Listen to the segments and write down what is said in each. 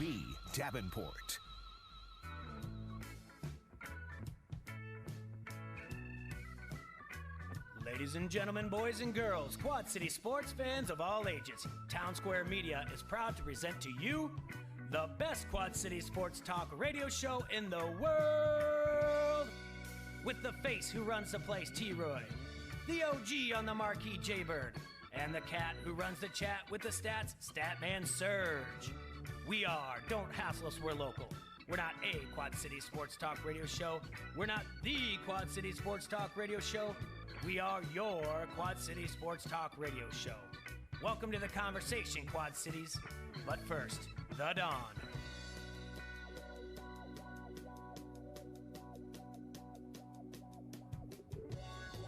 WB Davenport. Ladies and gentlemen, boys and girls, Quad City sports fans of all ages, Town Square Media is proud to present to you the best Quad City sports talk radio show in the world. With the face who runs the place, T-Roy, the OG on the marquee, J-Bird, and the cat who runs the chat with the stats, Statman Surge. We are Don't Hassle Us, We're Local. We're not a Quad City sports talk radio show. We're not the Quad City sports talk radio show. We are your Quad City sports talk radio show. Welcome to the conversation, Quad Cities. But first, the Dawn.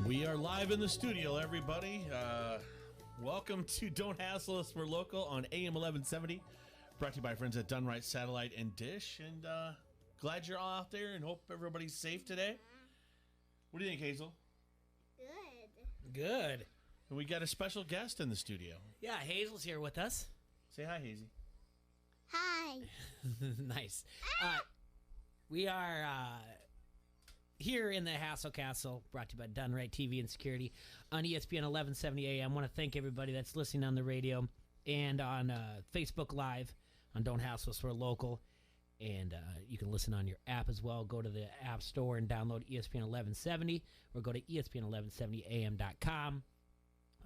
We are live in the studio, everybody. Welcome to Don't Hassle Us, We're Local on AM 1170. Brought to you by friends at Dunright Satellite and Dish. And glad you're all out there and hope everybody's safe today. What do you think, Hazel? Good. And we got a special guest in the studio. Yeah, Hazel's here with us. Say hi, Hazy. Hi. Nice. We are here in the Hassle Castle, brought to you by Dunright TV and Security on ESPN 1170 AM. I want to thank everybody that's listening on the radio and on Facebook Live on Don't Hassle Us, We're Local. And you can listen on your app as well. Go to the App Store and download ESPN 1170 or go to ESPN1170am.com.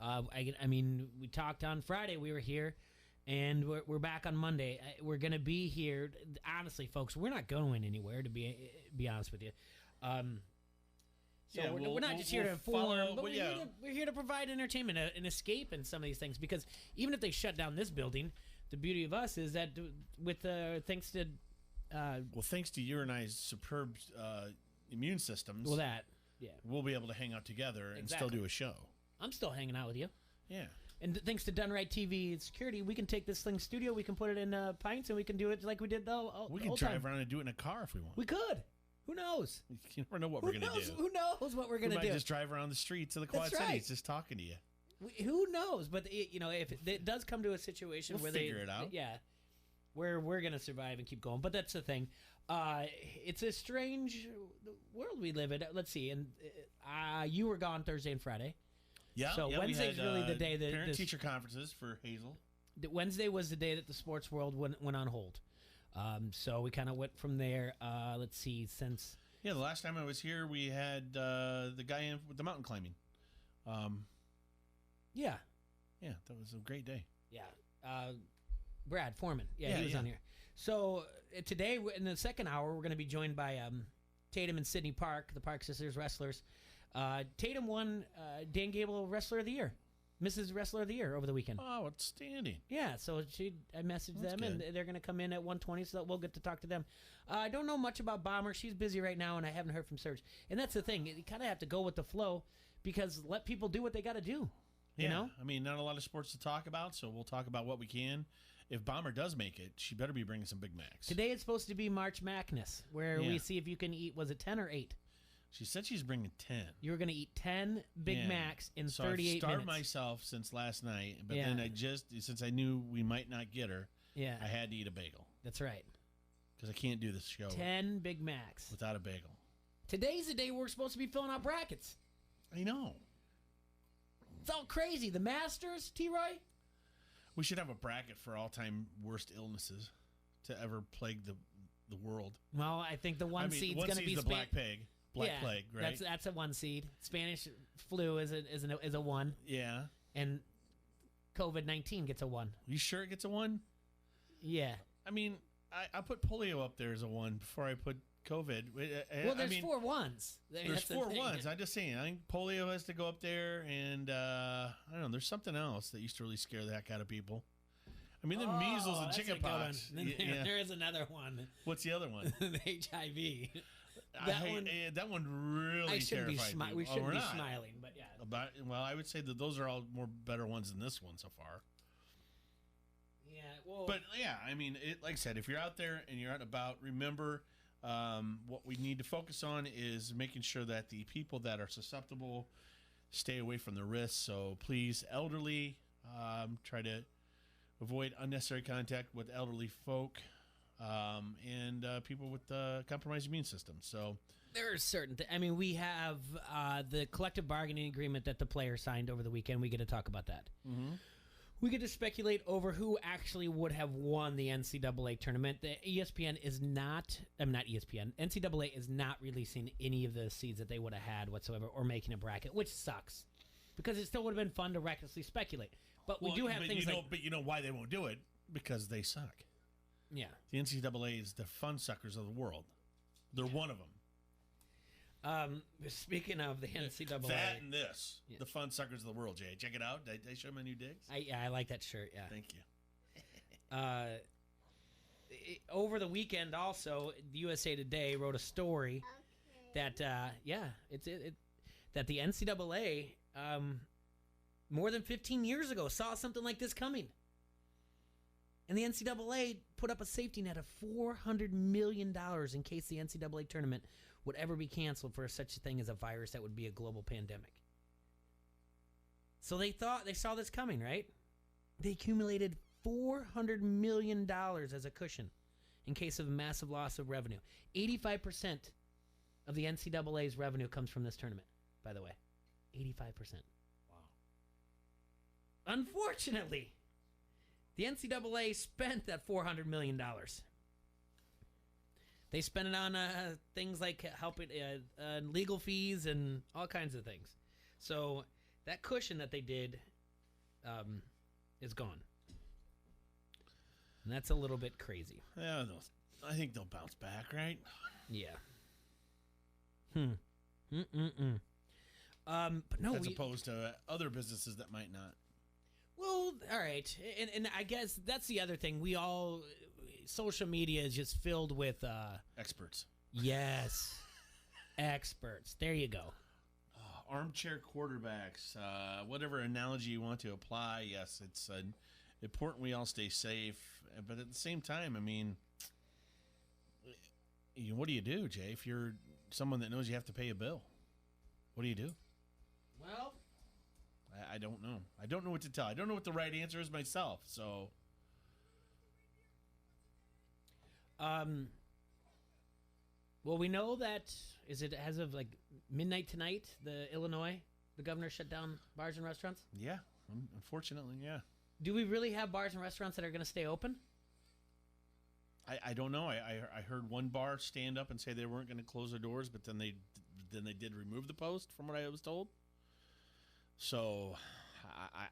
I mean, we talked on Friday. We were here, and we're back on Monday. We're going to be here. Honestly, folks, we're not going anywhere, to be honest with you. We're not just here to inform, but we're here to provide entertainment, an escape in some of these things. Because even if they shut down this building, the beauty of us is that with thanks to thanks to you and I's superb immune systems, we'll be able to hang out together and still do a show. I'm still hanging out with you. Yeah. And thanks to Dunright TV and Security, we can take this thing studio, we can put it in pints, and we can do it like we did we can drive around and do it in a car if we want. We could. Who knows? You never know what we're going to do. Who knows what we're going to do? We might just drive around the streets of the Quad Cities just talking to you. Who knows? But, if it does come to a situation where figure it out. Yeah. Where we're going to survive and keep going. But that's the thing. It's a strange world we live in. Let's see. And you were gone Thursday and Friday. Yeah. So Wednesday's really the day that parent-teacher conferences for Hazel. Wednesday was the day that the sports world went on hold. So we kind of went from there. Let's see. Since the last time I was here, we had the guy in with the mountain climbing. Yeah, that was a great day. Yeah. Brad Foreman. Yeah, he was on here. So today, in the second hour, we're going to be joined by Tatum and Sydney Park, the Park Sisters wrestlers. Tatum won Dan Gable Wrestler of the Year, Mrs. Wrestler of the Year over the weekend. Oh, outstanding. Yeah, so I messaged them, good. and they're going to come in at 1:20, so we'll get to talk to them. I don't know much about Bomber. She's busy right now, and I haven't heard from Serge. And that's the thing. You kind of have to go with the flow because let people do what they got to do. You know? I mean, not a lot of sports to talk about, so we'll talk about what we can. If Bomber does make it, she better be bringing some Big Macs. Today it's supposed to be March Madness, where we see if you can eat, was it 10 or 8? She said she's bringing 10. You were going to eat 10 Big Macs in 38 minutes. I've starved myself since last night, but then since I knew we might not get her, I had to eat a bagel. That's right. Because I can't do this show 10 Big Macs. without a bagel. Today's the day we're supposed to be filling out brackets. I know. It's all crazy. The Masters, T-Roy? We should have a bracket for all-time worst illnesses to ever plague the world. Well, I think the one seed's going to be the Black Plague, right? That's a 1 seed. Spanish flu is a 1. Yeah. And COVID-19 gets a 1. You sure it gets a 1? Yeah. I mean, I put polio up there as a 1 before I put COVID. Well, there's 4 1s. There's 4 1s. I'm just saying. I think polio has to go up there, and I don't know. There's something else that used to really scare the heck out of people. I mean, the measles and chickenpox. There is another one. What's the other one? The HIV. That one really terrified me. We shouldn't be smiling, but yeah. I would say that those are all more better ones than this one so far. Yeah, well, but yeah, I mean, like I said, if you're out there and you're out and about, remember what we need to focus on is making sure that the people that are susceptible stay away from the risks. So please, elderly, try to avoid unnecessary contact with elderly folk. and people with compromised immune systems. So there are certain we have the collective bargaining agreement that the players signed over the weekend. We get to talk about that. Mm-hmm. We get to speculate over who actually would have won the NCAA tournament. The ESPN is not ESPN. NCAA is not releasing any of the seeds that they would have had whatsoever or making a bracket, which sucks because it still would have been fun to recklessly speculate. But we do have things But you know why they won't do it? Because they suck. Yeah. The NCAA is the fun suckers of the world. They're one of them. Speaking of the NCAA, that and this, the fun suckers of the world. Jay, check it out. Did I show my new digs? I like that shirt. Yeah, thank you. Over the weekend, also, USA Today wrote a story that that the NCAA more than 15 years ago saw something like this coming, and the NCAA put up a safety net of $400 million in case the NCAA tournament would ever be canceled for such a thing as a virus that would be a global pandemic. So they saw this coming, right? They accumulated $400 million as a cushion in case of a massive loss of revenue. 85% of the NCAA's revenue comes from this tournament, by the way. 85%. Wow. Unfortunately, the NCAA spent that $400 million. They spent it on things like helping legal fees and all kinds of things. So that cushion that they did is gone. And that's a little bit crazy. Yeah, I think they'll bounce back, right? Yeah. But no, as opposed to other businesses that might not. Well, all right. And I guess that's the other thing. Social media is just filled with experts. Yes. Experts. There you go. Armchair quarterbacks. Whatever analogy you want to apply. Yes, it's important we all stay safe. But at the same time, what do you do, Jay, if you're someone that knows you have to pay a bill? What do you do? Well, I don't know. I don't know what to tell. I don't know what the right answer is myself. So, well, we know that as of like midnight tonight, the governor shut down bars and restaurants. Yeah, unfortunately, yeah. Do we really have bars and restaurants that are going to stay open? I don't know. I heard one bar stand up and say they weren't going to close their doors, but then they did remove the post, from what I was told. So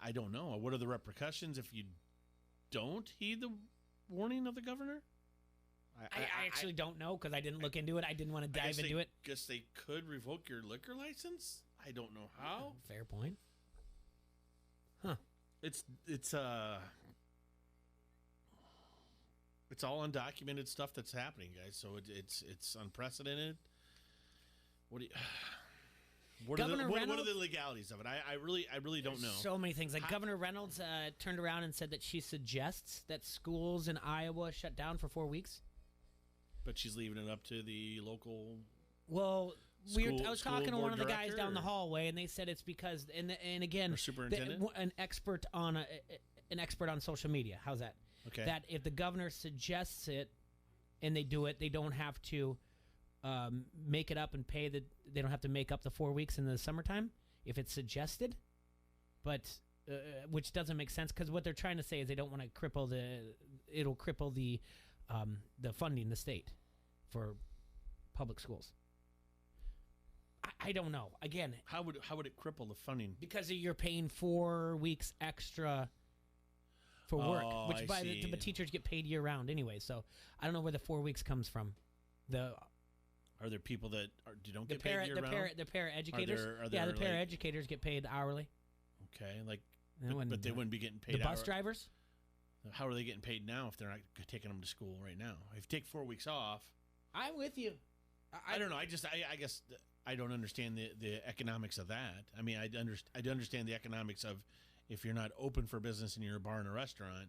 I don't know. What are the repercussions if you don't heed the warning of the governor? I actually don't know because I didn't look into it. I didn't want to dive into it. Guess they could revoke your liquor license. I don't know how. Fair point. Huh. It's all undocumented stuff that's happening, guys. So it's unprecedented. What are the legalities of it? I really don't know. So many things. Like Governor Reynolds turned around and said that she suggests that schools in Iowa shut down for 4 weeks. But she's leaving it up to the local. Well, I was talking to one of the guys down the hallway, and they said it's because, and again, an expert on social media. How's that? Okay. That if the governor suggests it, and they do it, they don't have to make it up and pay they don't have to make up the 4 weeks in the summertime if it's suggested, but which doesn't make sense because what they're trying to say is they don't want to cripple the funding the state for public schools. I don't know. Again, how would it cripple the funding? Because you're paying 4 weeks extra for work, which but teachers get paid year round anyway. So I don't know where the 4 weeks comes from. Are there people that don't get paid year round? The paraeducators. The paraeducators get paid hourly. Okay, but they wouldn't be getting paid. The bus drivers. How are they getting paid now if they're not taking them to school right now? If you take 4 weeks off, I'm with you. I don't know. I guess I don't understand the economics of that. I mean, I understand the economics of if you're not open for business and you're a bar and a restaurant,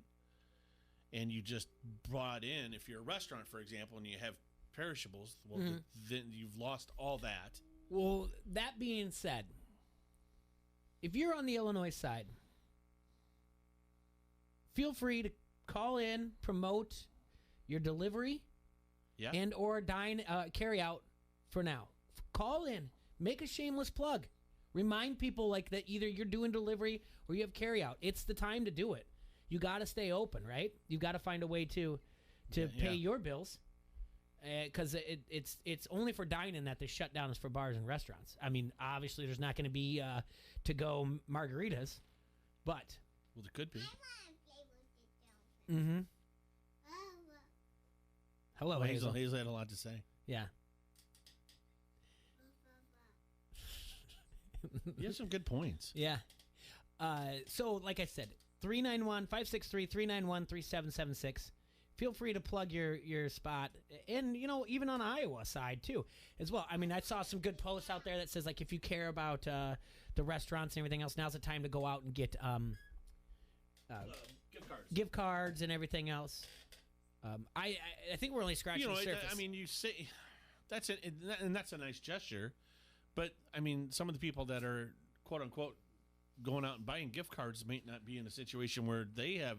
and you just brought in, if you're a restaurant, for example, and you have perishables, well, then you've lost all that. Well, that being said, if you're on the Illinois side, feel free to call in, promote your delivery Yeah. and or dine carry out for now. Call in, make a shameless plug. Remind people like that either you're doing delivery or you have carry out. It's the time to do it. You got to stay open, right? You got to find a way to pay your bills. Because it's only for dining that the shutdown is for bars and restaurants. I mean, obviously there's not going to be to-go margaritas, but Well, it could be. mm-hmm. Hello, Well, Hazel. Hazel had a lot to say. Yeah. You have some good points. Yeah. So, like I said, 563-391-3776. Feel free to plug your spot. And, even on the Iowa side, too, as well. I mean, I saw some good posts out there that says, like, if you care about the restaurants and everything else, now's the time to go out and get gift cards and everything else. I think we're only scratching the surface. I mean, you say that's it, and that's a nice gesture. But, I mean, some of the people that are, quote unquote, going out and buying gift cards may not be in a situation where they have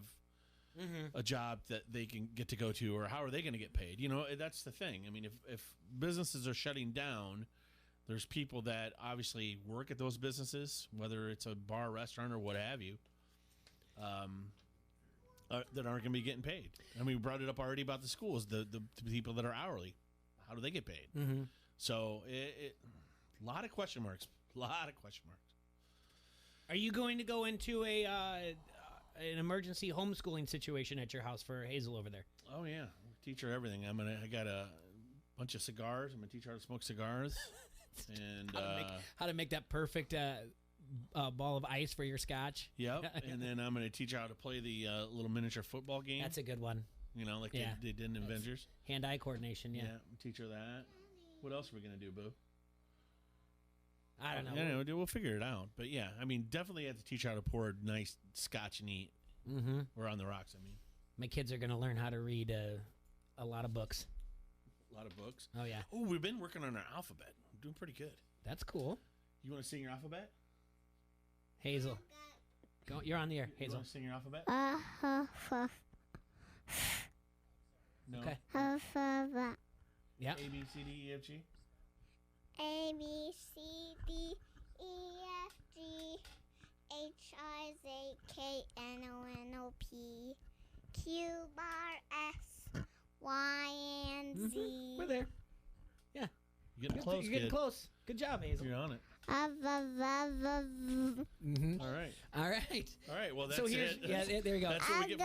a job that they can get to go to, or how are they going to get paid? That's the thing. I mean, if businesses are shutting down, there's people that obviously work at those businesses, whether it's a bar, restaurant, or what have you, that aren't going to be getting paid. I mean, we brought it up already about the schools, the people that are hourly. How do they get paid? Mm-hmm. So, a lot of question marks. A lot of question marks. Are you going to go into an emergency homeschooling situation at your house for Hazel over there? Oh yeah, teach her everything. I got a bunch of cigars. I'm gonna teach her how to smoke cigars, and how to make that perfect ball of ice for your scotch. Yep. And then I'm gonna teach her how to play the little miniature football game. That's a good one. Like they did in Avengers. Hand-eye coordination. Yeah. Teach her that. What else are we gonna do, Boo? I don't know. Yeah, we'll figure it out. But yeah, I mean, definitely have to teach her how to pour nice scotch and eat. Mm-hmm. Or on the rocks, I mean. My kids are going to learn how to read a lot of books. A lot of books? Oh, yeah. Oh, we've been working on our alphabet. We're doing pretty good. That's cool. You want to sing your alphabet? Hazel. Go, you're on the air, Hazel. You want to sing your alphabet? No. Okay. Yeah. A, B, C, D, E, F, G? A, B, C, D, E, F, G, H, I, J, K, N, O, N, O, P, Q, R, S, Y, and Z. Mm-hmm. We're there. Yeah. You're getting close, You're getting close. Good job, Hazel. You're on it. Mm-hmm. All right. All right. All right. Well, that's so here's, it. Yeah, there you go. That's what we get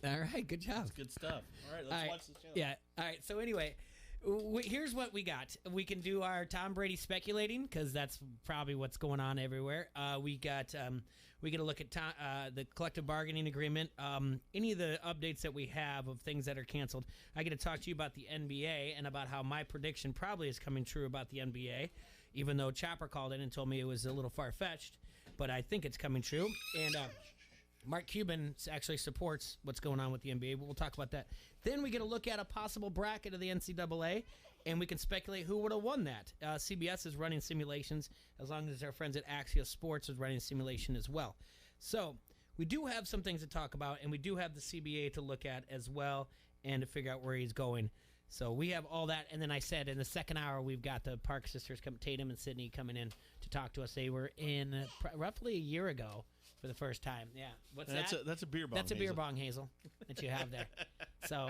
All right. Good job. That's good stuff. All right. Let's watch the show. Yeah. All right. So anyway, here's what we got. We can do our Tom Brady speculating because that's probably what's going on everywhere. We got we get a look at the collective bargaining agreement. Any of the updates that we have of things that are canceled. I get to talk to you about the NBA and about how my prediction probably is coming true about the NBA, even though Chopper called in and told me it was a little far-fetched, but I think it's coming true. And Mark Cuban actually supports what's going on with the NBA, but we'll talk about that. Then we get a look at a possible bracket of the NCAA, and we can speculate who would have won that. CBS is running simulations, as long as our friends at Axios Sports is running a simulation as well. So we do have some things to talk about, and we do have the CBA to look at as well and to figure out where he's going. So we have all that, and then I said in the second hour we've got the Park sisters, Tatum and Sydney, coming in to talk to us. They were in roughly a year ago for the first time. Yeah, what's that? That's a beer bong. That's a beer bong, Hazel, that you have there. So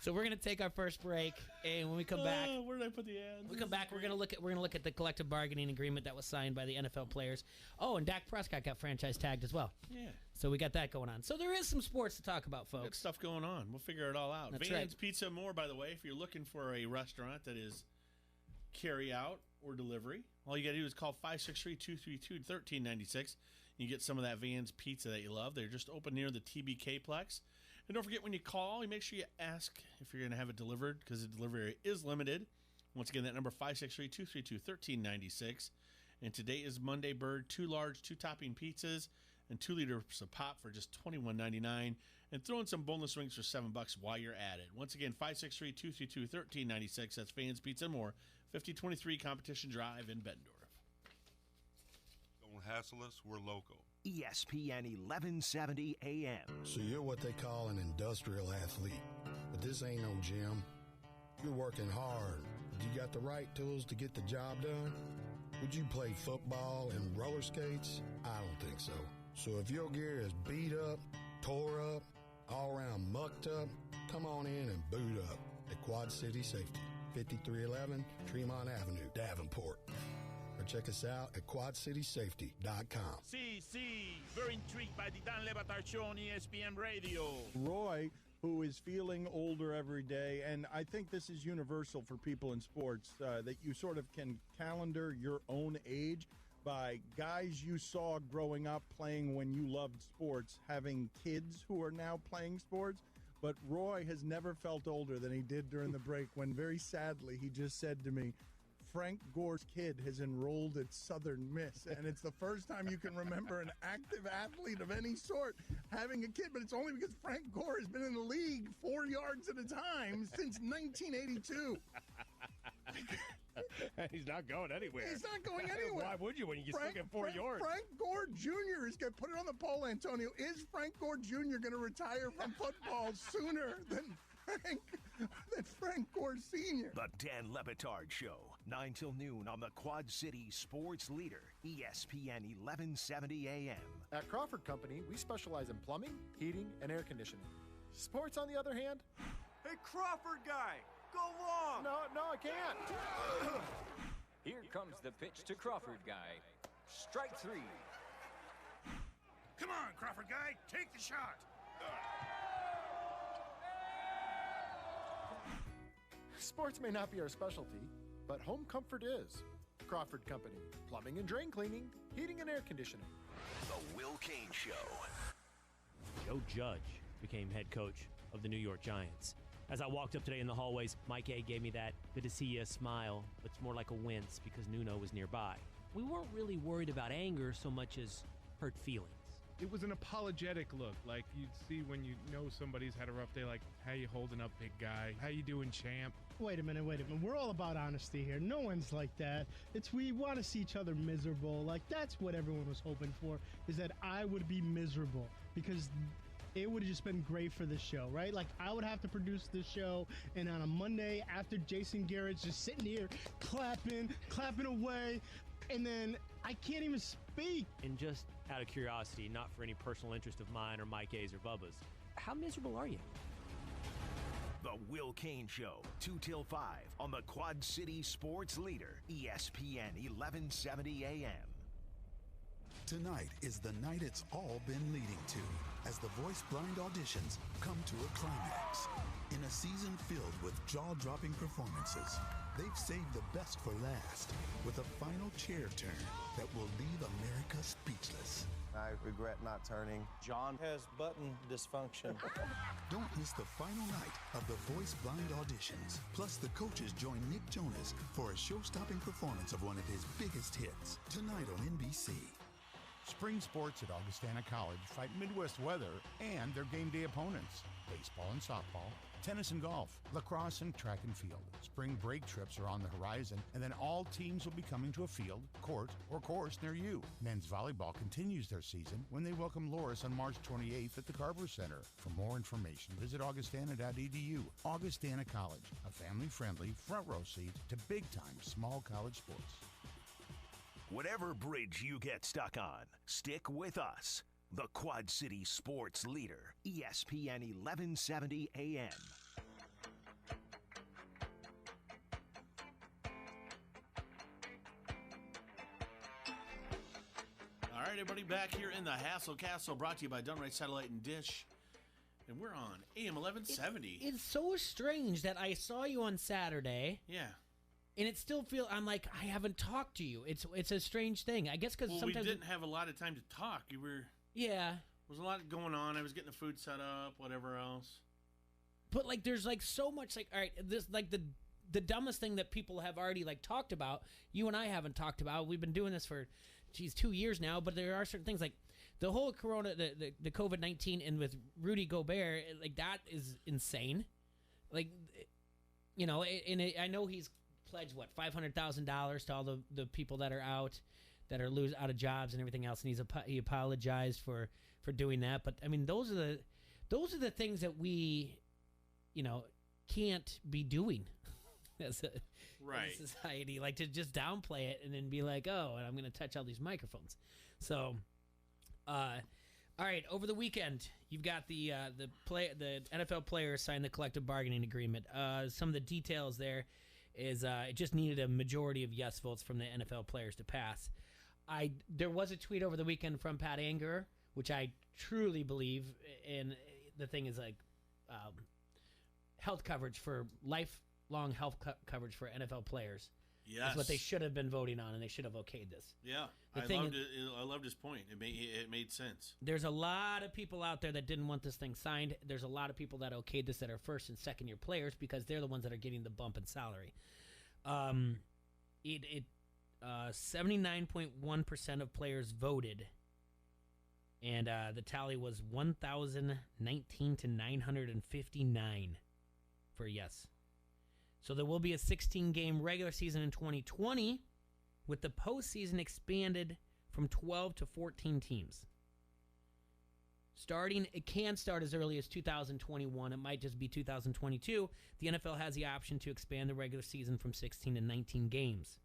so we're gonna take our first break, and when we come back, where did I put the ads? we come back. We're gonna look at the collective bargaining agreement that was signed by the NFL players. Oh, and Dak Prescott got franchise tagged as well. Yeah. So we got that going on. So there is some sports to talk about, Good folks. stuff going on. We'll figure it all out. That's Vans right. Pizza and More, by the way, if you're looking for a restaurant that is carry out or delivery, all you got to do is call 563-232-1396. You get some of that Vans Pizza that you love. They're just open near the TBK Plex. And don't forget, when you call, you make sure you ask if you're going to have it delivered, because the delivery is limited. Once again, that number 563-232-1396. And today is Monday Bird, 2 large, 2 topping pizzas, and 2 liters of pop for just $21.99, and throw in some boneless wings for $7 while you're at it. Once again, 563-232-1396. That's Fans Pizza and More, 5023 Competition Drive in Bettendorf. Don't hassle us, we're local. ESPN 1170 AM. So you're what they call an industrial athlete, but this ain't no gym. You're working hard. You got the right tools to get the job done? Would you play football and roller skates? I don't think so. So if your gear is beat up, tore up, all around mucked up, come on in and boot up at Quad City Safety, 5311 Tremont Avenue, Davenport. Or check us out at quadcitysafety.com. See, very intrigued by the Dan Le Batard show on ESPN Radio. Roy, who is feeling older every day, and I think this is universal for people in sports, that you sort of can calendar your own age by guys you saw growing up playing when you loved sports, having kids who are now playing sports. But Roy has never felt older than he did during the break when, very sadly, he just said to me, Frank Gore's kid has enrolled at Southern Miss, and it's the first time you can remember an active athlete of any sort having a kid, but it's only because Frank Gore has been in the league 4 yards at a time since 1982. He's not going anywhere. He's not going anywhere. Why would you when you still get 4 yards? Frank Gore Jr. is going to put it on the poll, Antonio. Is Frank Gore Jr. going to retire from football sooner than Frank Gore Sr.? The Dan Le Batard Show, 9 till noon on the Quad City Sports Leader, ESPN 1170 AM. At Crawford Company, we specialize in plumbing, heating, and air conditioning. Sports, on the other hand? Hey, Crawford guy, go long! No, I can't. Here comes the pitch to Crawford guy. Strike three. Come on, Crawford guy, take the shot. Sports may not be our specialty, but home comfort is. Crawford Company, plumbing and drain cleaning, heating and air conditioning. The Will Kane Show. Joe Judge became head coach of the New York Giants. As I walked up today in the hallways, Mike A gave me that good to see you smile, but it's more like a wince because Nuno was nearby. We weren't really worried about anger so much as hurt feelings. It was an apologetic look, like you'd see when you know somebody's had a rough day, like, how you holding up, big guy? How you doing, champ? Wait a minute. We're all about honesty here. No one's like that. We want to see each other miserable. Like, that's what everyone was hoping for, is that I would be miserable, because it would have just been great for the show, right? Like, I would have to produce the show, and on a Monday after Jason Garrett's just sitting here clapping away, and then I can't even speak. And just out of curiosity, not for any personal interest of mine or Mike A's or Bubba's, how miserable are you? The Will Kane Show, 2 till 5 on the Quad City Sports Leader, ESPN 1170 AM. Tonight is the night it's all been leading to, as the Voice Blind auditions come to a climax. In a season filled with jaw-dropping performances, they've saved the best for last, with a final chair turn that will leave America speechless. I regret not turning. John has button dysfunction. Don't miss the final night of the Voice Blind auditions. Plus, the coaches join Nick Jonas for a show-stopping performance of one of his biggest hits, tonight on NBC. Spring sports at Augustana College fight Midwest weather and their game day opponents. Baseball and softball, tennis and golf, lacrosse and track and field. Spring break trips are on the horizon, and then all teams will be coming to a field, court, or course near you. Men's volleyball continues their season when they welcome Loris on March 28th at the Carver Center. For more information, visit augustana.edu. Augustana College, a family-friendly front row seat to big-time small college sports. Whatever bridge you get stuck on, stick with us. The Quad City Sports Leader, ESPN 1170 AM. All right, everybody, back here in the Hassle Castle, brought to you by Dunright Satellite and Dish. And we're on AM 1170. It's so strange that I saw you on Saturday. Yeah. And it still feels, I'm like, I haven't talked to you. It's a strange thing. I guess because sometimes we didn't have a lot of time to talk. You were... Yeah. There was a lot going on. I was getting the food set up, whatever else. But, like, there's, like, so much, like, all right, this, like, the dumbest thing that people have already, like, talked about, you and I haven't talked about. We've been doing this for, 2 years now, but there are certain things, like, the whole corona, the COVID-19 and with Rudy Gobert, like, that is insane. Like, you know, I know he's pledged, $500,000 to all the people that are out. that are out of jobs and everything else, and he apologized for doing that. But I mean, those are the things that we, can't be doing as a society, like to just downplay it and then be like, oh, and I'm going to touch all these microphones. So, all right, over the weekend, you've got the NFL players signed the collective bargaining agreement. Some of the details there is it just needed a majority of yes votes from the NFL players to pass. There was a tweet over the weekend from Pat Anger, which I truly believe in. The thing is like health coverage for lifelong health coverage for NFL players. Yes. That's what they should have been voting on, and they should have okayed this. Yeah, I loved his point. It made sense. There's a lot of people out there that didn't want this thing signed. There's a lot of people that okayed this that are first and second year players because they're the ones that are getting the bump in salary. 79.1% of players voted, and the tally was 1,019 to 959 for yes. So there will be a 16-game regular season in 2020, with the postseason expanded from 12 to 14 teams. It can start as early as 2021. It might just be 2022. The NFL has the option to expand the regular season from 16 to 19 games.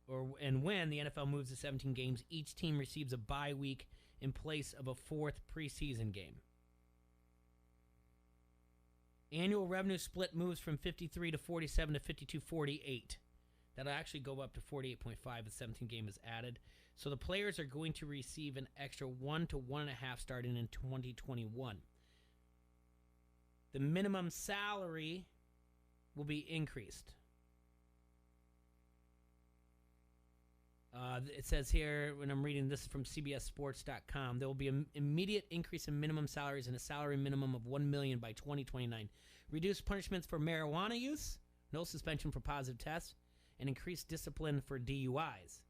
When the NFL moves to 17 games, each team receives a bye week in place of a fourth preseason game. Annual revenue split moves from 53 to 47 to 52-48. That'll actually go up to 48.5 if 17 game is added. So the players are going to receive an extra 1 to 1.5 starting in 2021. The minimum salary will be increased. It says here, when I'm reading this from CBSSports.com, there will be an immediate increase in minimum salaries and a salary minimum of $1 million by 2029. Reduced punishments for marijuana use, no suspension for positive tests, and increased discipline for DUIs.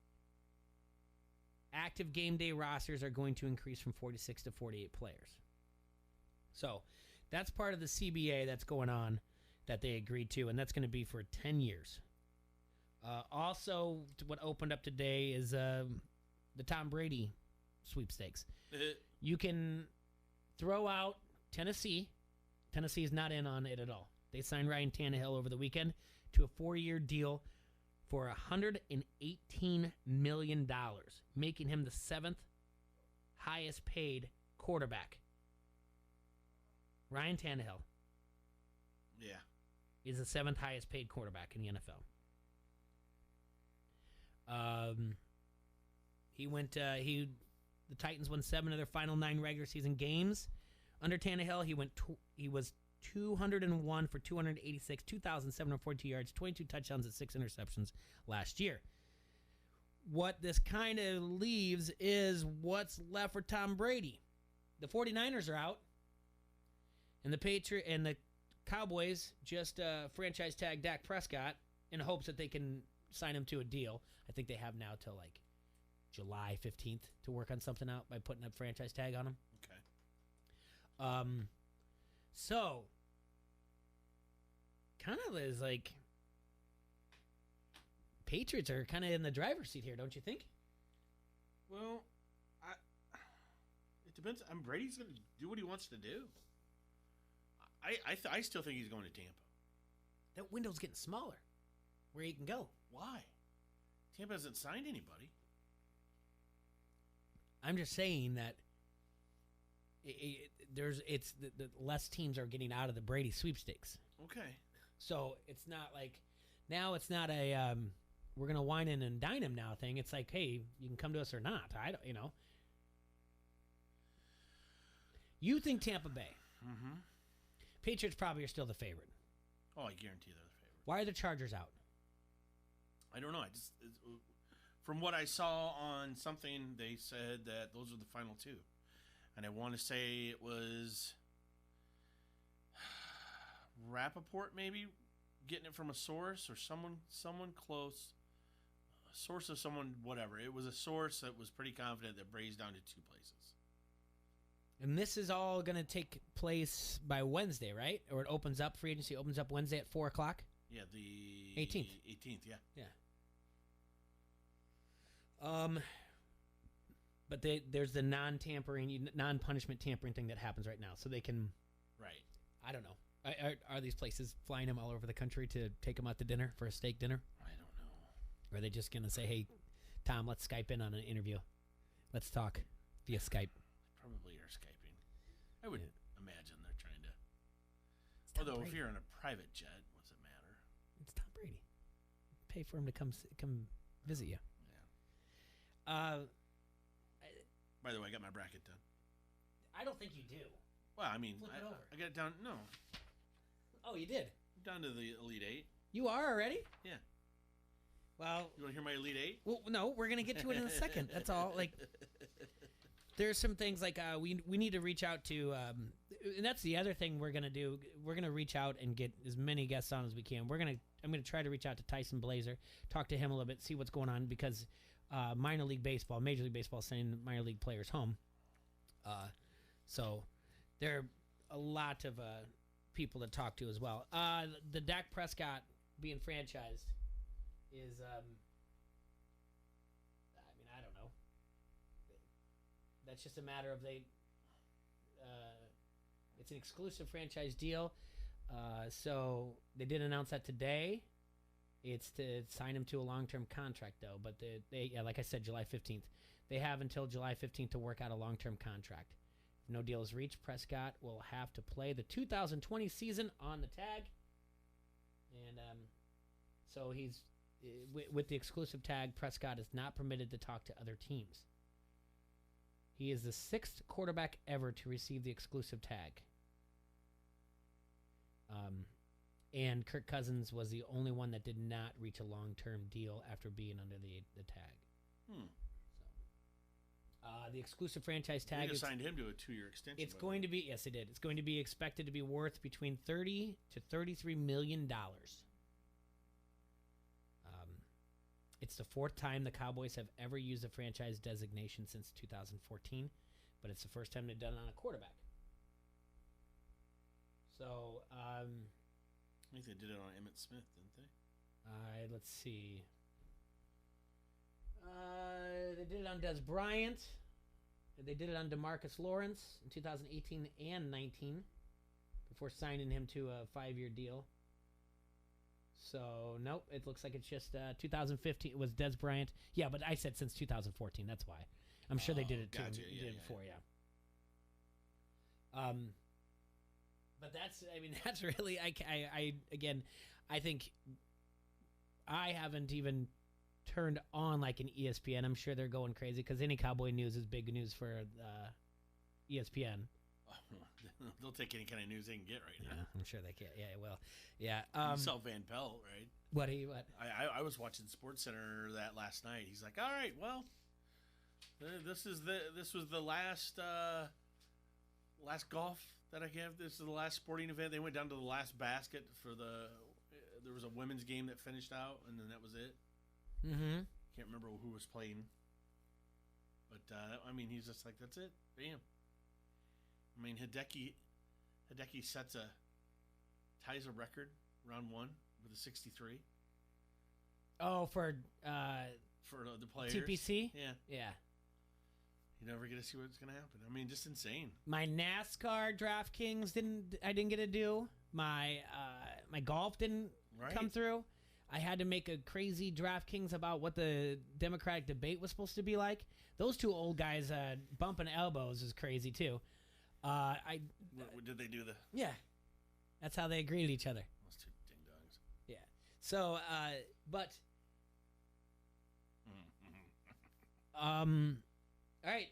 Active game day rosters are going to increase from 46 to 48 players. So that's part of the CBA that's going on that they agreed to, and that's going to be for 10 years. Also, what opened up today is the Tom Brady sweepstakes. You can throw out Tennessee. Tennessee is not in on it at all. They signed Ryan Tannehill over the weekend to a 4-year deal for $118 million, making him the 7th highest paid quarterback. Ryan Tannehill. Yeah. Is the 7th highest paid quarterback in the NFL. The Titans won 7 of their final 9 regular season games. Under Tannehill, he was 201 for 286, 2,742 yards, 22 touchdowns, and 6 interceptions last year. What this kind of leaves is what's left for Tom Brady. The 49ers are out, and the Cowboys just franchise tag Dak Prescott in hopes that they can sign him to a deal. I think they have now till like July 15th to work on something out by putting a franchise tag on him. Okay. So kind of is like Patriots are kind of in the driver's seat here, don't you think? Well, it depends. Brady's going to do what he wants to do. I still think he's going to Tampa. That window's getting smaller where he can go. Why? Tampa hasn't signed anybody. I'm just saying that the less teams are getting out of the Brady sweepstakes. Okay. So it's not like now it's not a we're gonna wine in and dine him now thing. It's like, hey, you can come to us or not. I don't, You think Tampa Bay? Mm-hmm. Patriots probably are still the favorite. Oh, I guarantee they're the favorite. Why are the Chargers out? I don't know. From what I saw on something, they said that those are the final 2. And I want to say it was Rappaport maybe getting it from a source or someone close. A source of someone, whatever. It was a source that was pretty confident that Brady's down to 2 places. And this is all going to take place by Wednesday, right? Or it opens up, free agency opens up Wednesday at 4 o'clock? Yeah, the 18th. 18th, yeah. Yeah. But there's the non-punishment tampering thing that happens right now, so they can. Right. I don't know. Are these places flying him all over the country to take him out to dinner for a steak dinner? I don't know. Or are they just gonna say, "Hey, Tom, let's Skype in on an interview. Let's talk via Skype." Probably are Skyping. I would imagine they're trying to. Although if you're in a private jet, what's it matter? It's Tom Brady. Pay for him to come visit you. Yeah. By the way, I got my bracket done. I don't think you do. Well, I mean, Flip it over. I got it down. No, Oh, you did. down to the Elite Eight. You are already? Yeah. Well, You want to hear my Elite Eight? well, no, we're gonna get to it in a second. That's all. Like, there's some things like we need to reach out to, and that's the other thing we're gonna do. We're gonna reach out and get as many guests on as we can. I'm gonna try to reach out to Tyson Blazer, talk to him a little bit, see what's going on because minor league baseball, Major League Baseball, is sending minor league players home. So there are a lot of people to talk to as well. The Dak Prescott being franchised is, I mean, I don't know. That's just a matter of it's an exclusive franchise deal. So they did announce that today. It's to sign him to a long-term contract, though. But they like I said, July 15th. They have until July 15th to work out a long-term contract. If no deal is reached, Prescott will have to play the 2020 season on the tag. And so he's with the exclusive tag. Prescott is not permitted to talk to other teams. He is the 6th quarterback ever to receive the exclusive tag. And Kirk Cousins was the only one that did not reach a long-term deal after being under the tag. The exclusive franchise tag. They assigned him to a 2-year extension. It's going to be, yes, it did. It's going to be expected to be worth between $30 to $33 million. It's the 4th time the Cowboys have ever used a franchise designation since 2014, but it's the first time they've done it on a quarterback. So, I think they did it on Emmitt Smith, didn't they? Let's see. They did it on Des Bryant. They did it on DeMarcus Lawrence in 2018 and 19 before signing him to a 5-year deal. So, nope, it looks like it's just 2015. It was Des Bryant. Yeah, but I said since 2014. That's why. I'm sure they did it too. Gotcha. Did it before, yeah. But that's really, I think I haven't even turned on like an ESPN. I'm sure they're going crazy because any Cowboy news is big news for ESPN. They'll take any kind of news they can get right now. Yeah, I'm sure they can. Yeah, well, yeah. You saw Van Pelt, right? What? I was watching SportsCenter that last night. He's like, "All right, well, this was the last golf that I have. This is the last sporting event. They went down to the last basket for there was a women's game that finished out, and then that was it. Mm-hmm. Can't remember who was playing, but I mean, he's just like, that's it. Bam. I mean, Hideki ties a record round 1 with a 63. Oh, for the players. TPC? Yeah. You never get to see what's going to happen. I mean, just insane. My NASCAR DraftKings didn't get to do. My golf didn't come through. I had to make a crazy DraftKings about what the Democratic debate was supposed to be like. Those two old guys bumping elbows is crazy too. Did they do the? Yeah, that's how they agree to each other. Those two ding dongs. Yeah. So, but. All right.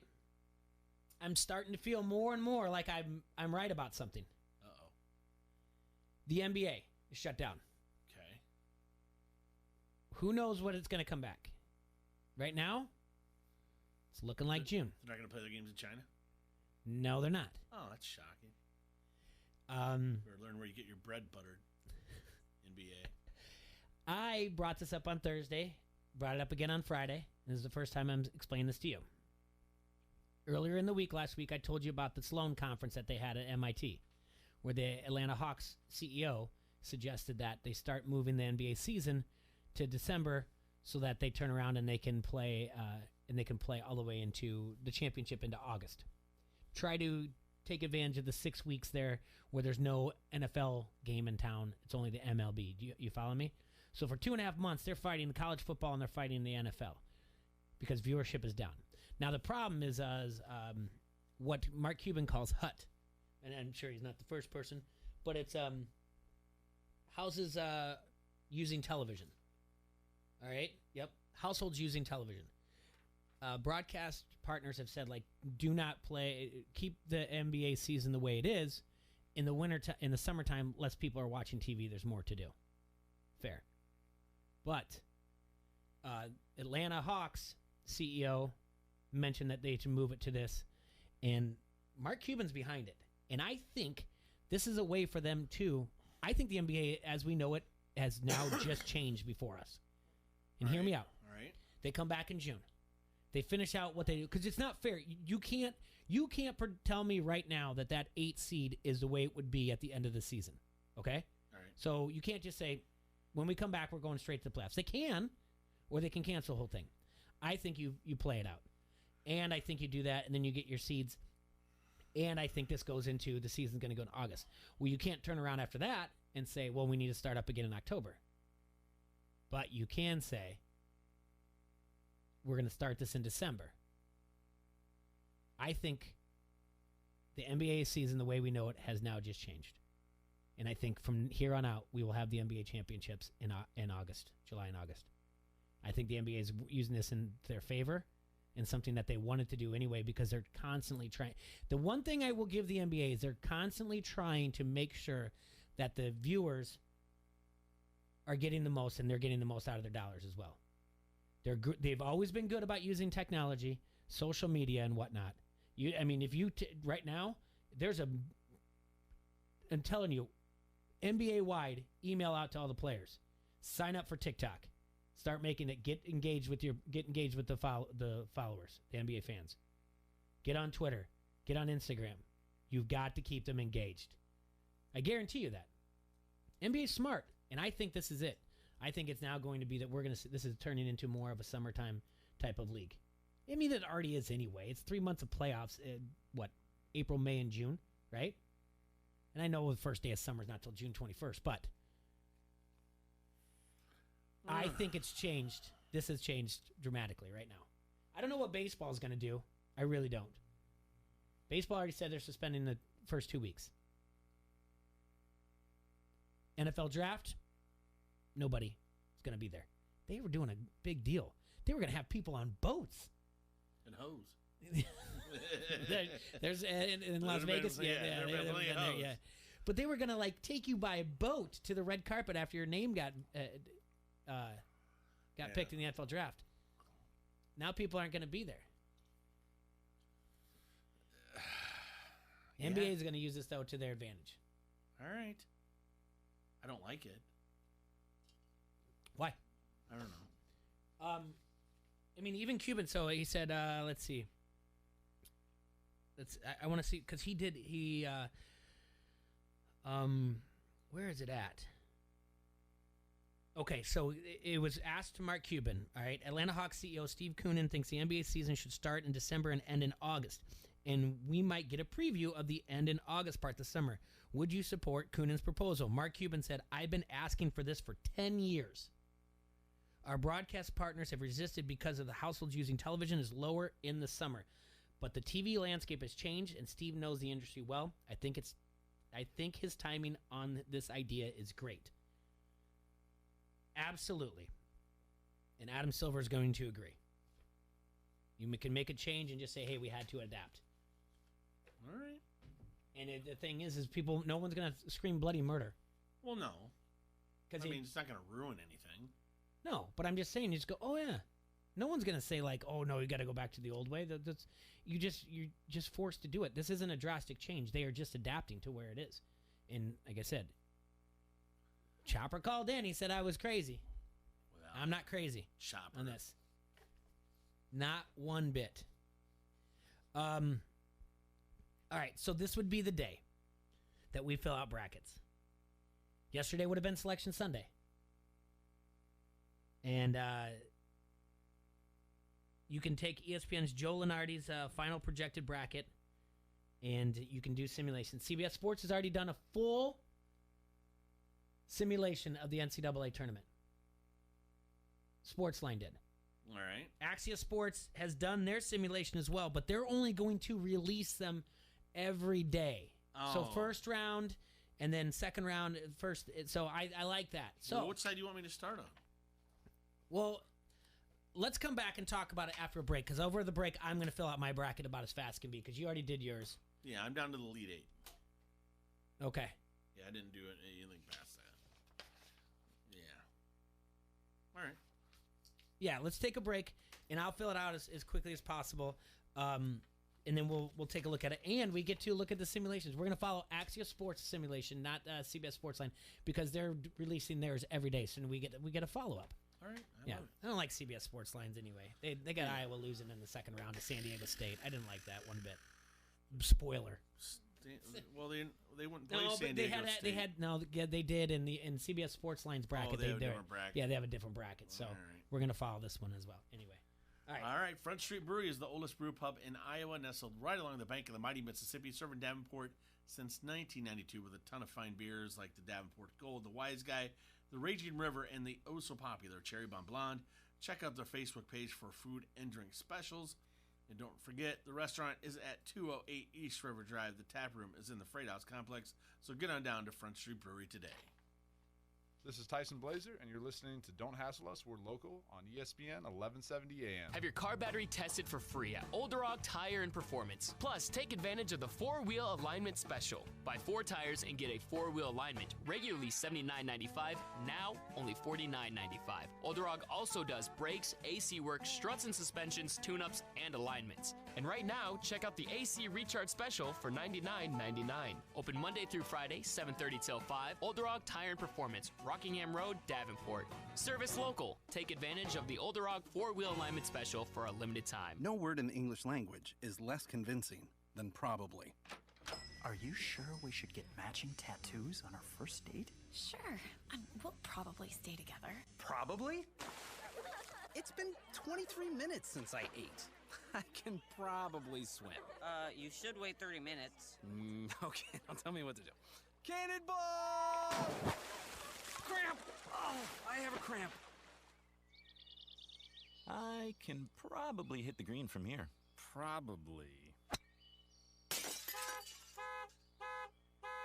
I'm starting to feel more and more like I'm right about something. Uh-oh. The NBA is shut down. Okay. Who knows what it's going to come back? Right now, it's looking like June. They're not going to play their games in China? No, they're not. Oh, that's shocking. Better learn where you get your bread buttered. NBA. I brought this up on Thursday, brought it up again on Friday. This is the first time I'm explaining this to you. Earlier in the week, last week, I told you about the Sloan conference that they had at MIT, where the Atlanta Hawks CEO suggested that they start moving the NBA season to December so that they turn around and they can play all the way into the championship into August. Try to take advantage of the 6 weeks there where there's no NFL game in town. It's only the MLB. You follow me? So for 2.5 months, they're fighting college football and they're fighting the NFL because viewership is down. Now, the problem is what Mark Cuban calls HUT. And I'm sure he's not the first person, but it's houses using television. All right? Yep. Households using television. Broadcast partners have said, like, do not keep the NBA season the way it is. In the in the summertime, less people are watching TV. There's more to do. Fair. But Atlanta Hawks CEO mentioned that they should move it to this, and Mark Cuban's behind it. And I think this is a way for them to. I think the NBA, as we know it, has now just changed before us. And hear me out. All right. They come back in June. They finish out what they do because it's not fair. You can't tell me right now that 8 seed is the way it would be at the end of the season. Okay. All right. So you can't just say when we come back we're going straight to the playoffs. They can, or they can cancel the whole thing. I think you play it out, and I think you do that, and then you get your seeds. And I think this goes into the season's going to go in August. Well, you can't turn around after that and say, well, we need to start up again in October. But you can say, we're going to start this in December. I think the NBA season, the way we know it, has now just changed. And I think from here on out, we will have the NBA championships in August, July and August. I think the NBA is using this in their favor and something that they wanted to do anyway because they're constantly trying. The one thing I will give the NBA is they're constantly trying to make sure that the viewers are getting the most and they're getting the most out of their dollars as well. They've always been good about using technology, social media, and whatnot. Right now, I'm telling you, NBA-wide, email out to all the players. Sign up for TikTok. Start making it. Get engaged with the followers, the NBA fans. Get on Twitter. Get on Instagram. You've got to keep them engaged. I guarantee you that. NBA's smart, and I think this is it. I think it's now going to be that this is turning into more of a summertime type of league. I mean, it already is anyway. It's 3 months of playoffs. April, May, and June, right? And I know the first day of summer is not till June 21st, but I think it's changed. This has changed dramatically right now. I don't know what baseball is going to do. I really don't. Baseball already said they're suspending the first 2 weeks. NFL draft, nobody is going to be there. They were doing a big deal. They were going to have people on boats. And hose. There's in Las Vegas. Yeah. But they were going to take you by boat to the red carpet after your name got picked in the NFL draft. Now people aren't going to be there. NBA is going to use this, though, to their advantage. All right. I don't like it. Why? I don't know. Even Cuban. So he said, let's see. I want to see, because where is it at? Okay, so it was asked to Mark Cuban. All right, Atlanta Hawks CEO Steve Koonin thinks the NBA season should start in December and end in August, and we might get a preview of the end in August part this summer. Would you support Koonin's proposal? Mark Cuban said, I've been asking for this for 10 years. Our broadcast partners have resisted because of the households using television is lower in the summer. But the TV landscape has changed, and Steve knows the industry well. I think his timing on this idea is great. Absolutely. And Adam Silver is going to agree. You can make a change and just say, hey, we had to adapt. All right. And the thing is people, no one's going to scream bloody murder. Well, no. It's not going to ruin anything. No, but I'm just saying, you just go, oh, yeah. No one's going to say, oh, no, you got to go back to the old way. You're just forced to do it. This isn't a drastic change. They are just adapting to where it is. And like I said, Chopper called in. He said I was crazy. Well, I'm not crazy Chopper on this. Not one bit. All right, so this would be the day that we fill out brackets. Yesterday would have been Selection Sunday. And You can take ESPN's Joe Lunardi's final projected bracket, and you can do simulations. CBS Sports has already done a full simulation of the NCAA tournament. Sportsline did. All right. Axios Sports has done their simulation as well, but they're only going to release them every day. So first round, and then second round, first. So I like that. So which side do you want me to start on? Well, let's come back and talk about it after a break, because over the break, I'm going to fill out my bracket about as fast as can be, because you already did yours. Yeah, I'm down to the Elite Eight. Okay. Yeah, I didn't do anything past that. Yeah. All right. Yeah, let's take a break, and I'll fill it out as quickly as possible, and then we'll take a look at it, and we get to look at the simulations. We're going to follow Axios Sports simulation, not CBS Sportsline, because they're releasing theirs every day, so we get a follow-up. All right. I don't like CBS Sports lines anyway. They got Iowa losing in the second round to San Diego State. I didn't like that one bit. Spoiler. Well, they wouldn't play No, San but Diego they did in CBS Sports Line's bracket. they have a different bracket. Yeah, they have a different bracket. So we're gonna follow this one as well. Anyway, all right. Front Street Brewery is the oldest brew pub in Iowa, nestled right along the bank of the mighty Mississippi, serving Davenport since 1992 with a ton of fine beers like the Davenport Gold, the Wise Guy, the Raging River, and the oh-so-popular Cherry Bomb Blonde. Check out their Facebook page for food and drink specials. And don't forget, the restaurant is at 208 East River Drive. The tap room is in the Freight House complex. So get on down to Front Street Brewery today. This is Tyson Blazer, and you're listening to Don't Hassle Us. We're local on ESPN 1170 AM. Have your car battery tested for free at Olderog Tire and Performance. Plus, take advantage of the 4-wheel alignment special. Buy 4 tires and get a 4-wheel alignment, regularly $79.95, now only $49.95. Olderog also does brakes, AC work, struts and suspensions, tune-ups, and alignments. And right now, check out the AC Recharge Special for $99.99. Open Monday through Friday, 7:30 till 5. Olderog Tire and Performance, Rockingham Road, Davenport. Service local. Take advantage of the Olderog 4-wheel alignment special for a limited time. No word in the English language is less convincing than probably. Are you sure we should get matching tattoos on our first date? Sure. We'll probably stay together. Probably? It's been 23 minutes since I ate. I can probably swim. You should wait 30 minutes. Okay, now tell me what to do. Cannonball! Cramp! Oh, I have a cramp. I can probably hit the green from here. Probably.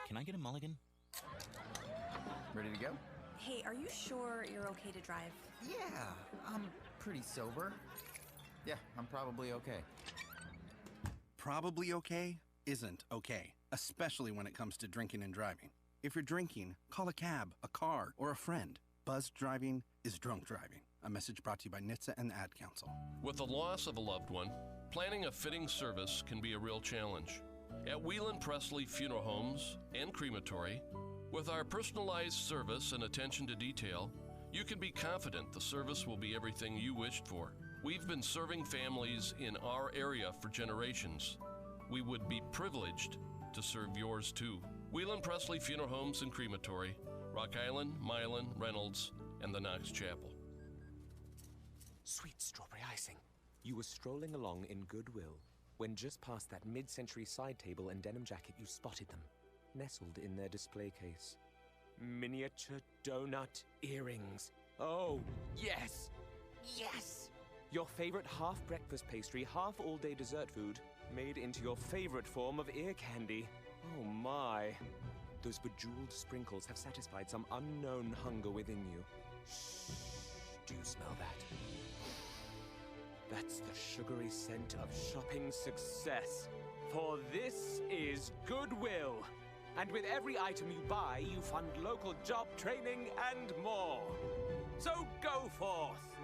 Can I get a mulligan? Ready to go? Hey, are you sure you're okay to drive? Yeah, I'm pretty sober. Yeah, I'm probably okay. Probably okay isn't okay, especially when it comes to drinking and driving. If you're drinking, call a cab, a car, or a friend. Buzzed driving is drunk driving. A message brought to you by NHTSA and the Ad Council. With the loss of a loved one, planning a fitting service can be a real challenge. At Whelan Presley Funeral Homes and Crematory, with our personalized service and attention to detail, you can be confident the service will be everything you wished for. We've been serving families in our area for generations. We would be privileged to serve yours too. Whelan Presley Funeral Homes and Crematory, Rock Island, Milan, Reynolds, and the Knox Chapel. Sweet strawberry icing. You were strolling along in Goodwill when just past that mid-century side table and denim jacket you spotted them, nestled in their display case. Miniature donut earrings. Oh, yes! Yes! Your favorite half-breakfast pastry, half-all-day dessert food, made into your favorite form of ear candy. Oh my. Those bejeweled sprinkles have satisfied some unknown hunger within you. Shh. Do you smell that? That's the sugary scent of shopping success. For this is Goodwill. And with every item you buy, you fund local job training and more. So go forth.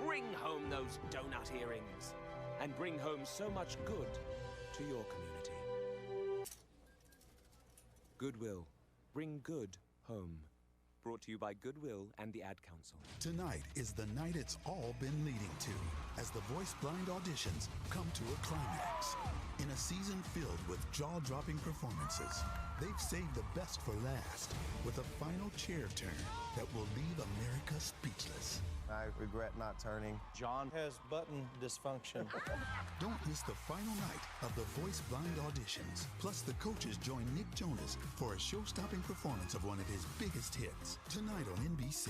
Bring home those donut earrings. And bring home so much good to your community. Goodwill. Bring good home. Brought to you by Goodwill and the Ad Council. Tonight is the night it's all been leading to, as the Voice Blind auditions come to a climax. In a season filled with jaw-dropping performances, They've saved the best for last with a final chair turn that will leave America speechless. I regret not turning. John has button dysfunction. Don't miss the final night of the Voice Blind auditions. Plus, the coaches join Nick Jonas for a show-stopping performance of one of his biggest hits tonight on NBC.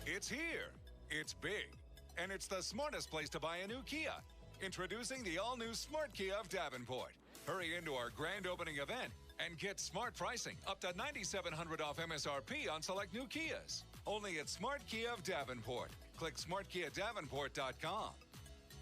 It's here. It's big. And it's the smartest place to buy a new Kia. Introducing the all-new Smart Kia of Davenport. Hurry into our grand opening event and get smart pricing up to $9,700 off MSRP on select new Kias. Only at Smart Kia of Davenport. Click smartkiadavenport.com.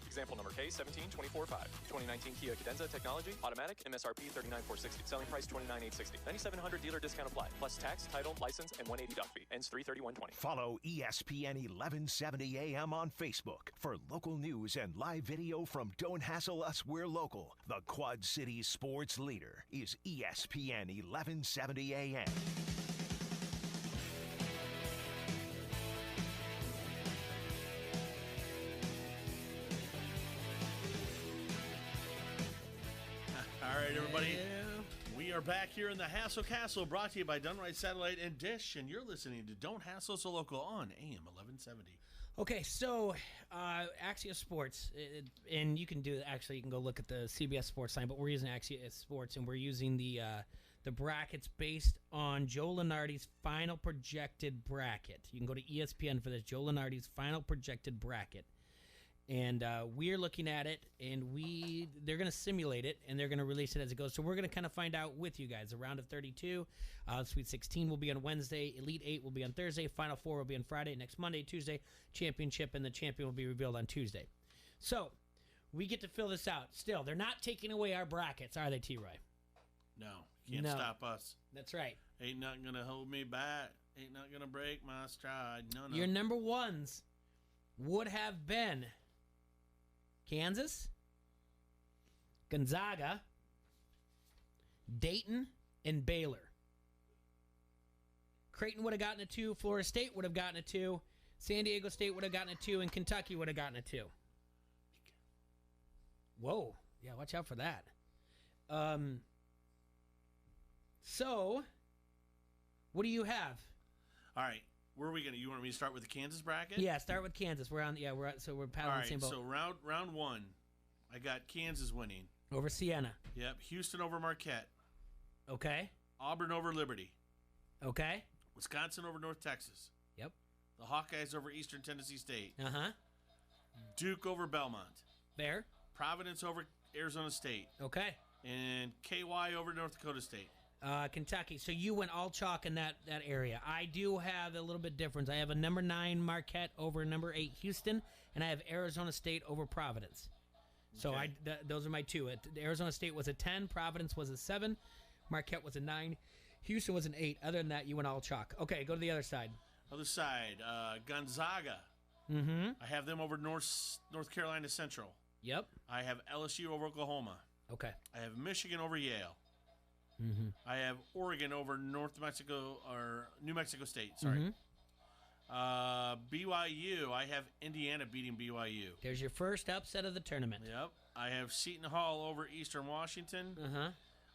Example number K17245. 2019 Kia Cadenza technology, automatic, MSRP $39,460. Selling price $29,860. $9,700 dealer discount applied. Plus tax, title, license, and $180 doc fee. Ends 3/31/20. Follow ESPN 1170 AM on Facebook for local news and live video from Don't Hassle Us, We're Local. The Quad Cities sports leader is ESPN 1170 AM. All right, everybody. We are back here in the Hassle Castle, brought to you by Dunright Satellite and Dish, and you're listening to Don't Hassle Us Local on AM 1170. Okay, so Axios Sports, and you can you can go look at the CBS Sports sign, but we're using Axios Sports, and we're using the brackets based on Joe Lunardi's final projected bracket. You can go to ESPN for this, Joe Lunardi's final projected bracket. And we're looking at it, and they're going to simulate it, and they're going to release it as it goes. So we're going to kind of find out with you guys. A round of 32, Sweet 16 will be on Wednesday, Elite 8 will be on Thursday, Final 4 will be on Friday, next Monday, Tuesday, championship, and the champion will be revealed on Tuesday. So we get to fill this out. Still, they're not taking away our brackets, are they, T-Roy? No, can't stop us. That's right. Ain't nothing going to hold me back. Ain't not going to break my stride. No. Your number ones would have been Kansas, Gonzaga, Dayton, and Baylor. Creighton would have gotten a 2. Florida State would have gotten a 2. San Diego State would have gotten a 2. And Kentucky would have gotten a 2. Whoa. Yeah, watch out for that. So, what do you have? All right. Where are we going to? You want me to start with the Kansas bracket? Yeah, start with Kansas. We're paddling the same boat. So round one, I got Kansas winning over Siena. Yep. Houston over Marquette. Okay. Auburn over Liberty. Okay. Wisconsin over North Texas. Yep. The Hawkeyes over Eastern Tennessee State. Uh-huh. Duke over Belmont. Fair. Providence over Arizona State. Okay. And KY over North Dakota State. Kentucky. So you went all chalk in that area. I do have a little bit difference. I have a number 9 Marquette over number 8 Houston, and I have Arizona State over Providence. So those are my two. Arizona State was a 10, Providence was a 7, Marquette was a 9, Houston was an 8. Other than that, you went all chalk. Okay, go to the other side. Gonzaga. Mm-hmm. I have them over North Carolina Central. Yep. I have LSU over Oklahoma. Okay. I have Michigan over Yale. Mm-hmm. I have Oregon over New Mexico State. Sorry. Mm-hmm. BYU. I have Indiana beating BYU. There's your first upset of the tournament. Yep. I have Seton Hall over Eastern Washington. Uh-huh.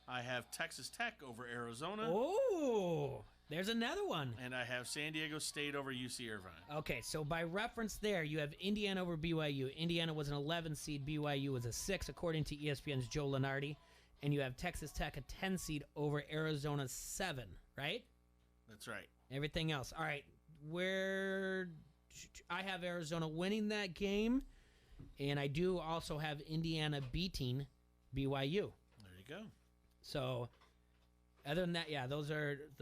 I have Texas Tech over Arizona. Oh, there's another one. And I have San Diego State over UC Irvine. Okay, so by reference there, you have Indiana over BYU. Indiana was an 11 seed. BYU was a 6, according to ESPN's Joe Lunardi. And you have Texas Tech, a 10 seed, over Arizona 7, right? That's right. Everything else. All right, I have Arizona winning that game, and I do also have Indiana beating BYU. There you go. So, other than that,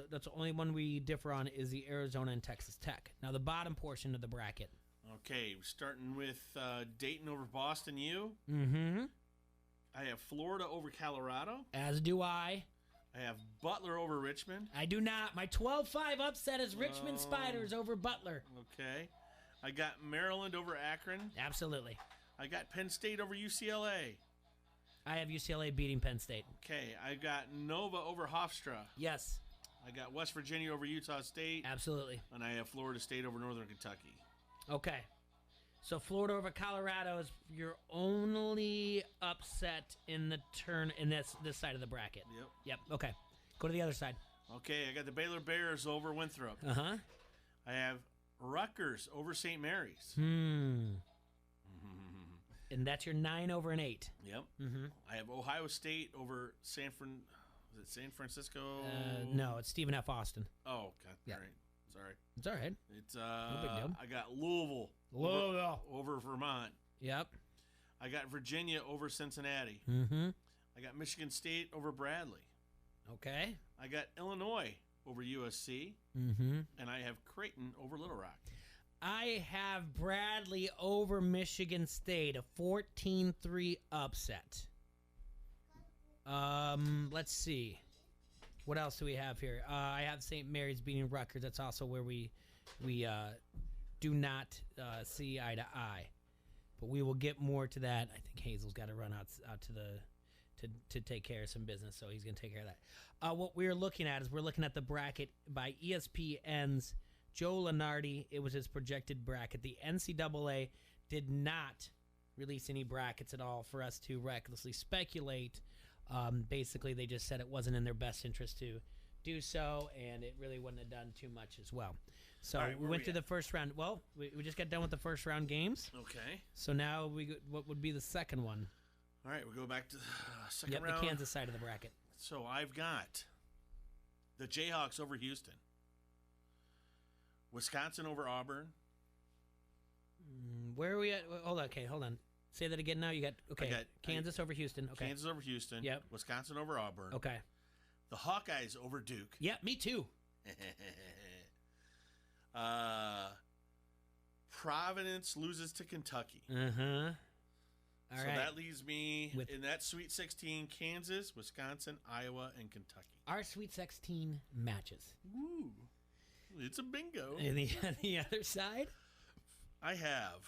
that's the only one we differ on is the Arizona and Texas Tech. Now, the bottom portion of the bracket. Okay, starting with Dayton over Boston U. Mm-hmm. I have Florida over Colorado. As do I. I have Butler over Richmond. I do not. My 12-5 upset is Richmond Spiders over Butler. Okay. I got Maryland over Akron. Absolutely. I got Penn State over UCLA. I have UCLA beating Penn State. Okay. I got Nova over Hofstra. Yes. I got West Virginia over Utah State. Absolutely. And I have Florida State over Northern Kentucky. Okay. So Florida over Colorado is your only upset in the this side of the bracket. Yep. Okay. Go to the other side. Okay, I got the Baylor Bears over Winthrop. Uh-huh. I have Rutgers over St. Mary's. And that's your 9 over an 8. Yep. Mm-hmm. I have Ohio State over San Francisco? No, it's Stephen F. Austin. Oh, okay. Yeah. All right. Sorry. It's all right. It's No big deal. I got Louisville. Over Vermont. Yep. I got Virginia over Cincinnati. Mm-hmm. I got Michigan State over Bradley. Okay. I got Illinois over USC. Mm-hmm. And I have Creighton over Little Rock. I have Bradley over Michigan State, a 14-3 upset. Let's see. What else do we have here? I have St. Mary's beating Rutgers. That's also where we do not see eye to eye. But we will get more to that. I think Hazel's got to run out to take care of some business, so he's going to take care of that. What we're looking at is we're looking at the bracket by ESPN's Joe Lunardi. It was his projected bracket. The NCAA did not release any brackets at all for us to recklessly speculate. Basically, they just said it wasn't in their best interest to do so, and it really wouldn't have done too much as well. So right, we went through the first round. Well, we just got done with the first round games. Okay. So now what would be the second one? All right, we'll go back to the second Yep, round. the Kansas side of the bracket. So I've got the Jayhawks over Houston. Wisconsin over Auburn. Where are we at? Hold on. Say that again now. You got, okay, Kansas over Houston. Okay. Kansas over Houston. Yep. Wisconsin over Auburn. Okay. The Hawkeyes over Duke. Yep, me too. Providence loses to Kentucky. Uh-huh. All so right. that leaves me in that Sweet 16, Kansas, Wisconsin, Iowa, and Kentucky. Our Sweet 16 matches. Ooh. It's a bingo. And the other side? I have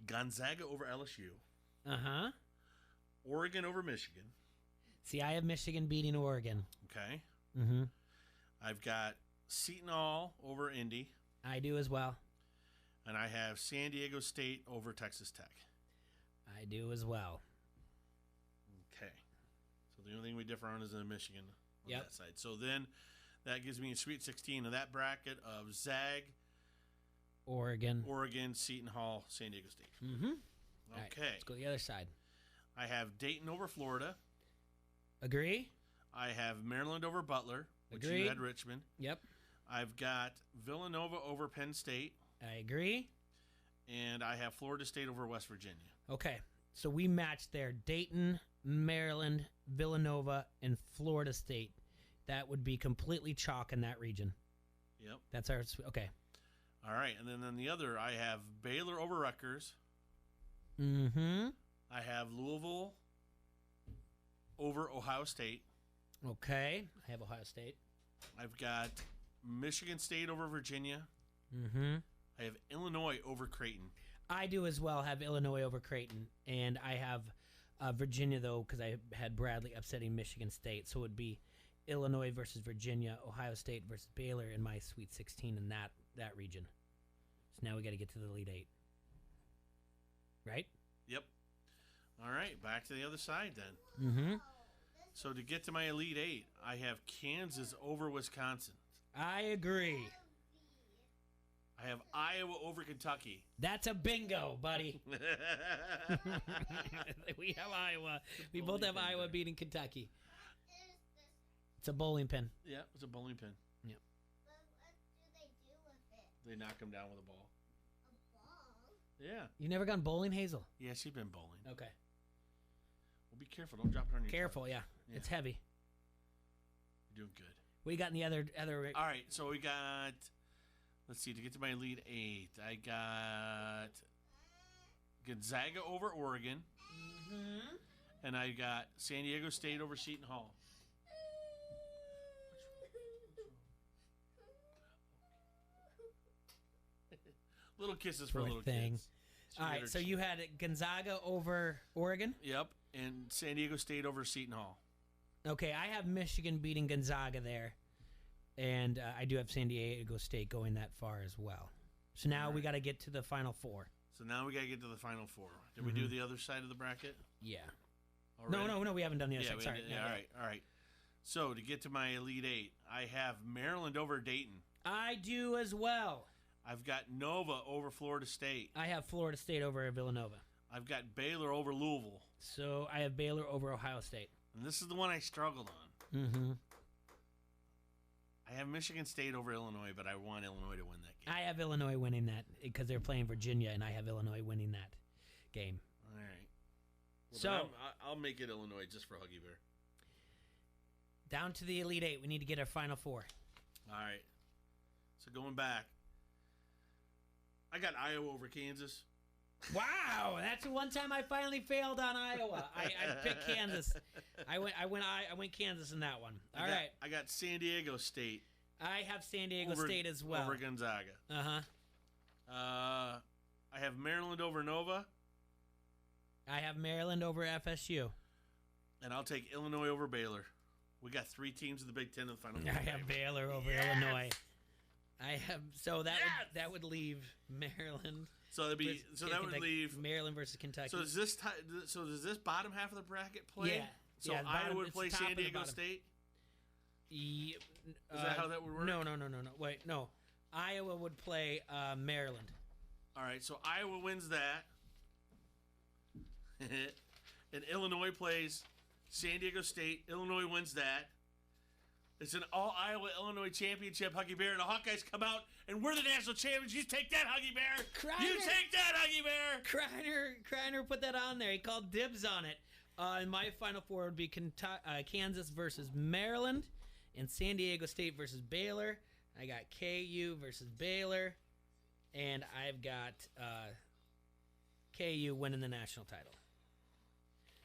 Gonzaga over LSU. Uh-huh. Oregon over Michigan. See, I have Michigan beating Oregon. Okay. Mm-hmm. I've got Seton Hall over Indy. I do as well. And I have San Diego State over Texas Tech. I do as well. Okay. So the only thing we differ on is in Michigan on Yep. that side. So then that gives me a Sweet 16 of that bracket of Zag, Oregon, Seton Hall, San Diego State. Mm-hmm. Okay. Right, let's go to the other side. I have Dayton over Florida. Agree. I have Maryland over Butler, which Agreed. you had Richmond. Yep. I've got Villanova over Penn State. I agree. And I have Florida State over West Virginia. Okay. So we matched there. Dayton, Maryland, Villanova, and Florida State. That would be completely chalk in that region. Yep. That's our... Okay. All right. And then on the other, I have Baylor over Rutgers. Mm-hmm. I have Louisville over Ohio State. Okay. I have Ohio State. I've got Michigan State over Virginia. Mm-hmm. I have Illinois over Creighton. I do as well have Illinois over Creighton. And I have Virginia, though, because I had Bradley upsetting Michigan State. So it would be Illinois versus Virginia, Ohio State versus Baylor in my Sweet 16 in that region. So now we got to get to the Elite Eight. Right? Yep. All right, back to the other side then. Mm-hmm. So to get to my Elite Eight, I have Kansas over Wisconsin. I agree. I have Iowa over Kentucky. That's a bingo, buddy. We have Iowa. We both have Iowa beating Kentucky. It's a bowling pin. Yeah, it's a bowling pin. Yep. But what do they do with it? They knock them down with a ball. A ball? Yeah. You never gone bowling, Hazel? Yeah, she's been bowling. Okay. Well, be careful. Don't drop it on your Careful, toe. yeah. It's heavy. You're doing good. What you got in the other? All right, so we got... Let's see, to get to my Elite Eight, I got Gonzaga over Oregon. Mm-hmm. And I got San Diego State over Seton Hall. Little kisses for little kids. All right, so you had Gonzaga over Oregon? Yep, and San Diego State over Seton Hall. Okay, I have Michigan beating Gonzaga there. And I do have San Diego State going that far as well. So now we got to get to the Final Four. So now we got to get to the Final Four. Did we do the other side of the bracket? Yeah. Already? No, we haven't done the other side. Sorry. Yeah, all right. So to get to my Elite Eight, I have Maryland over Dayton. I do as well. I've got Nova over Florida State. I have Florida State over Villanova. I've got Baylor over Louisville. So I have Baylor over Ohio State. And this is the one I struggled on. Mm-hmm. I have Michigan State over Illinois, but I want Illinois to win that game. I have Illinois winning that because they're playing Virginia, and I have Illinois winning that game. All right. Well, So I'll make it Illinois just for Huggy Bear. Down to the Elite Eight. We need to get our Final Four. All right. So going back, I got Iowa over Kansas. Wow, that's the one time I finally failed on Iowa. I picked Kansas. I went Kansas in that one. All right. I got San Diego State. I have San Diego State as well. Over Gonzaga. Uh-huh. I have Maryland over Nova. I have Maryland over FSU. And I'll take Illinois over Baylor. We got 3 teams in the Big Ten in the Final Four. I have Baylor over Illinois. I have that would leave Maryland. So that would leave Maryland versus Kentucky. So does this bottom half of the bracket play? Yeah. So yeah, Iowa would play San Diego State. Is that how that would work? No. Wait, no. Iowa would play Maryland. All right, so Iowa wins that, and Illinois plays San Diego State. Illinois wins that. It's an all-Iowa Illinois championship, Huggy Bear, and the Hawkeyes come out, and we're the national champions. You take that, Huggy Bear. You take that, Huggy Bear. Kreiner put that on there. He called dibs on it. And my Final Four would be Kansas versus Maryland, and San Diego State versus Baylor. I got KU versus Baylor, and I've got KU winning the national title.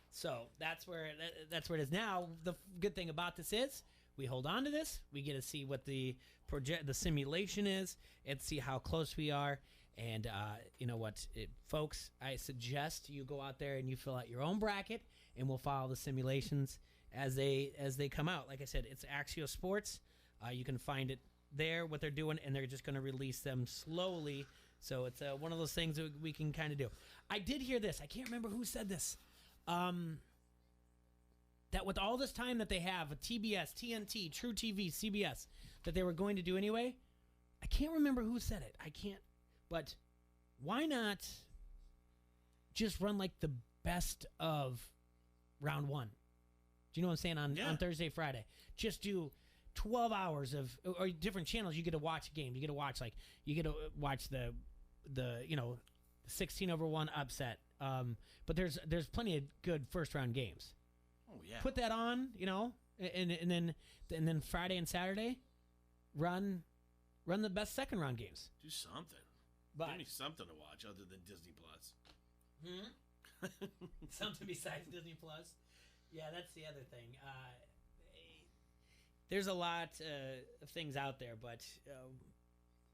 So that's where it is now. The good thing about this is we hold on to this. We get to see what the simulation is and see how close we are. And you know what, folks? I suggest you go out there and you fill out your own bracket, and we'll follow the simulations as they come out. Like I said, it's Axios Sports. You can find it there, what they're doing, and they're just going to release them slowly. So it's one of those things that we can kind of do. I did hear this. I can't remember who said this. That with all this time that they have, with TBS, TNT, True TV, CBS, that they were going to do anyway, I can't remember who said it. I can't. But why not just run like the best of round one? Do you know what I'm saying? On Thursday, Friday. Just do 12 hours of, or different channels. You get to watch a game. You get to watch the 16-1 upset. But there's plenty of good first round games. Oh yeah. Put that on, and then Friday and Saturday, run the best second round games. Do something. But, give me something to watch other than Disney Plus. Something besides Disney Plus. Yeah, that's the other thing. There's a lot of things out there, but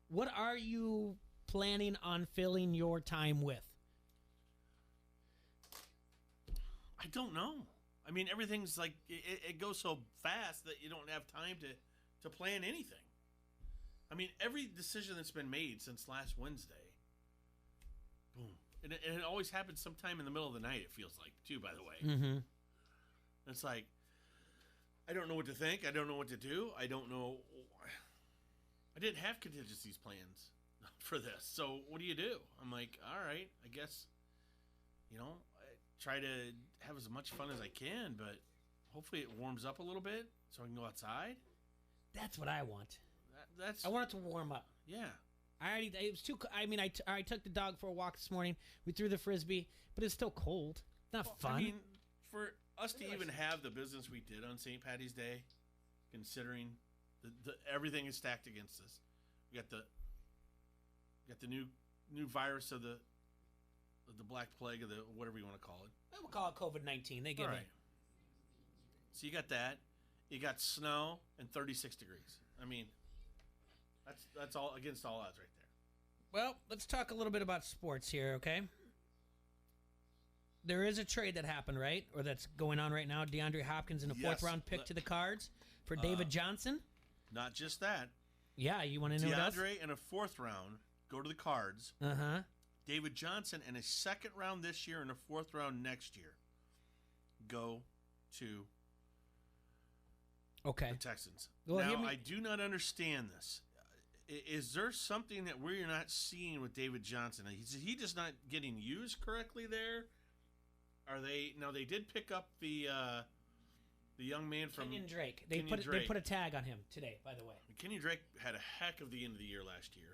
what are you planning on filling your time with? I don't know. I mean, everything's like it goes so fast that you don't have time to plan anything. I mean, every decision that's been made since last Wednesday, boom, and it always happens sometime in the middle of the night. It feels like too. By the way, mm-hmm. It's like I don't know what to think. I don't know what to do. I don't know. I didn't have contingencies plans for this. So what do you do? I'm like, all right, I guess, I try to have as much fun as I can, but hopefully it warms up a little bit so I can go outside. That's what I want. I want it to warm up. Yeah. It was too. I mean, I took the dog for a walk this morning. We threw the frisbee, but it's still cold. Not fun. I mean, for us to even have the business we did on St. Patty's Day, considering the everything is stacked against us. We got the new virus of the Black Plague, or the whatever you want to call it. We'll call it COVID-19. They give it. So you got that. You got snow and 36 degrees. I mean, that's all against all odds right there. Well, let's talk a little bit about sports here, okay? There is a trade that happened, right? Or that's going on right now. DeAndre Hopkins in a fourth-round pick to the Cards for David Johnson. Not just that. Yeah, you want to know what else? DeAndre in a fourth round go to the Cards. Uh-huh. David Johnson in a second round this year and a fourth round next year go to Okay. The Texans. Well, now, hear me- I do not understand this. Is there something that we're not seeing with David Johnson? Is he just not getting used correctly there? Are they? No, they did pick up the young man from Kenyon Drake. They Kenyon put Drake. they put a tag on him today. By the way. Kenyon Drake had a heck of the end of the year last year.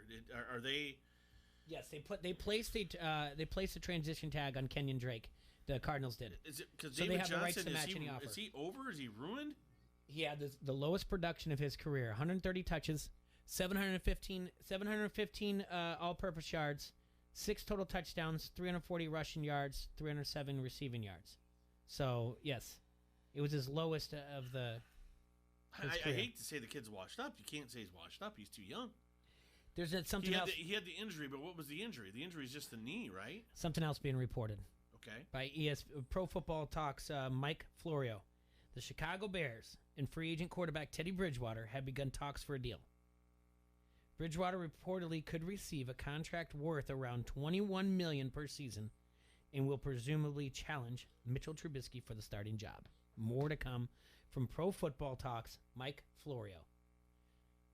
Are they? Yes, they placed a transition tag on Kenyon Drake. The Cardinals did. Is it because so David they have Johnson the rights to match any offer. is he over? Is he ruined? He had the lowest production of his career: 130 touches, 715 all-purpose yards, 6 total touchdowns, 340 rushing yards, 307 receiving yards. So yes, it was his lowest of the. I hate to say the kid's washed up. You can't say he's washed up. He's too young. There's something else. He had the injury, but what was the injury? The injury is just the knee, right? Something else being reported. Okay. By Pro Football Talk's Mike Florio. The Chicago Bears and free agent quarterback Teddy Bridgewater have begun talks for a deal. Bridgewater reportedly could receive a contract worth around $21 million per season and will presumably challenge Mitchell Trubisky for the starting job. More to come from Pro Football Talk's Mike Florio.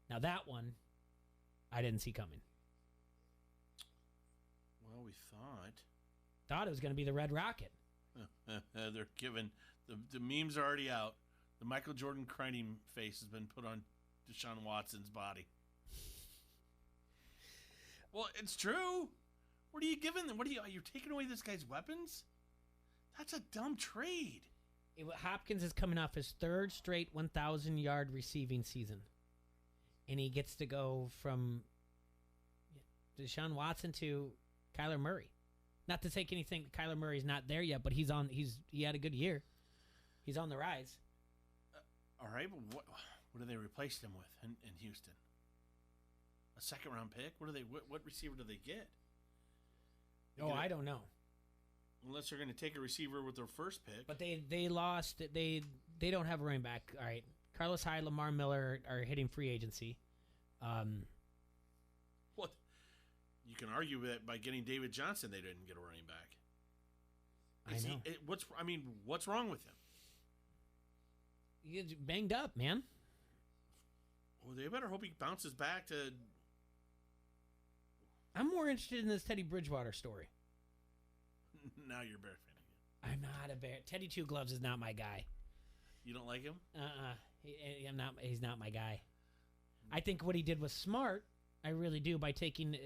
Now that one, I didn't see coming. Well, we thought it was going to be the Red Rocket. They're giving the memes are already out. The Michael Jordan crying face has been put on Deshaun Watson's body. Well, it's true. What are you giving them? Are you taking away this guy's weapons? That's a dumb trade. Hopkins is coming off his third straight 1,000-yard receiving season. And he gets to go from Deshaun Watson to Kyler Murray. Not to take anything, Kyler Murray's not there yet, but he had a good year. He's on the rise. All right, but what do they replace him with in Houston? A second-round pick? What receiver do they get? I don't know. Unless they're going to take a receiver with their first pick. But they lost. They don't have a running back. All right, Carlos Hyde, Lamar Miller are hitting free agency. What? You can argue that by getting David Johnson, they didn't get a running back. I know. What's wrong with him? He's banged up, man. Well, they better hope he bounces back to. I'm more interested in this Teddy Bridgewater story. Now you're Bear fan again. I'm not a Bear. Teddy Two Gloves is not my guy. You don't like him? He's not my guy. I think what he did was smart. I really do by taking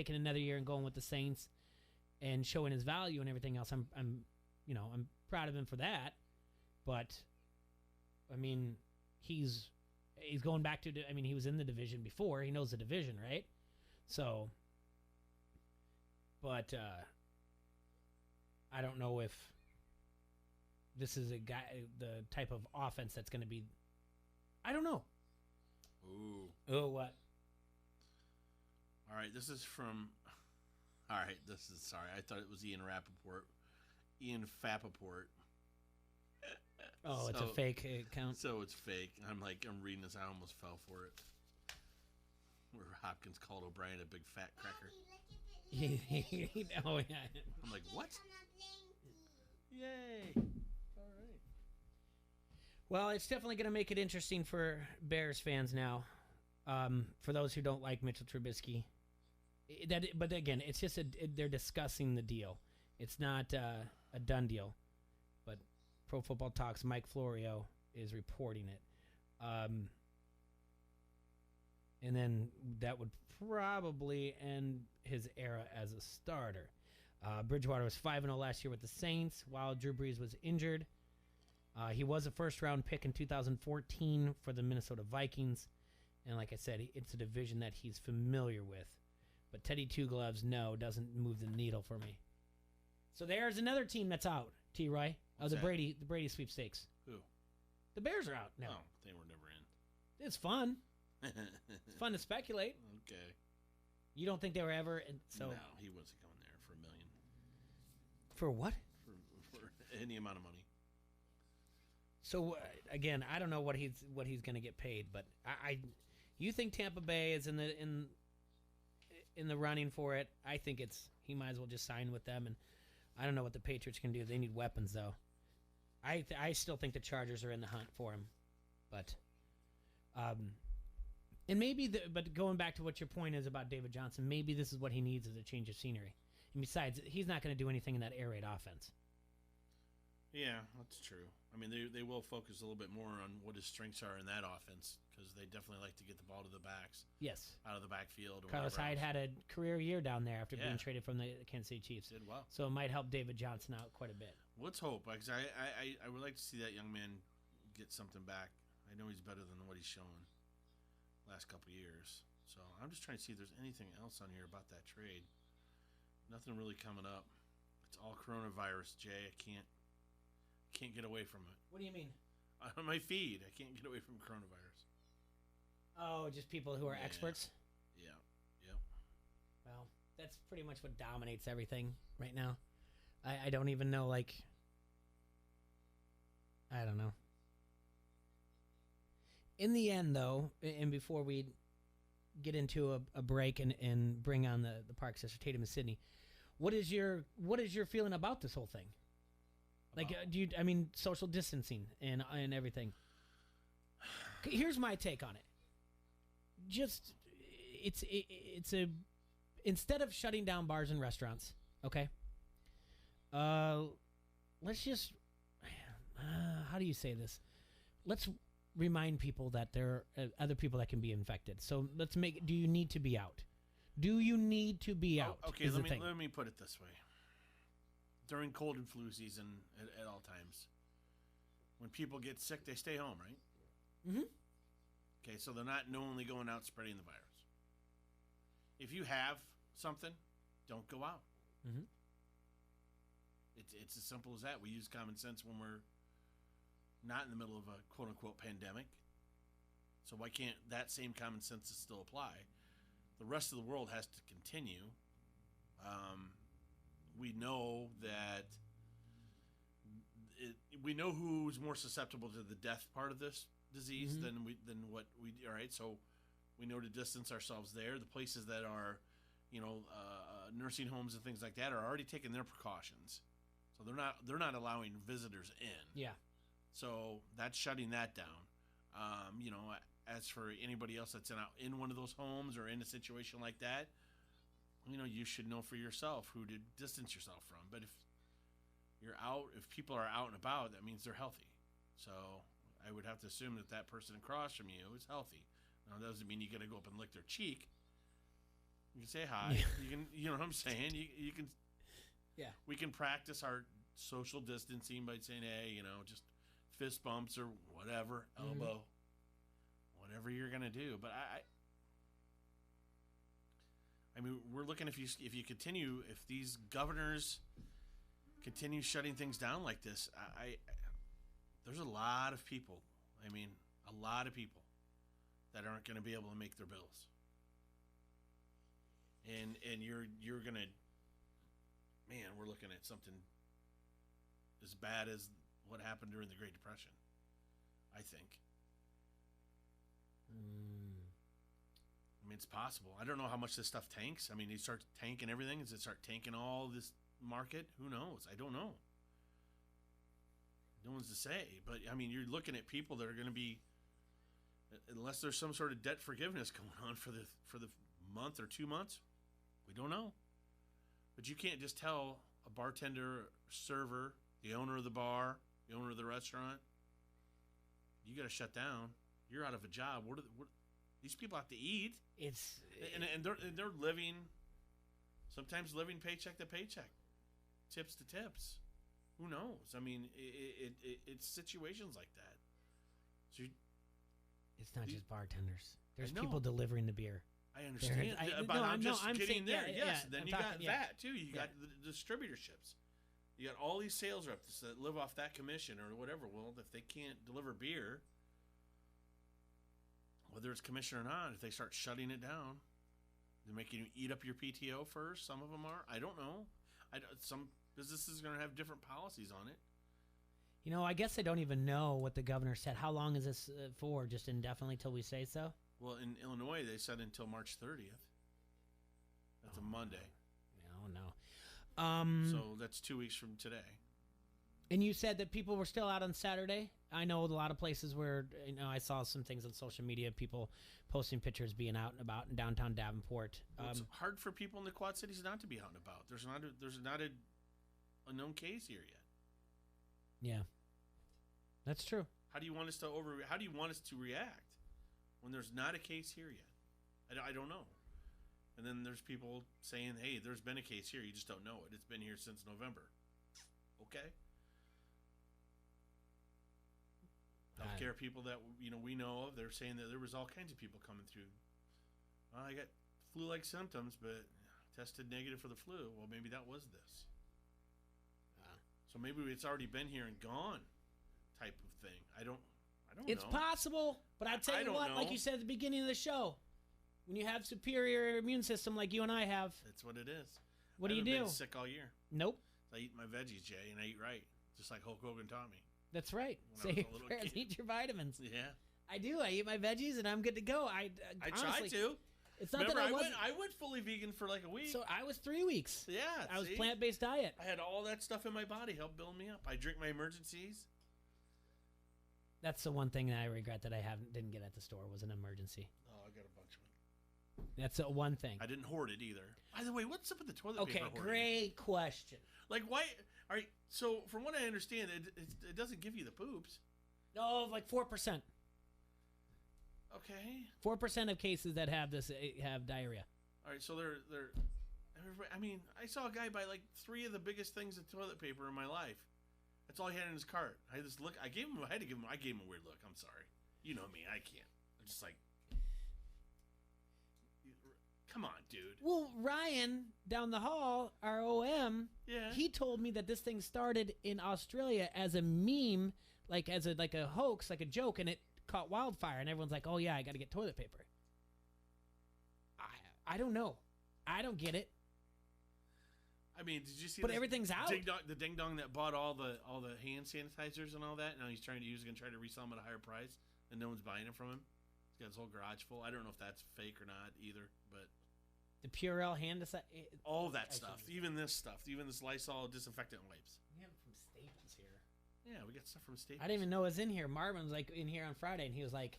another year and going with the Saints and showing his value and everything else. I'm proud of him for that. But I mean, he's going back to. He was in the division before. He knows the division, right? So, but I don't know if this is the type of offense that's going to be. I don't know. Ooh. Oh, what? All right, this is from. All right, sorry. I thought it was Ian Rappaport. Ian Fappaport. Oh, it's a fake account. So it's fake. I'm reading this. I almost fell for it. Where Hopkins called O'Brien a big fat cracker. Oh yeah. I'm like, what? Yay! All right. Well, it's definitely going to make it interesting for Bears fans now. For those who don't like Mitchell Trubisky, but again, it's just they're discussing the deal. It's not a done deal. But Pro Football Talk's Mike Florio is reporting it. And then that would probably end his era as a starter. Bridgewater was 5-0 last year with the Saints while Drew Brees was injured. He was a first-round pick in 2014 for the Minnesota Vikings. And like I said, it's a division that he's familiar with. But Teddy Two Gloves, doesn't move the needle for me. So there's another team that's out, T-Roy, of the Brady sweepstakes. Who? The Bears are out now. Oh, they were never in. It's fun. It's fun to speculate. Okay. You don't think they were ever? So no, he wasn't going there for $1 million. For what? For any amount of money. So again, I don't know what he's going to get paid, but you think Tampa Bay is in the running for it? I think he might as well just sign with them, and I don't know what the Patriots can do. They need weapons though. I still think the Chargers are in the hunt for him, But, and maybe, but going back to what your point is about David Johnson, maybe this is what he needs is a change of scenery. And besides, he's not going to do anything in that air raid offense. Yeah, that's true. I mean, they will focus a little bit more on what his strengths are in that offense because they definitely like to get the ball to the backs. Yes. Out of the backfield. Or Carlos Hyde had a career year down there after being Yeah. traded from the Kansas City Chiefs. Did well. So it might help David Johnson out quite a bit. Let's hope, because I would like to see that young man get something back. I know he's better than what he's shown last couple of years. So I'm just trying to see if there's anything else on here about that trade. Nothing really coming up. It's all coronavirus, Jay. I can't get away from it. What do you mean? On my feed, I can't get away from coronavirus. Oh, just people who are experts? Yeah. Yep. Well, that's pretty much what dominates everything right now. I don't even know, like, I don't know. In the end, though, and before we get into a break and bring on the Park Sister Tatum and Sydney, what is your feeling about this whole thing? Like, social distancing and everything. Here's my take on it. Just, it's instead of shutting down bars and restaurants, okay? Let's just, how do you say this? Let's remind people that there are other people that can be infected. So do you need to be out? Do you need to be out? Okay, let me put it this way. During cold and flu season at all times, when people get sick, they stay home, right? Mm-hmm. Okay, so they're not knowingly going out spreading the virus. If you have something, don't go out. Mm-hmm. It's as simple as that. We use common sense when we're not in the middle of a quote-unquote pandemic. So why can't that same common sense still apply? The rest of the world has to continue. We know that we know who's more susceptible to the death part of this disease than what we. All right, so we know to distance ourselves there. The places that are, nursing homes and things like that are already taking their precautions, so they're not allowing visitors in. Yeah. So that's shutting that down. As for anybody else that's in one of those homes or in a situation like that, you should know for yourself who to distance yourself from. But if people are out and about, that means they're healthy. So I would have to assume that person across from you is healthy. Now, that doesn't mean you got to go up and lick their cheek. You can say hi. You can, you know what I'm saying? You can. Yeah. We can practice our social distancing by saying, hey, just fist bumps or whatever, elbow, whatever you're gonna do. But I mean, we're looking if you continue, if these governors continue shutting things down like this, there's a lot of people. I mean, a lot of people that aren't going to be able to make their bills, and you're gonna, man, we're looking at something as bad as what happened during the Great Depression, I think. I mean, it's possible. I don't know how much this stuff tanks. I mean, they start tanking everything. Does it start tanking all this market? Who knows? I don't know. No one's to say. But, I mean, you're looking at people that are going to be, unless there's some sort of debt forgiveness going on for the month or 2 months, we don't know. But you can't just tell a bartender, server, the owner of the bar, the owner of the restaurant, you got to shut down. You're out of a job. What these people have to eat. And they're living, sometimes living paycheck to paycheck, tips to tips. Who knows? I mean, it's situations like that. So it's not just bartenders. There's people delivering the beer. I understand. I'm getting saying, there. Yeah, yes. Then I'm you talking, got that too. You got the distributorships. You got all these sales reps that live off that commission or whatever. Well, if they can't deliver beer, whether it's commission or not, if they start shutting it down, they're making you eat up your PTO first. Some of them are. I don't know. Some businesses are going to have different policies on it. I guess I don't even know what the governor said. How long is this for? Just indefinitely till we say so? Well, in Illinois, they said until March 30th. That's a Monday. No. So that's 2 weeks from today. And you said that people were still out on Saturday I know a lot of places where I saw some things on social media, people posting pictures being out and about in downtown Davenport. It's hard for people in the Quad Cities not to be out and about. There's not a known case here yet. Yeah, that's true. How do you want us to react when there's not a case here yet? I don't know. And then there's people saying, "Hey, there's been a case here. You just don't know it. It's been here since November." Okay. Healthcare people that we know of, they're saying that there was all kinds of people coming through. I got flu-like symptoms, but tested negative for the flu. Well, maybe that was this. So maybe it's already been here and gone, type of thing. I don't know. It's possible, but I tell you what, like you said at the beginning of the show, when you have superior immune system like you and I have, that's what it is. What do you I've do? been sick all year. Nope. I eat my veggies, Jay, and I eat right, just like Hulk Hogan taught me. That's right. Say your prayers, eat your vitamins. Yeah, I do. I eat my veggies, and I'm good to go. I honestly, try to. It's not Remember, that I went fully vegan for like a week. So I was 3 weeks. Yeah, I was plant-based diet. I had all that stuff in my body, help build me up. I drink my emergencies. That's the one thing that I regret that I didn't get at the store was an emergency. Oh, I got a bunch of it. That's the one thing. I didn't hoard it either. By the way, what's up with the toilet paper hoarding? Okay, great question. Like, why? All right, so from what I understand, it doesn't give you the poops. No, like 4%. Okay. 4% of cases that have this have diarrhea. All right, so they're. I mean, I saw a guy buy like 3 of the biggest things of toilet paper in my life. That's all he had in his cart. I had this look. I gave him a weird look. I'm sorry. You know me. I can't. I'm just like, come on, dude. Well, Ryan down the hall, our OM, he told me that this thing started in Australia as a meme, like as a hoax, like a joke, and it caught wildfire, and everyone's like, "Oh yeah, I got to get toilet paper." I don't know. I don't get it. I mean, did you see? But everything's out. The ding dong that bought all the hand sanitizers and all that. Now he's going to try to resell them at a higher price, and no one's buying it from him. He's got his whole garage full. I don't know if that's fake or not either, but the Purell hand all that stuff, even this Lysol disinfectant wipes. We have it from Staples here. Yeah, we got stuff from Staples. I didn't even know it was in here. Marvin was like in here on Friday, and he was like,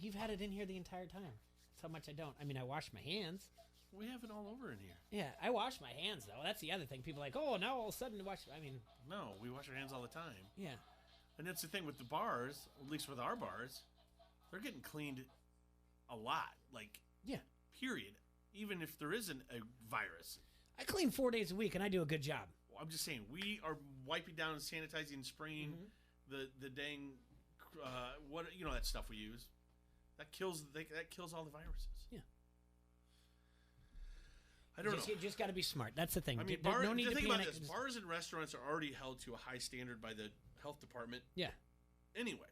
"You've had it in here the entire time." That's how much I don't. I mean, I wash my hands. We have it all over in here. Yeah, I wash my hands though. That's the other thing. People are like, "Oh, now all of a sudden wash." I mean, no, we wash our hands all the time. Yeah, and that's the thing with the bars. At least with our bars, they're getting cleaned a lot. Like, period. Even if there isn't a virus, I clean 4 days a week, and I do a good job. Well, I'm just saying, we are wiping down and sanitizing and spraying the dang that stuff we use. That kills all the viruses. Yeah. I don't know. You just got to be smart. That's the thing. I mean, no need to think panic. about this. Bars and restaurants are already held to a high standard by the health department. Yeah. Anyway,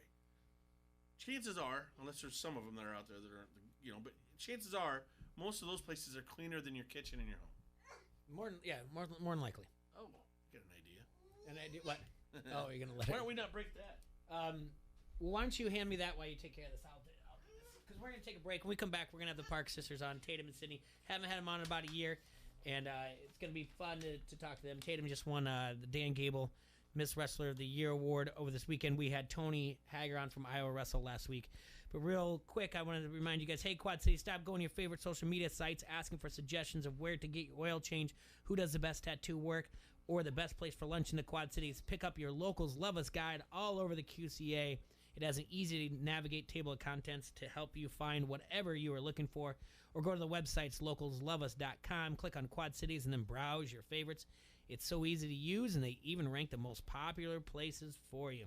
chances are, unless there's some of them that are out there that aren't, but chances are most of those places are cleaner than your kitchen in your home. More than likely. Oh, get an idea. An idea? What? Oh, you're gonna let Why don't we not break that? Why don't you hand me that while you take care of this? Because we're going to take a break. When we come back, we're going to have the Park Sisters on, Tatum and Sydney. Haven't had them on in about a year, and it's going to be fun to talk to them. Tatum just won the Dan Gable Miss Wrestler of the Year award over this weekend. We had Tony Hager on from Iowa Wrestle last week. But real quick, I wanted to remind you guys, hey, Quad City, stop going to your favorite social media sites asking for suggestions of where to get your oil change, who does the best tattoo work, or the best place for lunch in the Quad Cities. Pick up your Locals Love Us guide all over the QCA. It has an easy-to-navigate table of contents to help you find whatever you are looking for. Or go to the websites localsloveus.com, click on Quad Cities, and then browse your favorites. It's so easy to use, and they even rank the most popular places for you.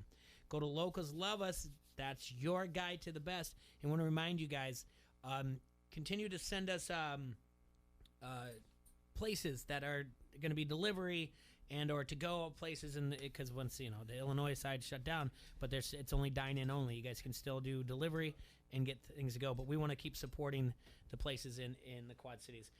Go to Locals Love Us. That's your guide to the best. And I want to remind you guys, continue to send us places that are going to be delivery and or to go places, because once the Illinois side shut down, but it's only dine-in only. You guys can still do delivery and get things to go, but we want to keep supporting the places in the Quad Cities.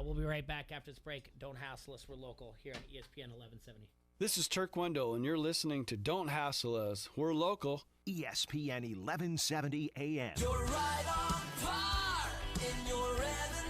We'll be right back after this break. Don't hassle us. We're local here on ESPN 1170. This is Turk Wendell, and you're listening to Don't Hassle Us. We're local. ESPN 1170 AM. You're right on par in your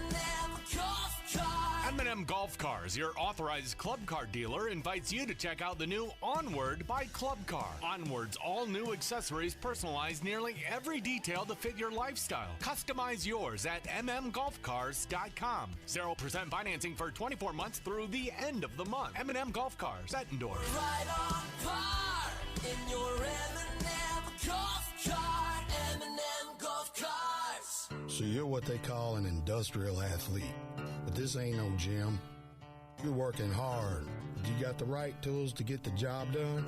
never cost car. I'm going to Golf Cars, your authorized club car dealer, invites you to check out the new Onward by Club Car. Onward's all new accessories personalize nearly every detail to fit your lifestyle. Customize yours at mmgolfcars.com. 0% financing for 24 months through the end of the month. M&M Golf Cars, Bettendorf. Right on par in your M&M Golf Cart. M&M Golf Cars. So you're what they call an industrial athlete, but this ain't no gym. You're working hard. You got the right tools to get the job done?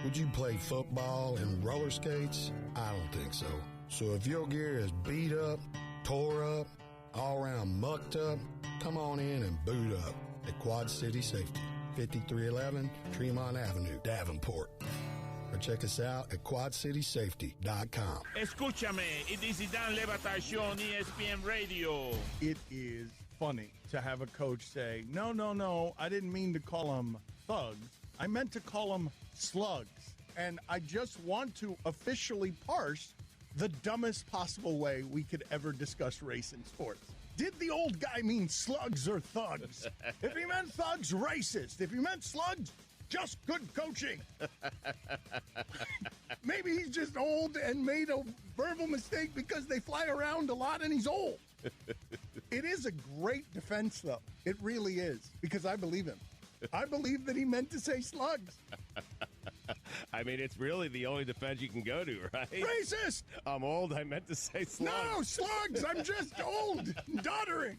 Would you play football and roller skates? I don't think so. So if your gear is beat up, tore up, all around mucked up, come on in and boot up at Quad City Safety, 5311 Tremont Avenue, Davenport. Or check us out at quadcitysafety.com. Escúchame, it is Dan Levatación, ESPN Radio. It is funny to have a coach say, no, I didn't mean to call them thugs. I meant to call them slugs. And I just want to officially parse the dumbest possible way we could ever discuss race in sports. Did the old guy mean slugs or thugs? If he meant thugs, racist. If he meant slugs, just good coaching. Maybe he's just old and made a verbal mistake because they fly around a lot and he's old. It is a great defense, though. It really is, because I believe him. I believe that he meant to say slugs. I mean, it's really the only defense you can go to, right? Racist! I'm old. I meant to say slugs. No, slugs! I'm just old, doddering.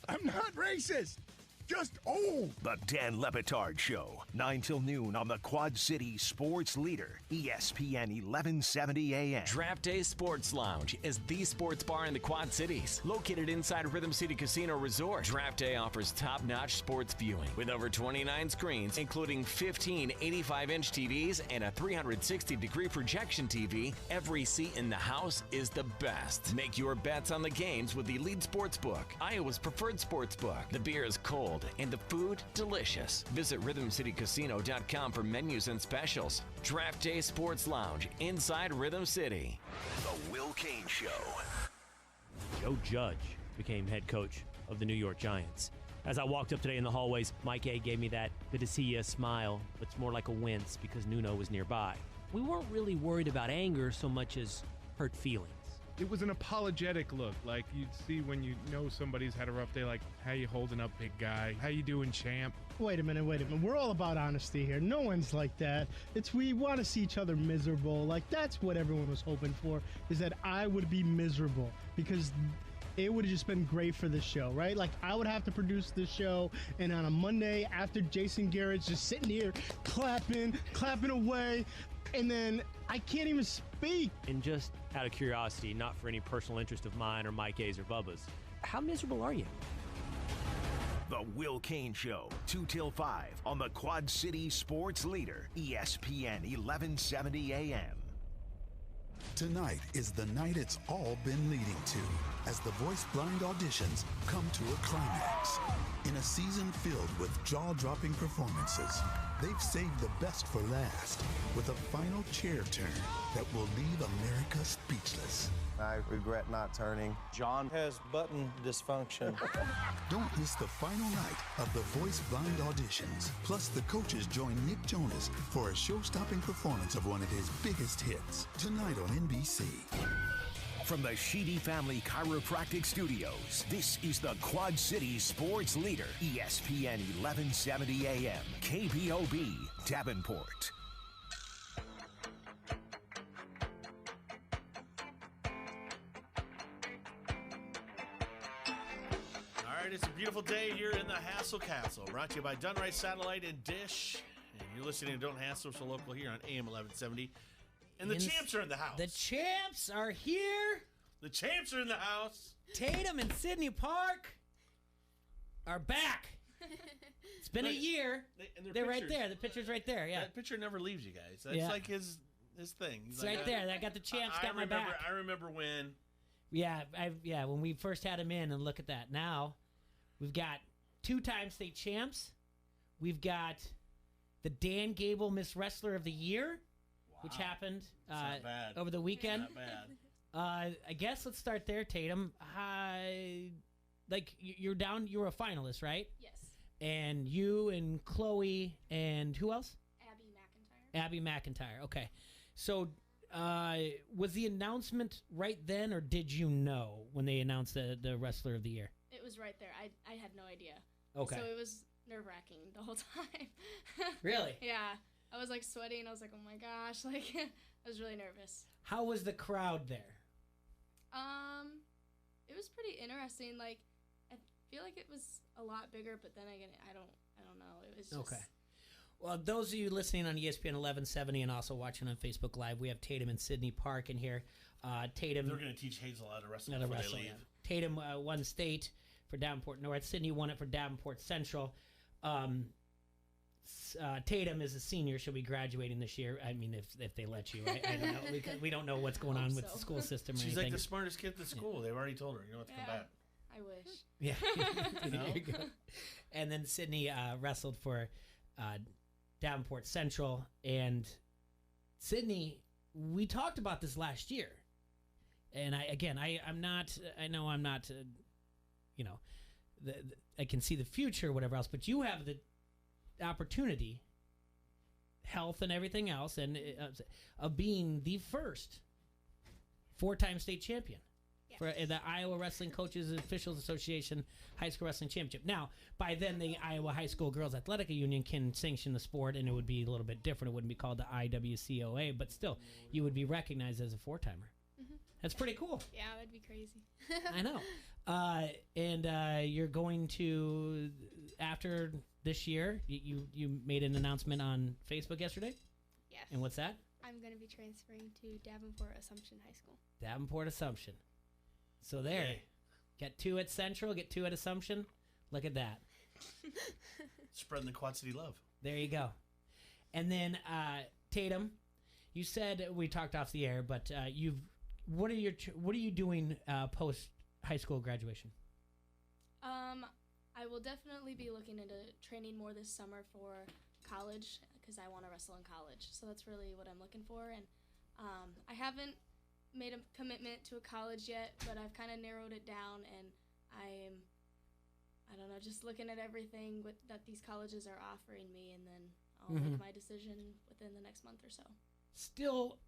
I'm not racist. Just old. The Dan Lepetard Show, 9 till noon on the Quad City Sports Leader, ESPN 1170 AM. Draft Day Sports Lounge is the sports bar in the Quad Cities. Located inside Rhythm City Casino Resort, Draft Day offers top-notch sports viewing with over 29 screens, including 15 85-inch TVs and a 360-degree projection TV. Every seat in the house is the best. Make your bets on the games with the Elite Sportsbook, Iowa's preferred sportsbook. The beer is cold and the food delicious. Visit RhythmCityCasino.com for menus and specials. Draft Day Sports Lounge inside Rhythm City. The Will Kane Show. Joe Judge became head coach of the New York Giants. As I walked up today in the hallways, Mike A gave me that good to see you smile, but it's more like a wince because Nuno was nearby. We weren't really worried about anger so much as hurt feelings. It was an apologetic look, like you'd see when you know somebody's had a rough day, like, how you holding up, big guy? How you doing, champ? Wait a minute. We're all about honesty here. No one's like that. We want to see each other miserable. Like, that's what everyone was hoping for, is that I would be miserable, because it would have just been great for the show, right? Like, I would have to produce the show, and on a Monday after Jason Garrett's just sitting here clapping away, and then I can't even speak. And just out of curiosity, not for any personal interest of mine or Mike A's or Bubba's, how miserable are you? The Will Kane Show, 2 till 5 on the Quad City Sports Leader, ESPN 1170 AM. Tonight is the night it's all been leading to, as the voice blind auditions come to a climax. In a season filled with jaw-dropping performances, they've saved the best for last with a final chair turn that will leave America speechless. I regret not turning. John has button dysfunction. Don't miss the final night of the voice blind auditions. Plus, the coaches join Nick Jonas for a show-stopping performance of one of his biggest hits. Tonight on NBC. From the Sheedy Family Chiropractic Studios, this is the Quad City Sports Leader, ESPN 1170 AM, KPOB, Davenport. It's a beautiful day here in the Hassle Castle, brought to you by Dunright Satellite and Dish. And you're listening to Don't Hassle, so local here on AM 1170. And the champs are in the house. The champs are here. The champs are in the house. Tatum and Sydney Park are back. It's been a year. They're right there. The picture's right there. Yeah. That picture never leaves you guys. That's like his thing. It's like, right there. I got the champs. Got my back. I remember when. Yeah, when we first had him in, and look at that. Now we've got 2-time state champs. We've got the Dan Gable Miss Wrestler of the Year, which happened over the weekend. Not bad. I guess let's start there, Tatum. like you're down. You were a finalist, right? Yes. And you and Chloe and who else? Abby McIntyre. Abby McIntyre. Okay. So was the announcement right then, or did you know when they announced the Wrestler of the Year? It was right there. I had no idea. Okay. So it was nerve-wracking the whole time. Really? Yeah. I was like sweating. I was like, oh my gosh. Like, I was really nervous. How was the crowd there? It was pretty interesting. Like, I feel like it was a lot bigger, but then again, I don't know. It was just... Okay. Well, those of you listening on ESPN 1170 and also watching on Facebook Live, we have Tatum and Sydney Park in here. Tatum... They're going to teach Hazel how to wrestle before they leave. Yeah. Tatum won state for Davenport North. Sydney won it for Davenport Central. Tatum is a senior. She'll be graduating this year. I mean, if they let you, right? I don't know. We don't know what's going on with the school system or She's anything. like the smartest kid at the school. They've already told her, you don't have to come back. I wish. Yeah. No? There you go. And then Sydney wrestled for Davenport Central. And Sydney, we talked about this last year. And I'm not, I can see the future, whatever else, but you have the opportunity, health and everything else, and of being the first 4-time state champion for the Iowa Wrestling Coaches and Officials Association High School Wrestling Championship. Now, by then, the Iowa High School Girls Athletic Union can sanction the sport, and it would be a little bit different. It wouldn't be called the IWCOA, but still, you would be recognized as a 4-timer. Mm-hmm. That's pretty cool. Yeah, that'd be crazy. I know. And you're going to, after this year, you made an announcement on Facebook yesterday? Yes. And what's that? I'm going to be transferring to Davenport Assumption High School. Davenport Assumption. So there. Hey. Get 2 at Central, get 2 at Assumption. Look at that. Spreading the Quad City love. There you go. And then Tatum, you said, we talked off the air, but what are you doing post high school graduation? I will definitely be looking into training more this summer for college because I want to wrestle in college. So that's really what I'm looking for. And I haven't made a commitment to a college yet, but I've kind of narrowed it down, and I don't know, just looking at everything that these colleges are offering me, and then I'll make my decision within the next month or so. Still,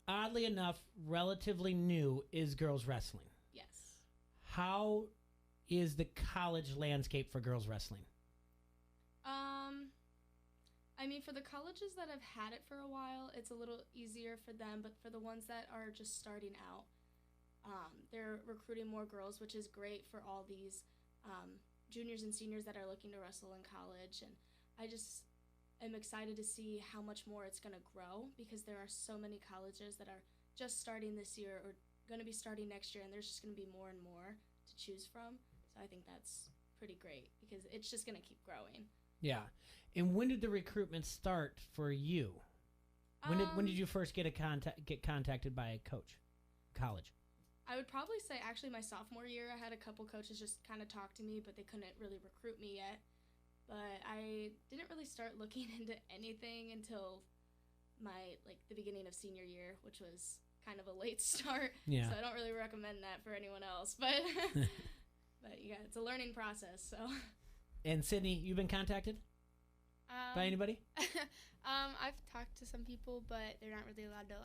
oddly enough, relatively new is girls wrestling. Yes. How is the college landscape for girls wrestling? I mean, for the colleges that have had it for a while, it's a little easier for them, but for the ones that are just starting out, they're recruiting more girls, which is great for all these juniors and seniors that are looking to wrestle in college. And I just am excited to see how much more it's going to grow, because there are so many colleges that are just starting this year or going to be starting next year, and there's just going to be more and more to choose from. So I think that's pretty great because it's just going to keep growing. Yeah. And when did the recruitment start for you? When did you first get contacted by a coach? College. I would probably say actually my sophomore year. I had a couple coaches just kind of talk to me, but they couldn't really recruit me yet. But I didn't really start looking into anything until the beginning of senior year, which was kind of a late start. Yeah. So I don't really recommend that for anyone else. But but yeah, it's a learning process. So. And Sydney, you've been contacted by anybody? I've talked to some people, but they're not really allowed to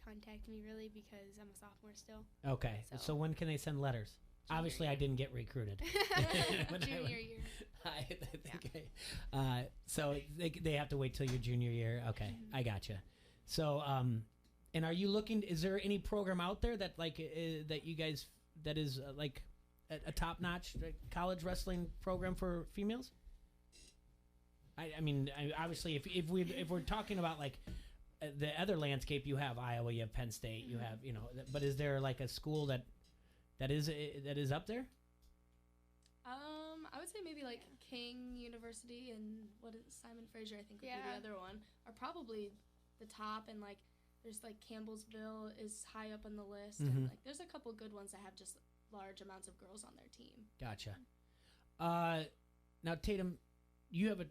contact me really because I'm a sophomore still. Okay. So when can they send letters? Obviously, I didn't get recruited. Junior year. I think. So they have to wait till your junior year. Okay, I gotcha. So, and are you looking? Is there any program out there that that you guys that is a top-notch college wrestling program for females? I mean, obviously, if we're talking about the other landscape, you have Iowa, you have Penn State, you have but is there a school that is up there? I would say maybe King University and Simon Fraser, I think would be the other one, are probably the top, and there's Campbellsville is high up on the list, and there's a couple good ones that have just large amounts of girls on their team. Gotcha. Now Tatum, you have a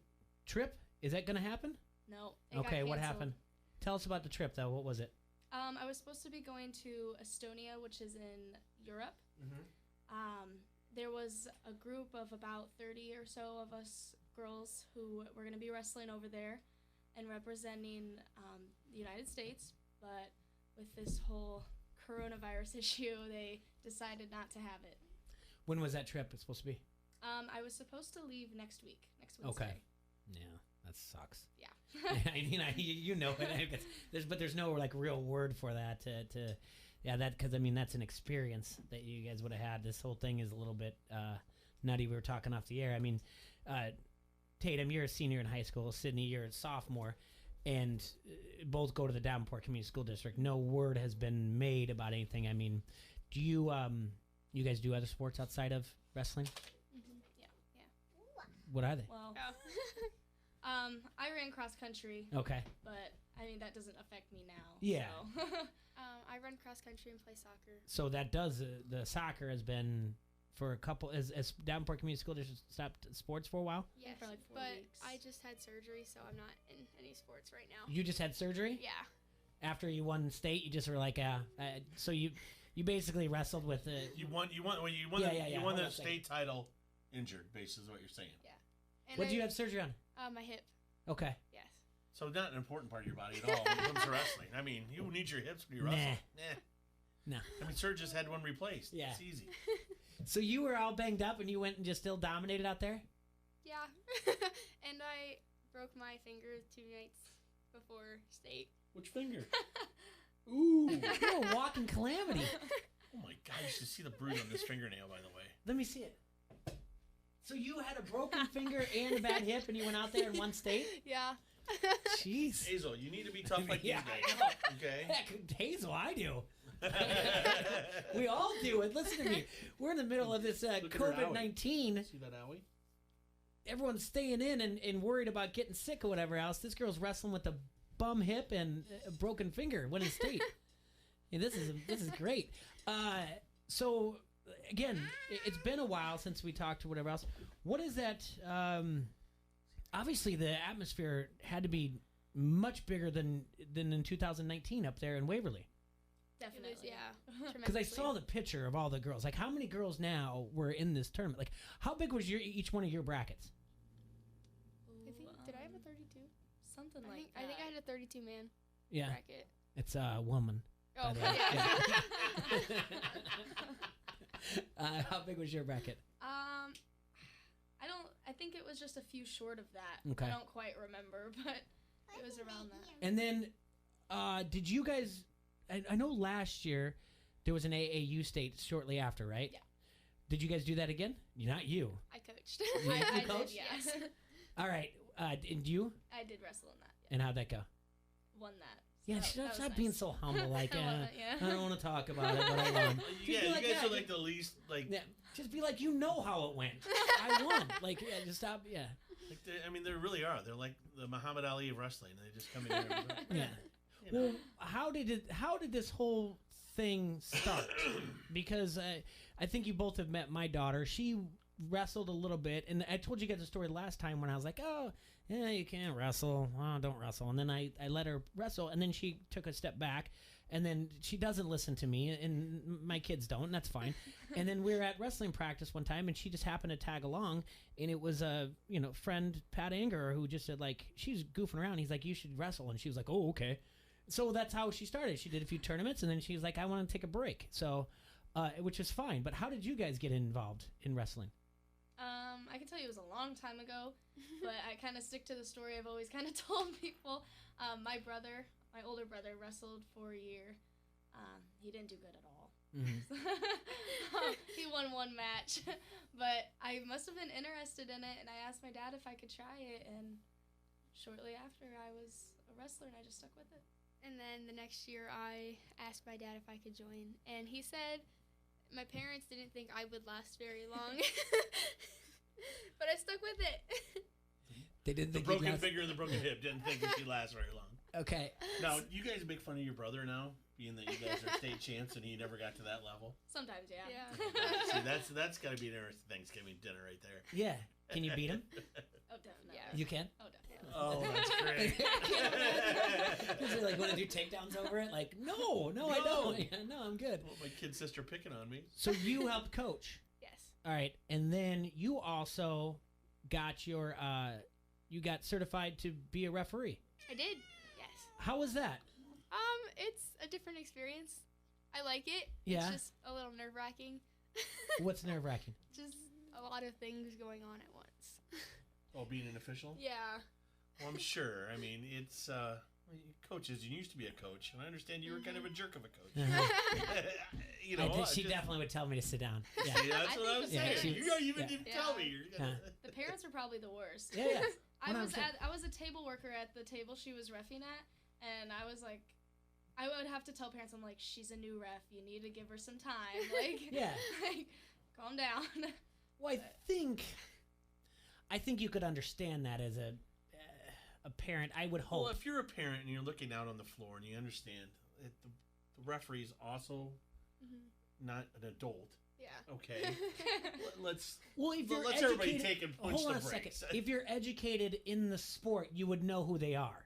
trip. Is that going to happen? No. Okay, what happened? Tell us about the trip, though. What was it? I was supposed to be going to Estonia, which is in Europe. there was a group of about 30 or so of us girls who were going to be wrestling over there and representing the United States, but with this whole coronavirus issue, they decided not to have it. When was that trip supposed to be? I was supposed to leave next Wednesday. Okay. Yeah, that sucks. Yeah. I mean, you know it. I guess but there's no like real word for that to yeah, that because I mean that's an experience that you guys would have had. This whole thing is a little bit nutty. We were talking off the air. I mean, Tatum, you're a senior in high school. Sydney, you're a sophomore, and both go to the Davenport Community School District. No word has been made about anything. I mean, do you you guys do other sports outside of wrestling? Yeah. What are they? Well, I ran cross country. Okay. But I mean that doesn't affect me now. Yeah. So. I run cross country and play soccer. So that does the soccer has been for a couple as Davenport Community School District stopped sports for a while. Yes, for like 4 but weeks. I just had surgery, so I'm not in any sports right now. You just had surgery? Yeah. After you won state, you just were like, so you basically wrestled with the. You won the state title injured. Basically, is what you're saying. Yeah. And What did you have surgery on? My hip. Okay. Yes. So not an important part of your body at all when it comes to wrestling. I mean, you need your hips when you wrestle. Nah. I mean, Serge just had one replaced. Yeah. It's easy. So you were all banged up and you went and just still dominated out there? Yeah. And I broke my finger 2 nights before state. Which finger? Ooh, you're a walking calamity. Oh my God, you should see the bruise on this fingernail, by the way. Let me see it. So you had a broken finger and a bad hip and you went out there and won state? Yeah. Jeez. Hazel, you need to be tough like Yeah, these I guys. know. Okay? Heck, Hazel, I do. We all do it. Listen to me. We're in the middle of this Look at her COVID-19. See that owie? Everyone's staying in and worried about getting sick or whatever else. This girl's wrestling with a bum hip and a broken finger, winning state. Yeah, this is great. So again, it's been a while since we talked or whatever else. What is that? Obviously, the atmosphere had to be much bigger than in 2019 up there in Waverly. Definitely. It was, yeah. Because I saw the picture of all the girls. Like, how many girls now were in this tournament? Like, how big was each one of your brackets? I think, did I have a 32? Something I like think, that. I think I had a 32 man Yeah. bracket. It's a woman. Oh, by the way. yeah. How big was your bracket? I think it was just a few short of that. Okay. I don't quite remember, but it was around that. And then, did you guys? I know last year there was an AAU state shortly after, right? Yeah. Did you guys do that again? Not you. I coached. You I coached? did, yes. All right. And you? I did wrestle in that. And how'd that go? Won that. Yeah, that stop was being nice. so humble. Like, I love it, yeah. I don't want to talk about it, but I won. Yeah, Just be you like, guys yeah, are like the least, like... Yeah, just be like, you know how it went. I won. Like, yeah, just stop. Yeah. Like I mean, they really are. They're like the Muhammad Ali of wrestling. They just come in here. Yeah. You know. Well, how did this whole thing start? Because I think you both have met my daughter. She wrestled a little bit, and I told you guys a story last time when I was like, oh, yeah, you can't wrestle. Oh, don't wrestle. And then I let her wrestle, and then she took a step back, and then she doesn't listen to me, and my kids don't, and that's fine. And then we were at wrestling practice one time, and she just happened to tag along, and it was a friend, Pat Anger, who just said, like, she was goofing around. He's like, you should wrestle, and she was like, oh, okay. So that's how she started. She did a few tournaments, and then she was like, I want to take a break. So, which is fine. But how did you guys get involved in wrestling? I can tell you it was a long time ago, but I kind of stick to the story I've always kind of told people. My older brother, wrestled for a year. He didn't do good at all. Mm-hmm. He won one match, but I must have been interested in it, and I asked my dad if I could try it, and shortly after I was a wrestler, and I just stuck with it. And then the next year, I asked my dad if I could join, and he said my parents didn't think I would last very long, but I stuck with it. They didn't The think broken you'd last- finger and the broken hip didn't think that she'd last very long. Okay. Now, you guys make fun of your brother now, being that you guys are state champs and he never got to that level. Sometimes, yeah. See, that's got to be an interesting Thanksgiving dinner right there. Yeah. Can you beat him? Oh, definitely. Yeah. You can? Oh, definitely. Oh, that's great. Because they like want to do takedowns over it. Like, no, I don't. Yeah, no, I'm good. Well, my kid sister picking on me. So you helped coach. Yes. All right, and then you also got your you got certified to be a referee. I did. Yes. How was that? It's a different experience. I like it. Yeah. It's just a little nerve-wracking. What's nerve-wracking? Just a lot of things going on at once. Oh, being an official? Yeah. Well, I'm sure. I mean, it's coaches. You used to be a coach, and I understand you were kind of a jerk of a coach. You know, she definitely would tell me to sit down. Yeah, See, that's what I was saying. You don't even tell me. The parents are probably the worst. Yeah. I was a table worker at the table she was reffing at, and I was like, I would have to tell parents, I'm like, she's a new ref. You need to give her some time. Like, like, calm down. Well, I think you could understand that as a parent. I would hope. Well, if you're a parent and you're looking out on the floor and you understand that the referee is also not an adult. Yeah. Okay. Let's let's everybody take and punch hold on the a brakes. second. If you're educated in the sport, you would know who they are.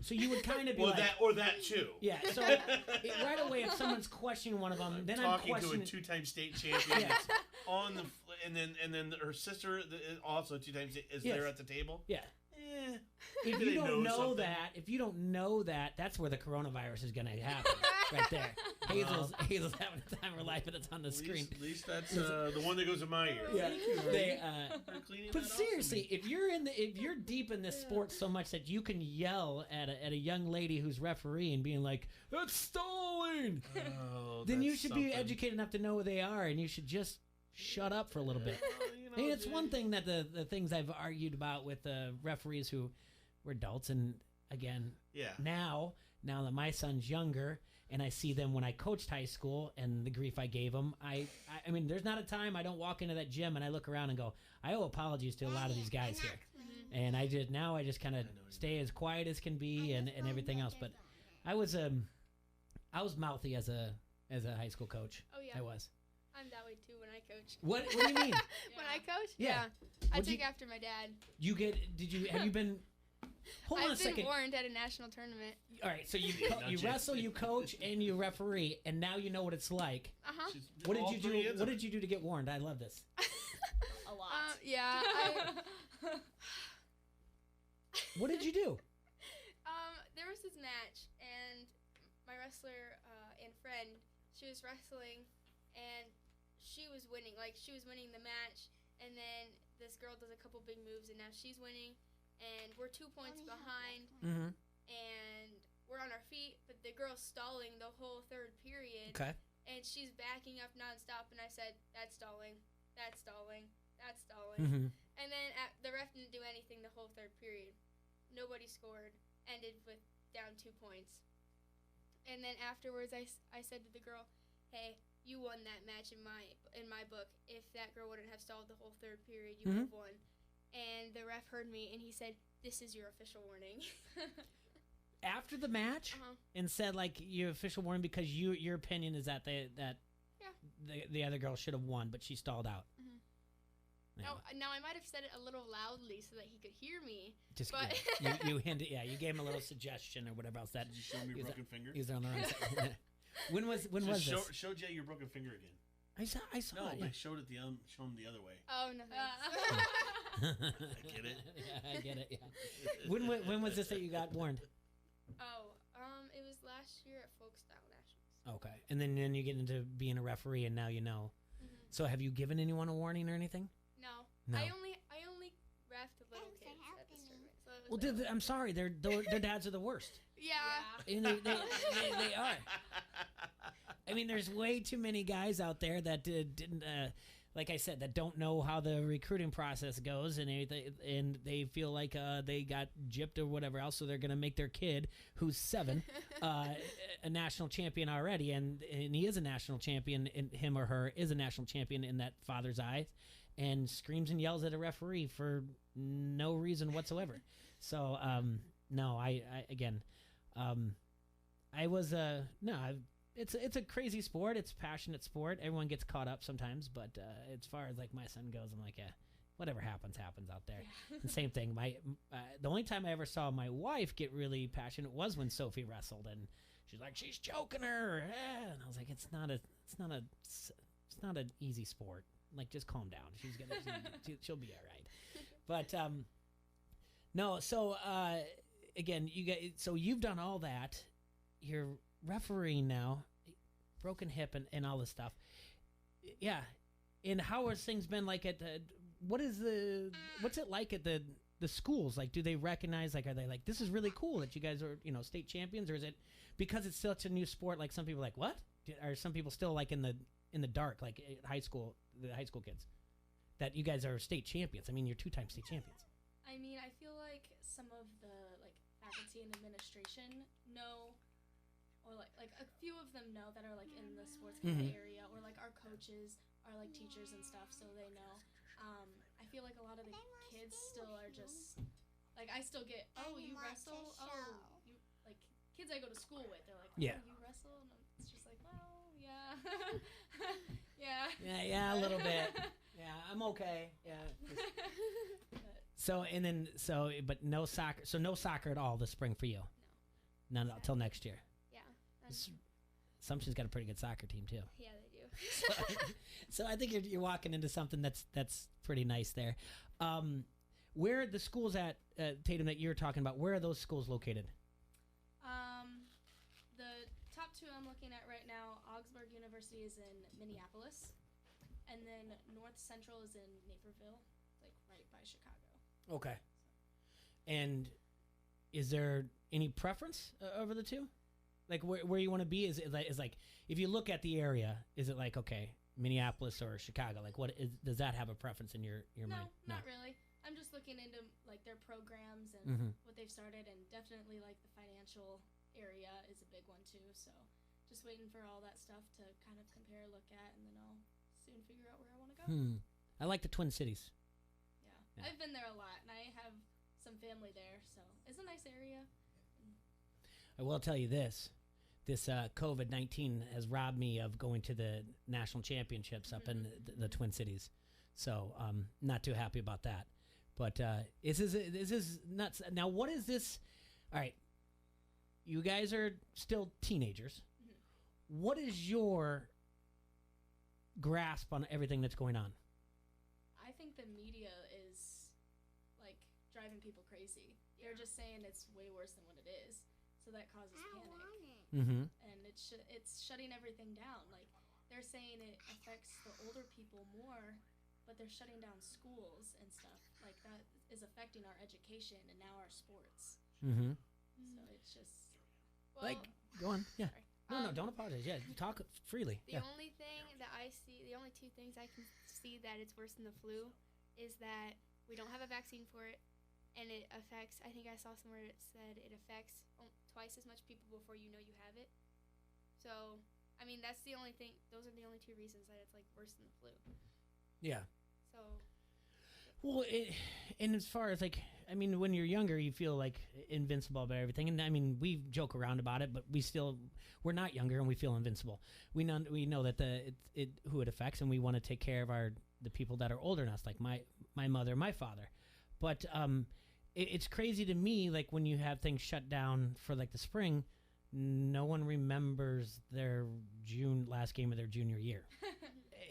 So you would kind of be well, like, that too. Yeah. So right away, if someone's questioning one of them, then I'm talking questioning to a 2-time state champion that's on the and then her sister also 2-time is there at the table. Yeah. Eh, If you don't know that, that's where the coronavirus is going to happen. Right there. Hazel's having a time of her life, and it's on the screen. At least that's the one that goes in my ear. Yeah. But seriously, if you're deep in this sport so much that you can yell at a young lady who's refereeing, being like, "That's stalling," then you should be educated enough to know who they are, and you should just shut up for a little bit. And it's one thing that the things I've argued about with referees who were adults, and again, now that my son's younger, and I see them when I coached high school and the grief I gave them, I mean, there's not a time I don't walk into that gym and I look around and go, I owe apologies to a lot of these guys here. And I just kind of stay as quiet as can be and everything else. But I was mouthy as a high school coach. Oh yeah. I was. I'm that way too when I coach. What do you mean? When I coach? Yeah. I take after my dad. Have you been Hold on a second. I've been warned at a national tournament. All right, so you wrestle, you coach, and you referee, and now you know what it's like. Uh-huh. What did you do? What did you do to get warned? I love this. A lot. Yeah. What did you do? There was this match, and my wrestler and friend, she was wrestling, and she was winning. Like, she was winning the match, and then this girl does a couple big moves, and now she's winning, and we're 2 points behind, and we're on our feet, but the girl's stalling the whole third period. Okay. And she's backing up nonstop, and I said, that's stalling, that's stalling, that's stalling. And then the ref didn't do anything the whole third period. Nobody scored. Ended with down 2 points. And then afterwards, I said to the girl, hey, you won that match in my book. If that girl wouldn't have stalled the whole third period, you would have won. And the ref heard me, and he said, this is your official warning. After the match, and said like your official warning because your opinion is that the other girl should have won, but she stalled out. Now I might have said it a little loudly so that he could hear me. But you hinted, you gave him a little suggestion or whatever else. That did you show me your broken finger? He was on the wrong side. When was this? Showed you your broken finger again. I saw no, it. I showed it show him the other way. Oh no! I get it. Yeah, I get it. Yeah. When was this that you got warned? Oh, it was last year at Folk Style Nationals. Okay, and then you get into being a referee, and now you know. So have you given anyone a warning or anything? No. I only reffed little kids at this tournament. So I'm sorry, their dads are the worst. Yeah. And they are. I mean, there's way too many guys out there that didn't, like I said, that don't know how the recruiting process goes, and they feel like they got gypped or whatever else, so they're going to make their kid, who's 7, a national champion already, and he is a national champion, and him or her is a national champion in that father's eyes, and screams and yells at a referee for no reason whatsoever. So, no, it's a crazy sport. It's a passionate sport. Everyone gets caught up sometimes, but as far as like my son goes, I'm like, whatever happens out there. Yeah. And same thing. The only time I ever saw my wife get really passionate was when Sophie wrestled, and she's like, she's choking her, and I was like, it's not an easy sport. Like, just calm down. She's gonna, she'll be all right. But no. So again, you guys. So you've done all that. You're refereeing now, broken hip and all this stuff. Yeah. And how has things been like at the? What's it like at the schools? Like, do they recognize? Like, are they like, this is really cool that you guys are state champions, or is it because it's such a new sport? Like, some people are like, what? Are some people still like in the dark, like at high school, the high school kids, that you guys are state champions? I mean, you're 2-time state champions. I mean, I feel like some of the faculty and administration know, or like a few of them know that are like in the sports kind of area, or like our coaches are like teachers and stuff, so they know. I feel like a lot of the kids still are just like, I still get, oh, you wrestle, oh, you like kids I go to school with, they're like, oh, Yeah. you wrestle, and it's just like, well, yeah, yeah, Yeah, a little bit. Yeah, I'm okay. Yeah. So but no soccer. So no soccer at all this spring for you. No. None until next year. Yeah. Assumption's got a pretty good soccer team too. Yeah, they do. So I think you're walking into something that's pretty nice there. Where are the schools at Tatum that you're talking about? Where are those schools located? The top two I'm looking at right now, Augsburg University is in Minneapolis, and then North Central is in Naperville, like right by Chicago. Okay. And is there any preference over the two? Like where you want to be? Is like if you look at the area, is it like, okay, Minneapolis or Chicago? Like does that have a preference in your mind? No, not really. I'm just looking into like their programs and what they've started, and definitely like the financial area is a big one too. So just waiting for all that stuff to kind of compare, look at, and then I'll soon figure out where I want to go. I like the Twin Cities. Yeah, I've been there a lot, and I have some family there, so it's a nice area. I will tell you this COVID-19 has robbed me of going to the national championships up in the Twin Cities. So not too happy about that. But this is nuts. Now, what is this? All right, you guys are still teenagers. What is your grasp on everything that's going on? I think the media is like driving people crazy. They're just saying it's way worse than what it is, so that causes panic. And it's shutting everything down. Like, they're saying it affects the older people more, but they're shutting down schools and stuff. Like, that is affecting our education and now our sports. So it's just go on. Yeah. Sorry. No, don't apologize. Yeah, talk freely. The only thing that I see, the only two things I can see that it's worse than the flu is that we don't have a vaccine for it, and it affects, I think I saw somewhere it said it affects twice as much people before you know you have it. So, I mean, that's the only thing, those are the only two reasons that it's like worse than the flu. Yeah. So. Well, and as far as like, I mean, when you're younger, you feel like invincible about everything. And I mean, we joke around about it, but we're not younger and we feel invincible. We know that who it affects, and we want to take care of the people that are older than us, like my mother, my father. But it's crazy to me, like when you have things shut down for like the spring, no one remembers their last game of their junior year.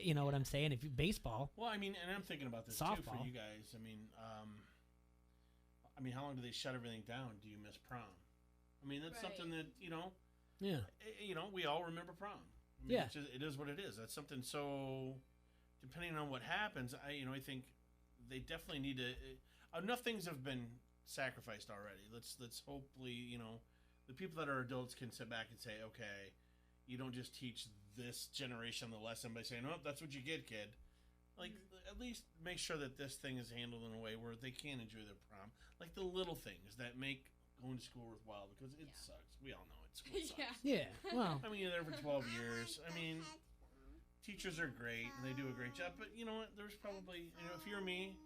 You know what I'm saying? If you baseball. Well, I mean, and I'm thinking about this softball. Too for you guys. I mean, how long do they shut everything down? Do you miss prom? I mean, that's something that Yeah. We all remember prom. I mean, it is what it is. That's something. So, depending on what happens, I think they definitely need to. Enough things have been sacrificed already. Let's hopefully the people that are adults can sit back and say, okay, you don't just teach this generation the lesson by saying, oh, that's what you get, kid. Like, at least make sure that this thing is handled in a way where they can enjoy their prom. Like the little things that make going to school worthwhile, because it sucks. We all know it. School sucks. Yeah. Well, I mean, you're there for 12 years. I mean, teachers are great and they do a great job, but you know what? There's probably, if you're me,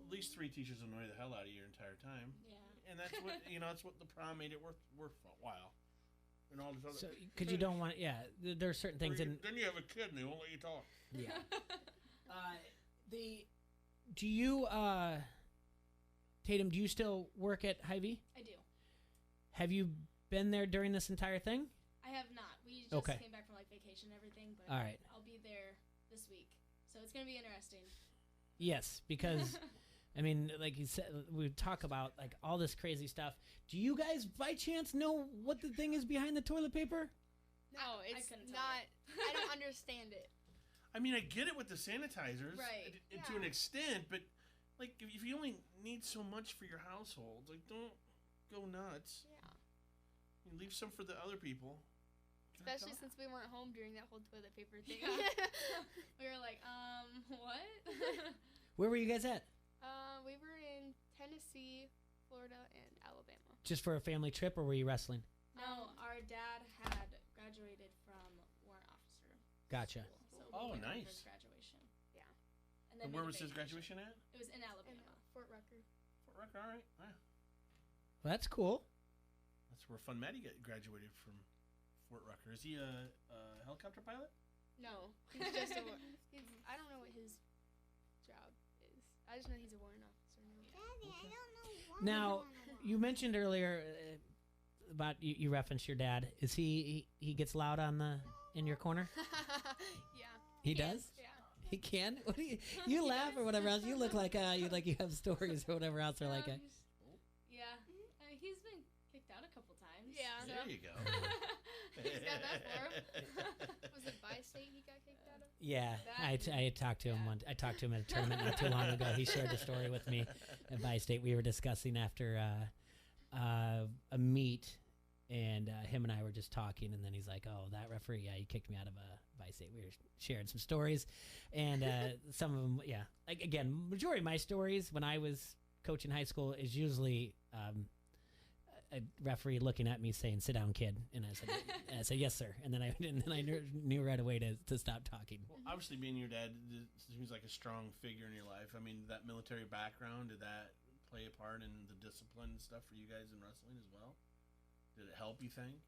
at least 3 teachers annoy the hell out of you your entire time. Yeah. And that's what that's what the prom made it worthwhile. And all this other. Because you don't want, there are certain things. Then you have a kid and they won't let you talk. Yeah. Do you, Tatum? Do you still work at Hy-Vee? I do. Have you been there during this entire thing? I have not. We just came back from like vacation and everything, but all right. I'll be there this week. So it's gonna be interesting. Yes, because I mean, like you said, we talk about like all this crazy stuff. Do you guys, by chance, know what the thing is behind the toilet paper? No, it's not. I don't understand it. I mean, I get it with the sanitizers, Right. To an extent, but like if you only need so much for your household, like don't go nuts. Yeah. You leave some for the other people. Especially since we weren't home during that whole toilet paper thing. We were like, what? Where were you guys at? We were in Tennessee, Florida, and Alabama. Just for a family trip, or were you wrestling? No, our dad had graduated from warrant officer. Gotcha. So Oh, we went for nice. his graduation. Yeah. And where was his graduation at? It was in Alabama. Fort Rucker. Fort Rucker, all right. Yeah. Well, that's cool. That's where Fun Matty graduated from Fort Rucker. Is he a helicopter pilot? No, he's just a. I don't know what his job is. I just know he's a warrant officer. Daddy, I don't know why. Now, you mentioned earlier about you referenced your dad. Is he gets loud in your corner? Yeah. He does? Yeah. He can? What do you laugh or whatever else? You look like you have stories or whatever else or like Yeah. He's been kicked out a couple times. Yeah. So. There you go. He's got that for him. Was it bi-state he got kicked out of? Yeah, I talked to him I talked to him at a tournament not too long ago. He shared the story with me at Bi-State. We were discussing after a meet, and him and I were just talking, and then he's like, "Oh, that referee, yeah, he kicked me out of Bi-State." We were sharing some stories, and some of them, yeah. Like again, majority of my stories when I was coaching high school is usually a referee looking at me saying, "Sit down, kid," and I said, "Yes, sir," and then I knew right away to stop talking. Well, obviously, being your dad seems like a strong figure in your life. I mean, that military background, did that play a part in the discipline and stuff for you guys in wrestling as well? Did it help, you think?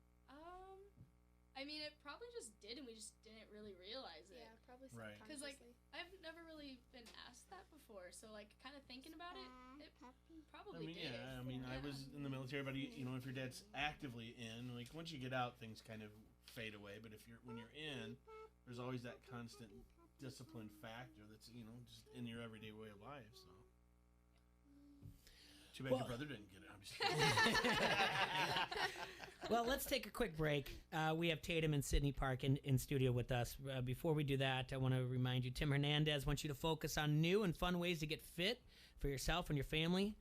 I mean, it probably just did, and we just didn't really realize it. Yeah, probably Right. Because, like, I've never really been asked that before, so, like, kind of thinking about it, it probably did. Yeah, I mean, I was in the military, but you know, if your dad's actively in, like, once you get out, things kind of fade away. But when you're in, there's always that constant discipline factor that's, you know, just in your everyday way of life. So, too bad your brother didn't get it. I'm just kidding. Well, let's take a quick break. We have Tatum and Sydney Park in studio with us. Before we do that, I want to remind you, Tim Hernandez wants you to focus on new and fun ways to get fit for yourself and your family.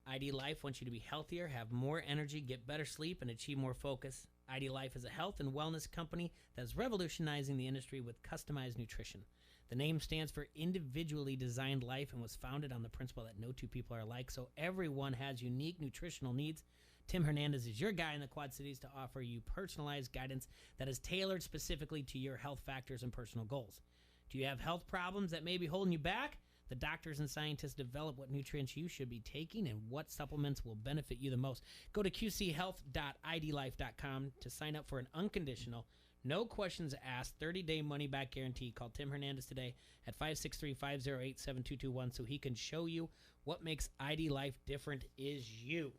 ID Life wants you to be healthier, have more energy, get better sleep, and achieve more focus. ID Life is a health and wellness company that is revolutionizing the industry with customized nutrition. The name stands for Individually Designed Life and was founded on the principle that no two people are alike, so everyone has unique nutritional needs. Tim Hernandez is your guy in the Quad Cities to offer you personalized guidance that is tailored specifically to your health factors and personal goals. Do you have health problems that may be holding you back? The doctors and scientists develop what nutrients you should be taking and what supplements will benefit you the most. Go to qchealth.idlife.com to sign up for an unconditional, no questions asked, 30-day money-back guarantee. Call Tim Hernandez today at 563-508-7221 so he can show you what makes ID Life different is you.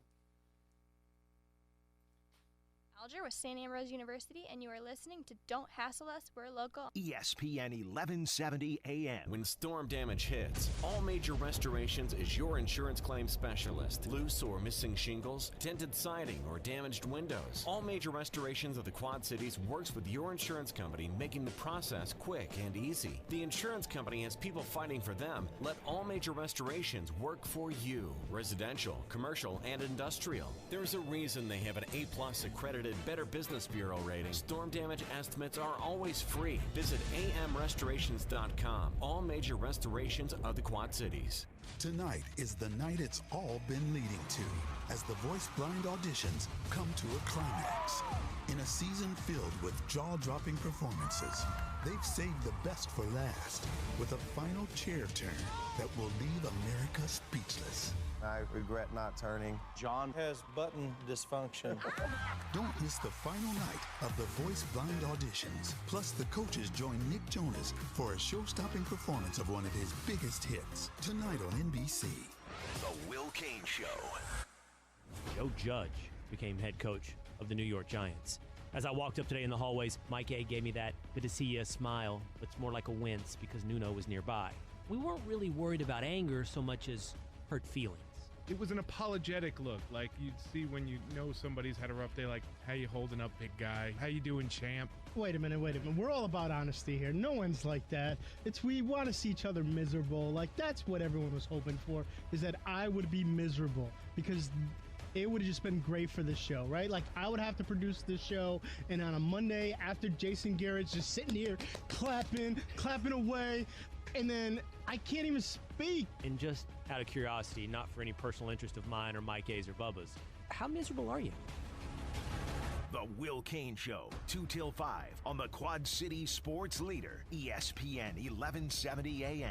Alger with St. Ambrose University, and you are listening to Don't Hassle Us, We're Local. ESPN 1170 AM. When storm damage hits, All Major Restorations is your insurance claim specialist. Loose or missing shingles, tinted siding, or damaged windows. All Major Restorations of the Quad Cities works with your insurance company, making the process quick and easy. The insurance company has people fighting for them. Let All Major Restorations work for you. Residential, commercial, and industrial. There's a reason they have an A+ accredited Better Business Bureau rating. Storm damage estimates are always free. Visit amrestorations.com. All Major Restorations of the Quad Cities. Tonight is the night it's all been leading to as the Voice Blind auditions come to a climax. In a season filled with jaw-dropping performances, they've saved the best for last with a final chair turn that will leave America speechless. I regret not turning. John has button dysfunction. Don't miss the final night of the Voice Blind auditions. Plus, the coaches join Nick Jonas for a show-stopping performance of one of his biggest hits. Tonight on NBC. The Will Kane Show. Joe Judge became head coach of the New York Giants. As I walked up today in the hallways, Mike A gave me that good to see you smile, but it's more like a wince because Nuno was nearby. We weren't really worried about anger so much as hurt feelings. It was an apologetic look, like you'd see when you know somebody's had a rough day, like, how you holding up, big guy? How you doing, champ? Wait a minute. We're all about honesty here. No one's like that. We want to see each other miserable. Like, that's what everyone was hoping for, is that I would be miserable because it would have just been great for the show, right? Like, I would have to produce this show, and on a Monday after Jason Garrett's just sitting here clapping away, and then I can't even speak. And just out of curiosity, not for any personal interest of mine or Mike A's or Bubba's, how miserable are you? The Will Kane Show, 2 till 5 on the Quad City Sports Leader, ESPN 1170 AM.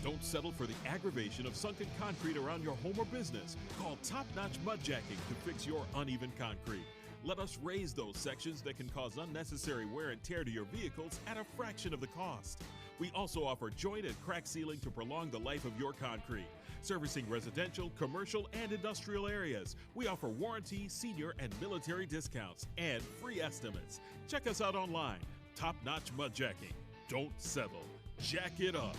Don't settle for the aggravation of sunken concrete around your home or business. Call Top Notch Mudjacking to fix your uneven concrete. Let us raise those sections that can cause unnecessary wear and tear to your vehicles at a fraction of the cost. We also offer joint and crack sealing to prolong the life of your concrete. Servicing residential, commercial, and industrial areas. We offer warranty, senior, and military discounts, and free estimates. Check us out online. Top Notch Mudjacking. Don't settle. Jack it up.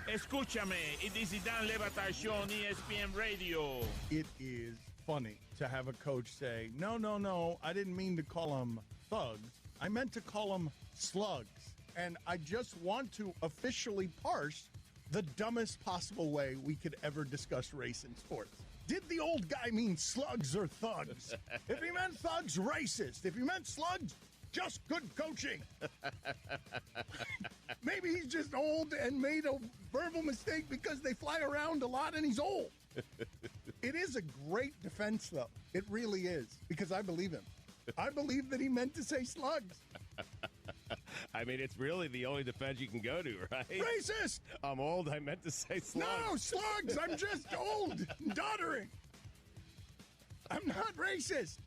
Escúchame, Idisidan Levatación ESPN Radio. It is funny to have a coach say, no, I didn't mean to call them thugs. I meant to call them slugs. And I just want to officially parse the dumbest possible way we could ever discuss race in sports. Did the old guy mean slugs or thugs? If he meant thugs, racist. If he meant slugs, just good coaching. Maybe he's just old and made a verbal mistake because they fly around a lot and he's old. It is a great defense, though. It really is, because I believe him. I believe that he meant to say slugs. I mean, it's really the only defense you can go to, right? Racist! I'm old. I meant to say slugs. No, slugs! I'm just old and doddering. I'm not racist.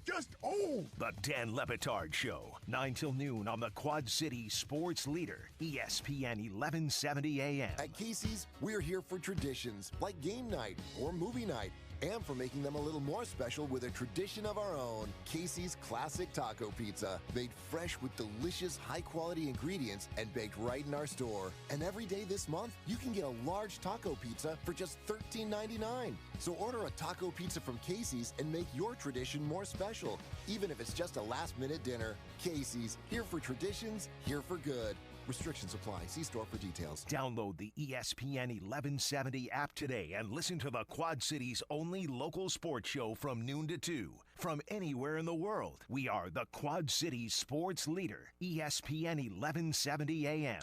Just old. The Dan Lepetard Show, 9 till noon on the Quad City Sports Leader, ESPN 1170 AM. At Casey's, we're here for traditions like game night or movie night, and for making them a little more special with a tradition of our own. Casey's Classic Taco Pizza, made fresh with delicious, high-quality ingredients and baked right in our store. And every day this month, you can get a large taco pizza for just $13.99. So order a taco pizza from Casey's and make your tradition more special, even if it's just a last-minute dinner. Casey's, here for traditions, here for good. Restrictions apply. See store for details. Download the ESPN 1170 app today and listen to the Quad City's only local sports show from noon to 2. From anywhere in the world, we are the Quad City Sports Leader, ESPN 1170 AM.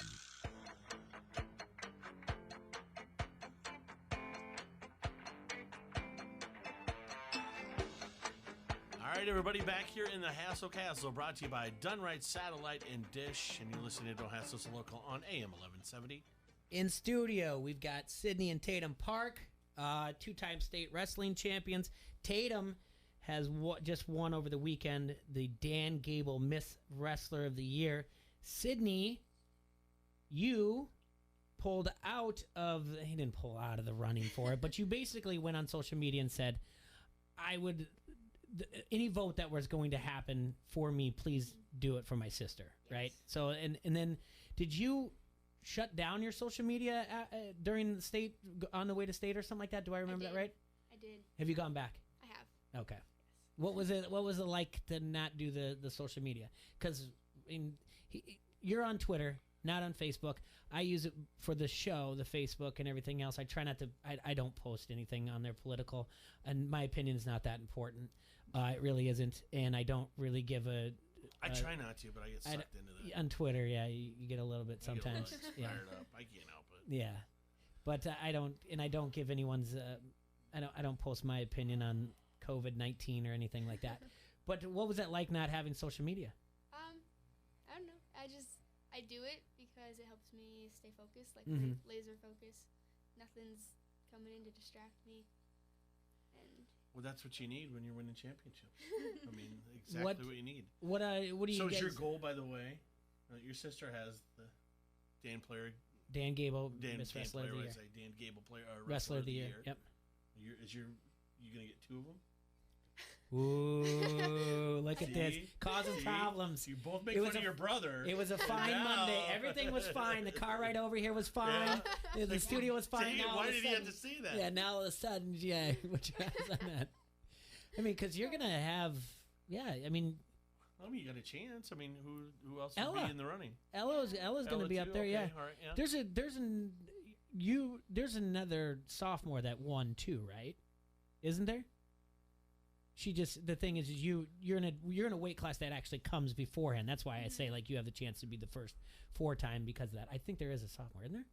All right, everybody, back here in the Hassle Castle, brought to you by Dunright Satellite and Dish, and you're listening to Don't Hassle Us Local on AM 1170. In studio, we've got Sydney and Tatum Park, two-time state wrestling champions. Tatum has just won over the weekend the Dan Gable Miss Wrestler of the Year. Sydney, you pulled out of, he didn't pull out of the running for it, but you basically went on social media and said, any vote that was going to happen for me, please do it for my sister, right? So, and then did you shut down your social media during the state, on the way to state or something like that? Do I remember that right? I did. Have you gone back? I have. Okay. Yes. What was it like to not do the social media? Because you're on Twitter, not on Facebook. I use it for the show, the Facebook and everything else. I try not to, I don't post anything on there political, and my opinion is not that important. It really isn't, and I don't really give a... I try not to, but I get sucked into that. On Twitter, yeah, you get a little bit sometimes. I get fired up. I can't help it. Yeah, but I don't give anyone's... I don't post my opinion on COVID-19 or anything like that. But what was that like not having social media? I don't know. I do it because it helps me stay focused, like laser focus. Nothing's coming in to distract me. And well, that's what you need when you're winning championships. I mean, exactly what you need. What do you? So is your goal, by the way? Your sister has the Dan Gable Miss Wrestler of the Year. Wrestler of the Year. Yep. You gonna get two of them? Ooh, look at this. Causing problems. You both make It fun was of your brother. It was a fine Now- Monday. Everything was fine. The car ride over here was fine. Yeah. The studio was fine. Dang, Now all why of a did he have sudden- to say that? Yeah, now all of a sudden, yeah. What you guys on that? I mean, because you're gonna have, yeah. I mean, you got a chance. I mean, who else would Ella. be in the running? Ella's gonna be Ella up too? there. Okay, Yeah. all right, yeah. There's another sophomore that won too, right? Isn't there? She just, the thing is you're in a weight class that actually comes beforehand. That's why I say like you have the chance to be the first 4-time because of that. I think there is a sophomore, isn't there?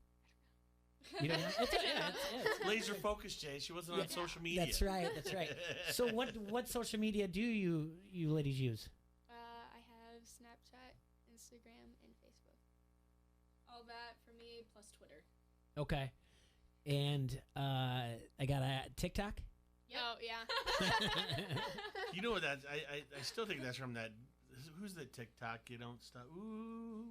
You don't know? It's Laser focus, Jay. She wasn't on social media. That's right. That's right. So what social media do you ladies use? I have Snapchat, Instagram, and Facebook. All that for me plus Twitter. Okay, and I got a TikTok. Yep. Oh yeah. You know what that? I still think that's from that. Who's the TikTok? You don't stop. Ooh.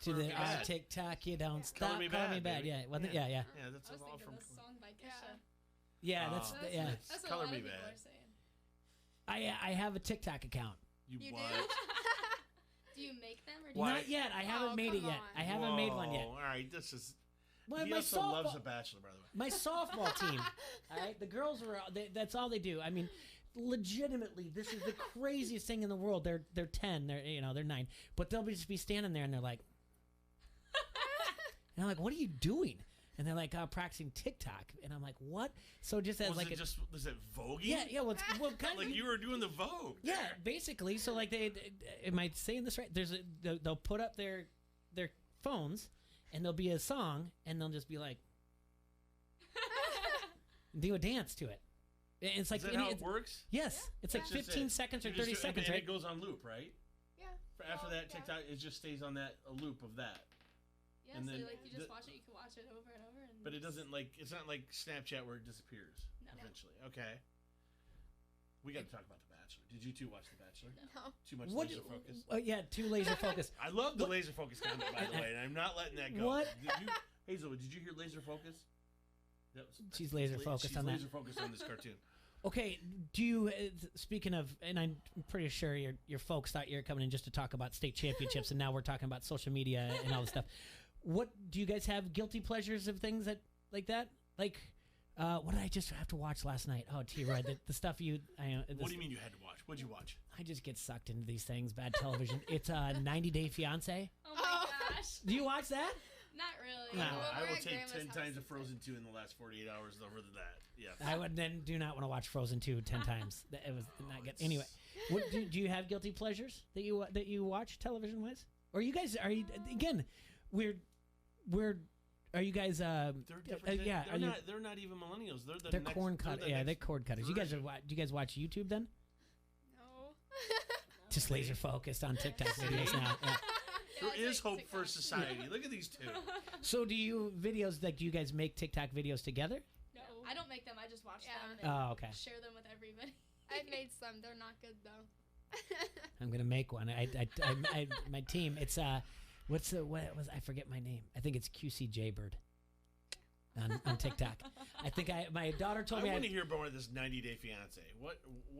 To Color the Me Bad. TikTok, you don't stop. Color Me Color Bad, Me Bad. baby. Yeah, wasn't it? Yeah. Yeah, that's I was all thinking from. this song by Kesha. Yeah, that's yeah. That's what Color a lot Me of people Bad. are saying. I have a TikTok account. You do? what? Do you make them or do Why? Not yet. I haven't made it yet. I haven't made one yet. All right, this is. Well, he my also loves softball- The Bachelor, by the way. My softball team. All right, the girls are. That's all they do. I mean, legitimately, this is the craziest thing in the world. They're 10. They're 9, but they'll just be standing there and they're like, and I'm like, what are you doing? And they're like, practicing TikTok, and I'm like, what? So just as Was like it just was it voguing? Yeah. Well, kind like of. you were doing the Vogue. Yeah, basically. So like am I saying this right? They'll put up their phones, and there'll be a song, and they'll just be like, do a dance to it. And it's like Is that how it works? Yes, it's like 15 seconds or You just 30 do- seconds, and right? it goes on loop, right? Yeah. After that TikTok, it just stays on that a loop of that. Yeah, And so then like you just watch it, you can watch it over and over. And But it doesn't it's not like Snapchat where it disappears No. eventually. Okay. We got to talk about The Bachelor. Did you two watch The Bachelor? No. Too much What- laser focus. Yeah, too laser focus. I love the laser focus comment, by the way, and I'm not letting that go. What? Hazel, did you hear laser focus? That was, She's laser focused on that. She's laser focused on this cartoon. Okay, do you? Speaking of, and I'm pretty sure your folks thought you were coming in just to talk about state championships, and now we're talking about social media and all this stuff. What do you guys have guilty pleasures of things that like that? Like, what did I just have to watch last night? Oh, T-Rod, the stuff you. What do you mean you had to watch? What'd you watch? I just get sucked into these things. Bad television. It's 90 Day Fiance. Oh my gosh. Do you watch that? Not really. No. I will take 10 times of Frozen 2 in the last 48 hours over than that. Yes. I would then do not want to watch Frozen 2 10 times. It was not good. Anyway, what do you have guilty pleasures that you watch television wise? Or you guys are you again? We're are you guys? They're different. Yeah, They're not even millennials. They're they're corn cutters. Yeah, they're cord cutters. You guys do you guys watch YouTube then? No. Just laser focused on TikTok videos now. Yeah. There is hope for society. Look at these two. So do you videos like do you guys make TikTok videos together? No, I don't make them. I just watch them. Oh, And okay. Share them with everybody. I've made some. They're not good though. I'm gonna make one. My team. It's what was I forget my name? I think it's QC Jaybird on TikTok. I think my daughter told me. I want to hear more of this 90 Day Fiance. What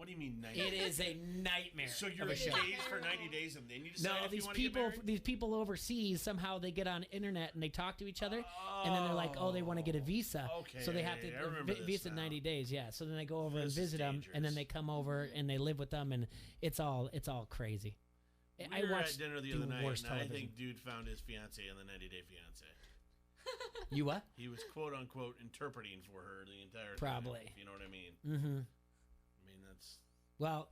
do you mean 90? It is a nightmare. So you're of a show. engaged for 90 days and then you decide No, if these you want to get people, married? these people overseas somehow they get on internet and they talk to each other, and then they're like, oh, they want to get a visa, Okay, so they have I remember to this visa now. 90 days. Yeah, so then they go over This and is visit them, and then they come over and they live with them, and it's all crazy. We were watched at dinner the other night, worst and I television. think dude found his fiance in the 90 Day Fiance. You what? He was quote unquote interpreting for her the entire time. Probably. If you know what I mean. Mm-hmm. I mean that's Well,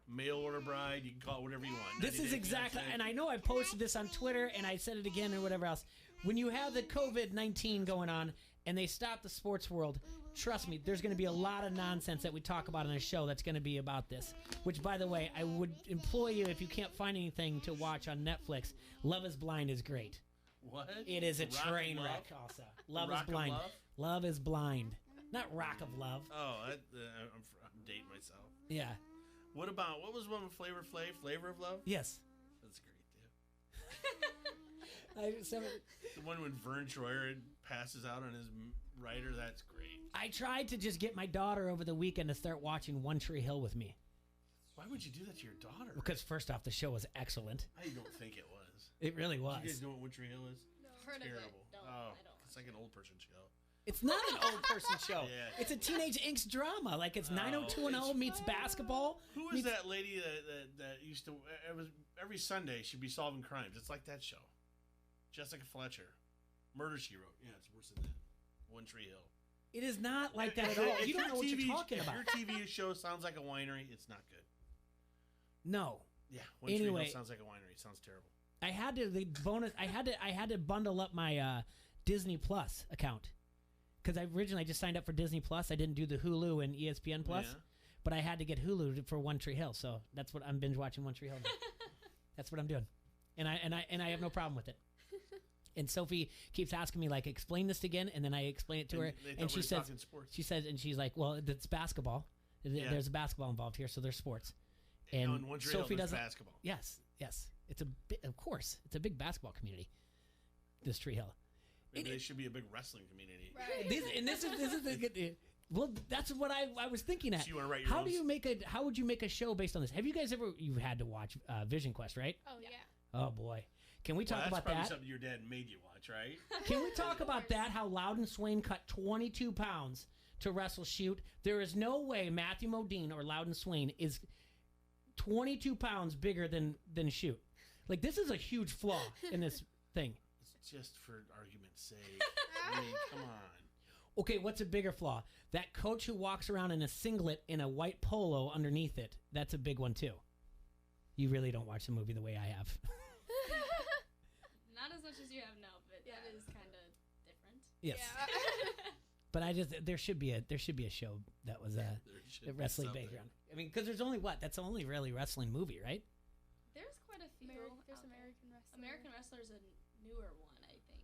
mail order bride. You can call it whatever you want. this 90 is Day exactly, Fiancé. and I know I posted this on Twitter, and I said it again or whatever else. When you have the COVID-19 going on, and they stop the sports world, trust me, there's going to be a lot of nonsense that we talk about on the show that's going to be about this. Which, by the way, I would implore you, if you can't find anything to watch on Netflix, Love is Blind is great. What? It is a Rock of train Love? wreck also. Love Rock is of Blind. Love? Love is Blind. Not Rock of Love. Oh, I'm dating myself. Yeah. What was one with Flavor Flav? Flavor of Love? Yes. That's great too. The one when Vern Troyer passes out on his rider. That's great. I tried to just get my daughter over the weekend to start watching One Tree Hill with me. Why would you do that to your daughter? Because first off, the show was excellent. I don't think it was. It really was. Do you guys know what One Tree Hill is? No. Heard Terrible. of it. It's like an old person show. It's not an old person show. Yeah. It's a teenage angst drama. Like it's 90210 meets basketball. Who was that lady that used to? It was every Sunday she'd be solving crimes. It's like that show. Jessica Fletcher, Murder She Wrote. Yeah, it's worse than that. One Tree Hill. It is not like that at all. You don't know what you're talking about. If your TV show sounds like a winery, it's not good. No. Yeah. One Tree Hill sounds like a winery. It sounds terrible. I had to I had to bundle up my Disney Plus account because I originally just signed up for Disney Plus. I didn't do the Hulu and ESPN Plus, but I had to get Hulu for One Tree Hill. So that's what I'm binge watching One Tree Hill now. That's what I'm doing, and I have no problem with it. And Sophie keeps asking me, like, explain this again, and then I explain it to her, and she says, and she's like, well, it's basketball. There's a basketball involved here, so there's sports. And Sophie doesn't. Basketball. Yes. It's of course, it's a big basketball community. This Tree Hill. Maybe they should be a big wrestling community. Right. This is the good. Well, that's what I was thinking at. So you want to write your own How would you make a show based on this? Have you guys you've had to watch Vision Quest, right? Oh yeah. Oh boy. Can we talk about that's probably that? Something your dad made you watch, right? Can we talk about that? How Loudon Swain cut 22 pounds to wrestle Shoot. There is no way Matthew Modine or Loudon Swain is 22 pounds bigger than Shoot. Like, this is a huge flaw in this thing. It's just for argument's sake. I mean, come on. Okay, what's a bigger flaw? That coach who walks around in a singlet in a white polo underneath it. That's a big one, too. You really don't watch the movie the way I have. Not as much as you have now, but that is kind of different. Yes. Yeah. But there should be a show that was a wrestling background. I mean, because there's only that's only really wrestling movie, right? There's quite a few. There's American Wrestler. American Wrestler's a newer one, I think.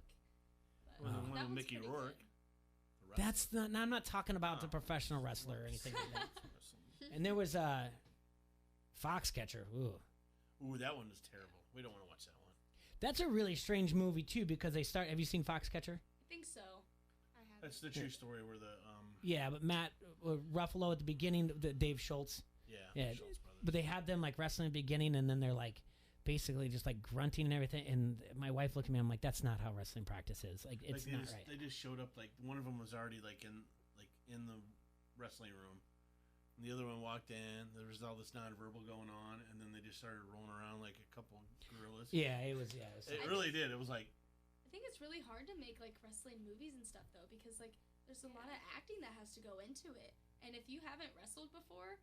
But one with Mickey Rourke. That's not. No, I'm not talking about the professional wrestler or anything like that. And there was Foxcatcher. Ooh, that one was terrible. We don't want to watch that one. That's a really strange movie too because they start. Have you seen Foxcatcher? I think so. I have. That's the true story where the Yeah, but Matt Ruffalo at the beginning, Dave Schultz. Yeah. Schultz brothers. But they had them like wrestling at the beginning, and then they're like basically just like grunting and everything. And my wife looked at me. I'm like, that's not how wrestling practice is. Like, it's not right. They just showed up. Like, one of them was already like in the wrestling room. And the other one walked in. There was all this nonverbal going on, and then they just started rolling around like a couple gorillas. Yeah, it was. It really did. It was like. I think it's really hard to make like wrestling movies and stuff though, because like there's a lot of acting that has to go into it, and if you haven't wrestled before,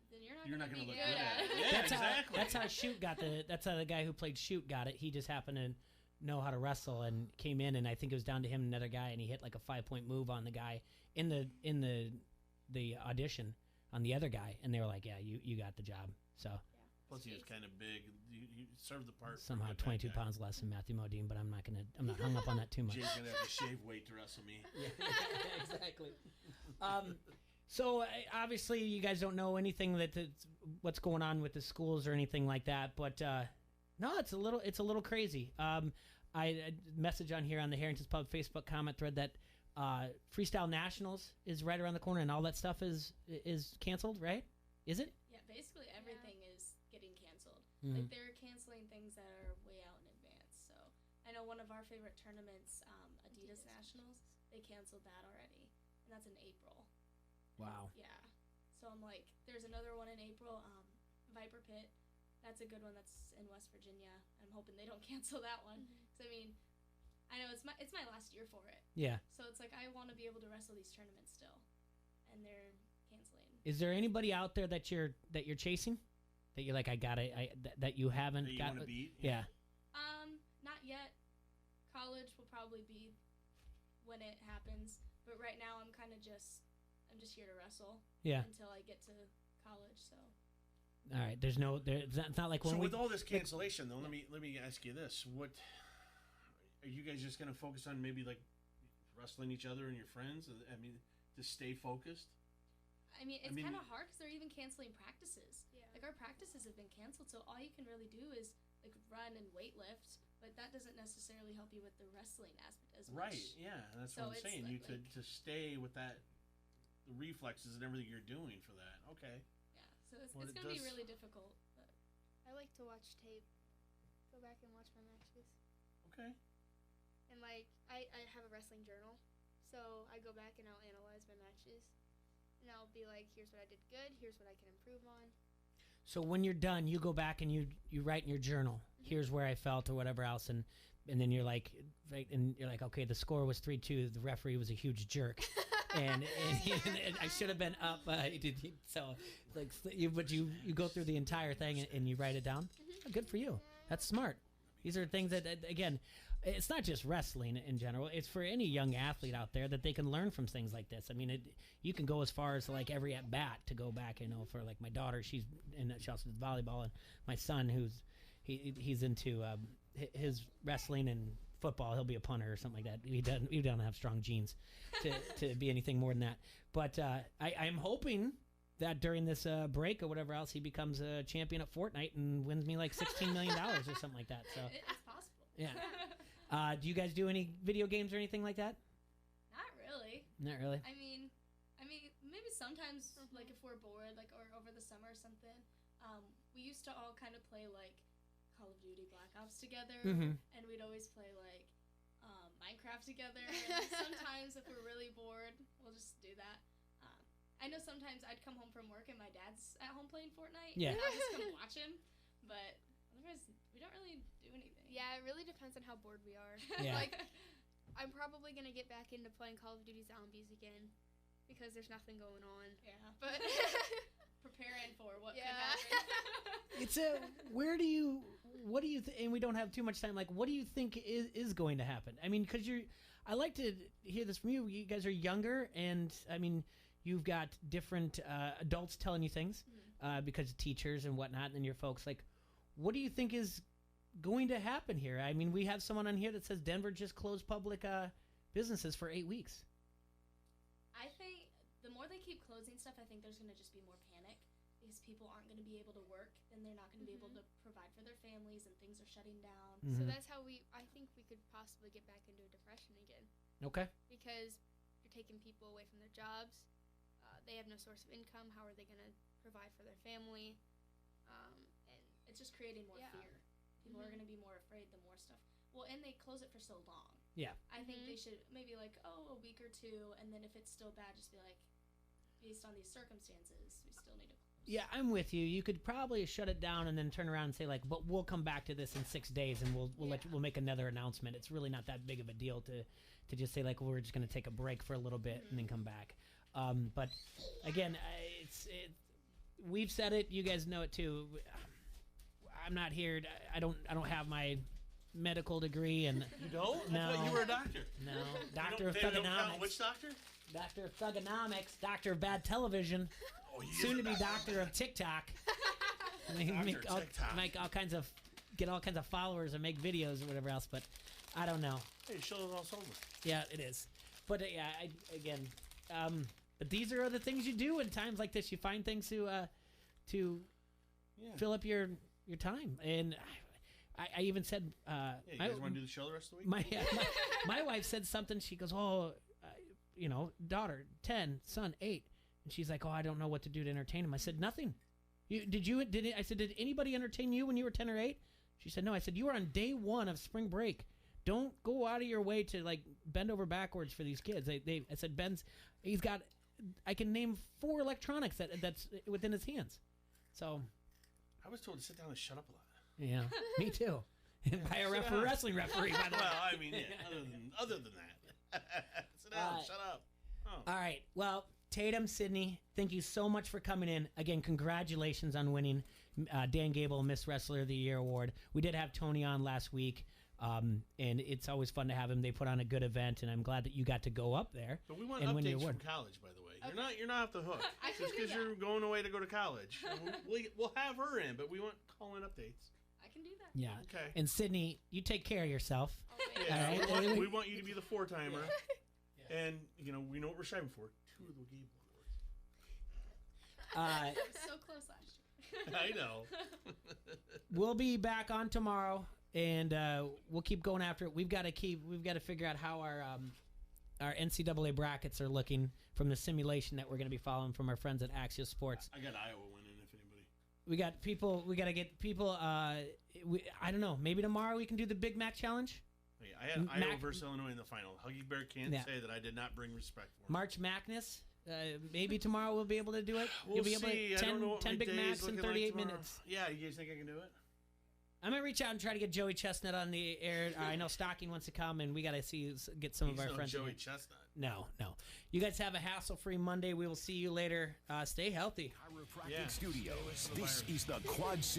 then you're not gonna be good at it. Yeah, exactly. That's how Shoot got the. That's how the guy who played Shoot got it. He just happened to know how to wrestle and came in, and I think it was down to him and another guy, and he hit like a 5-point move on the guy in the audition on the other guy, and they were like, "Yeah, you got the job." So. Plus, he was kind of big. He served the part. Somehow, 22 pounds less than Matthew Modine, but I'm not hung up on that too much. Jay's gonna have to shave weight to wrestle me. Yeah, exactly. So obviously, you guys don't know anything what's going on with the schools or anything like that. But no, it's a little crazy. I message on here on the Harrington's Pub Facebook comment thread that Freestyle Nationals is right around the corner, and all that stuff is canceled, right? Is it? Yeah, basically everything is getting canceled. Mhm. Like they're canceling things that are way out in advance. So I know one of our favorite tournaments, Adidas Nationals, they canceled that already, and that's in April. Wow. Yeah. So I'm like, there's another one in April, Viper Pit. That's a good one. That's in West Virginia. I'm hoping they don't cancel that one. Because I mean, I know it's my last year for it. Yeah. So it's like I want to be able to wrestle these tournaments still, and they're canceling. Is there anybody out there that you're chasing? That you're like, that you haven't that you got? Want to beat? Yeah. Not yet. College will probably be when it happens, but right now I'm just here to wrestle. Yeah. Until I get to college. So. All right. It's not like when with all this cancellation, though, let me ask you this: what are you guys just going to focus on? Maybe like wrestling each other and your friends. I mean, to stay focused. I mean, it's kind of hard because they're even canceling practices. Yeah. Like our practices have been canceled, so all you can really do is like run and weightlift, but that doesn't necessarily help you with the wrestling aspect as much. Right. Yeah, that's what I'm saying. To stay with that, the reflexes and everything you're doing for that. Okay. Yeah. So it's Well, going it to be does- really difficult. But I like to watch tape. Go back and watch my matches. Okay. And like I have a wrestling journal, so I go back and I'll analyze my matches, and I'll be like, here's what I did good, here's what I can improve on. So when you're done, you go back and you write in your journal. Here's where I felt or whatever else, and then you're like, okay, the score was 3-2. The referee was a huge jerk, and I should have been up. So like, but you go through the entire thing and you write it down. Oh, good for you. That's smart. These are things that again, it's not just wrestling in general. It's for any young athlete out there that they can learn from things like this. I mean, you can go as far as like every at bat to go back. For like my daughter, she also does volleyball, and my son, he's into his wrestling and football. He'll be a punter or something like that. He doesn't have strong genes to be anything more than that. But I'm hoping that during this break or whatever else, he becomes a champion at Fortnite and wins me like $16 million or something like that. So it's possible. yeah. Do you guys do any video games or anything like that? Not really. Not really. I mean, maybe sometimes, like if we're bored, like or over the summer or something. We used to all kind of play like Call of Duty Black Ops together, and we'd always play like Minecraft together. And sometimes if we're really bored, we'll just do that. I know sometimes I'd come home from work and my dad's at home playing Fortnite. Yeah. And I'll just come watch him, but otherwise we don't really do anything. Yeah, it really depends on how bored we are. Yeah. Like, I'm probably gonna get back into playing Call of Duty Zombies again because there's nothing going on. Yeah. But preparing for what yeah. could happen. It's what do you and we don't have too much time. Like, what do you think is going to happen? I mean, because I like to hear this from you. You guys are younger, and I mean, you've got different adults telling you things because of teachers and whatnot, and then your folks. Like, what do you think is going to happen here? I mean, we have someone on here that says Denver just closed public businesses for 8 weeks. I think the more they keep closing stuff, I think there's going to just be more panic because people aren't going to be able to work, and they're not going to be able to provide for their families, and things are shutting down. So that's how I think we could possibly get back into a depression again. Okay. Because you're taking people away from their jobs. They have no source of income. How are they going to provide for their family? And it's just creating more fear. People are going to be more afraid the more stuff. Well, and they close it for so long. Yeah. I think they should maybe like, a week or two, and then if it's still bad, just be like, based on these circumstances, we still need to close. Yeah, I'm with you. You could probably shut it down and then turn around and say like, but we'll come back to this in 6 days and we'll make another announcement. It's really not that big of a deal to just say like, well, we're just going to take a break for a little bit and then come back. But again, we've said it. You guys know it too. I'm not here. I don't have my medical degree, and you don't. No, I thought you were a doctor. No, doctor of they don't count. thugonomics. Which doctor? Doctor of thugonomics. Doctor of bad television. Oh, soon to be doctor of TikTok. Make all kinds of get all kinds of followers and make videos or whatever else. But I don't know. Hey, show us all sober. Yeah, it is. But yeah, but these are the things you do in times like this. You find things to fill up your time. And I even said, you guys want to do the show the rest of the week? My wife said something. She goes, daughter 10, son 8, and she's like, I don't know what to do to entertain him. I said, nothing. I said, did anybody entertain you when you were 10 or 8? She said, no. I said, you were on day 1 of spring break. Don't go out of your way to like bend over backwards for these kids. I said, he's got. I can name 4 electronics that's within his hands. So, I was told to sit down and shut up a lot. Yeah, me too. By a wrestling referee, by the way. Well, I mean, other than that, sit down, shut up. Oh. All right. Well, Tatum, Sydney, thank you so much for coming in. Again, congratulations on winning Dan Gable Miss Wrestler of the Year award. We did have Tony on last week. And it's always fun to have him. They put on a good event, and I'm glad that you got to go up there. But we want and win the updates award. from college, by the way. You're not off the hook. Just because that. you're going away to go to college. We'll have her in, but we want call-in updates. I can do that. Yeah. Okay. And Sydney, you take care of yourself. Yeah, all right? we want you to be the 4-timer. And, we know what we're striving for. 2 of the Gable I was so close last year. I know. We'll be back on tomorrow, and we'll keep going after it. We've got to figure out how our NCAA brackets are looking from the simulation that we're going to be following from our friends at Axios Sports. I got Iowa winning if anybody We got people. We got to get people. I don't know. Maybe tomorrow we can do the Big Mac challenge. Yeah, I had Iowa versus Illinois in the final. Huggy Bear can't say that I did not bring respect for him. March Madness. Maybe tomorrow we'll be able to do it. We'll You'll be see. able to 10 Big Macs in 38 minutes. Yeah, you guys think I can do it? I'm gonna reach out and try to get Joey Chestnut on the air. I know Stocking wants to come, and we gotta get some of our friends. Joey Chestnut. No. You guys have a hassle-free Monday. We will see you later. Stay healthy. Chiropractic Studios. This is the Quad City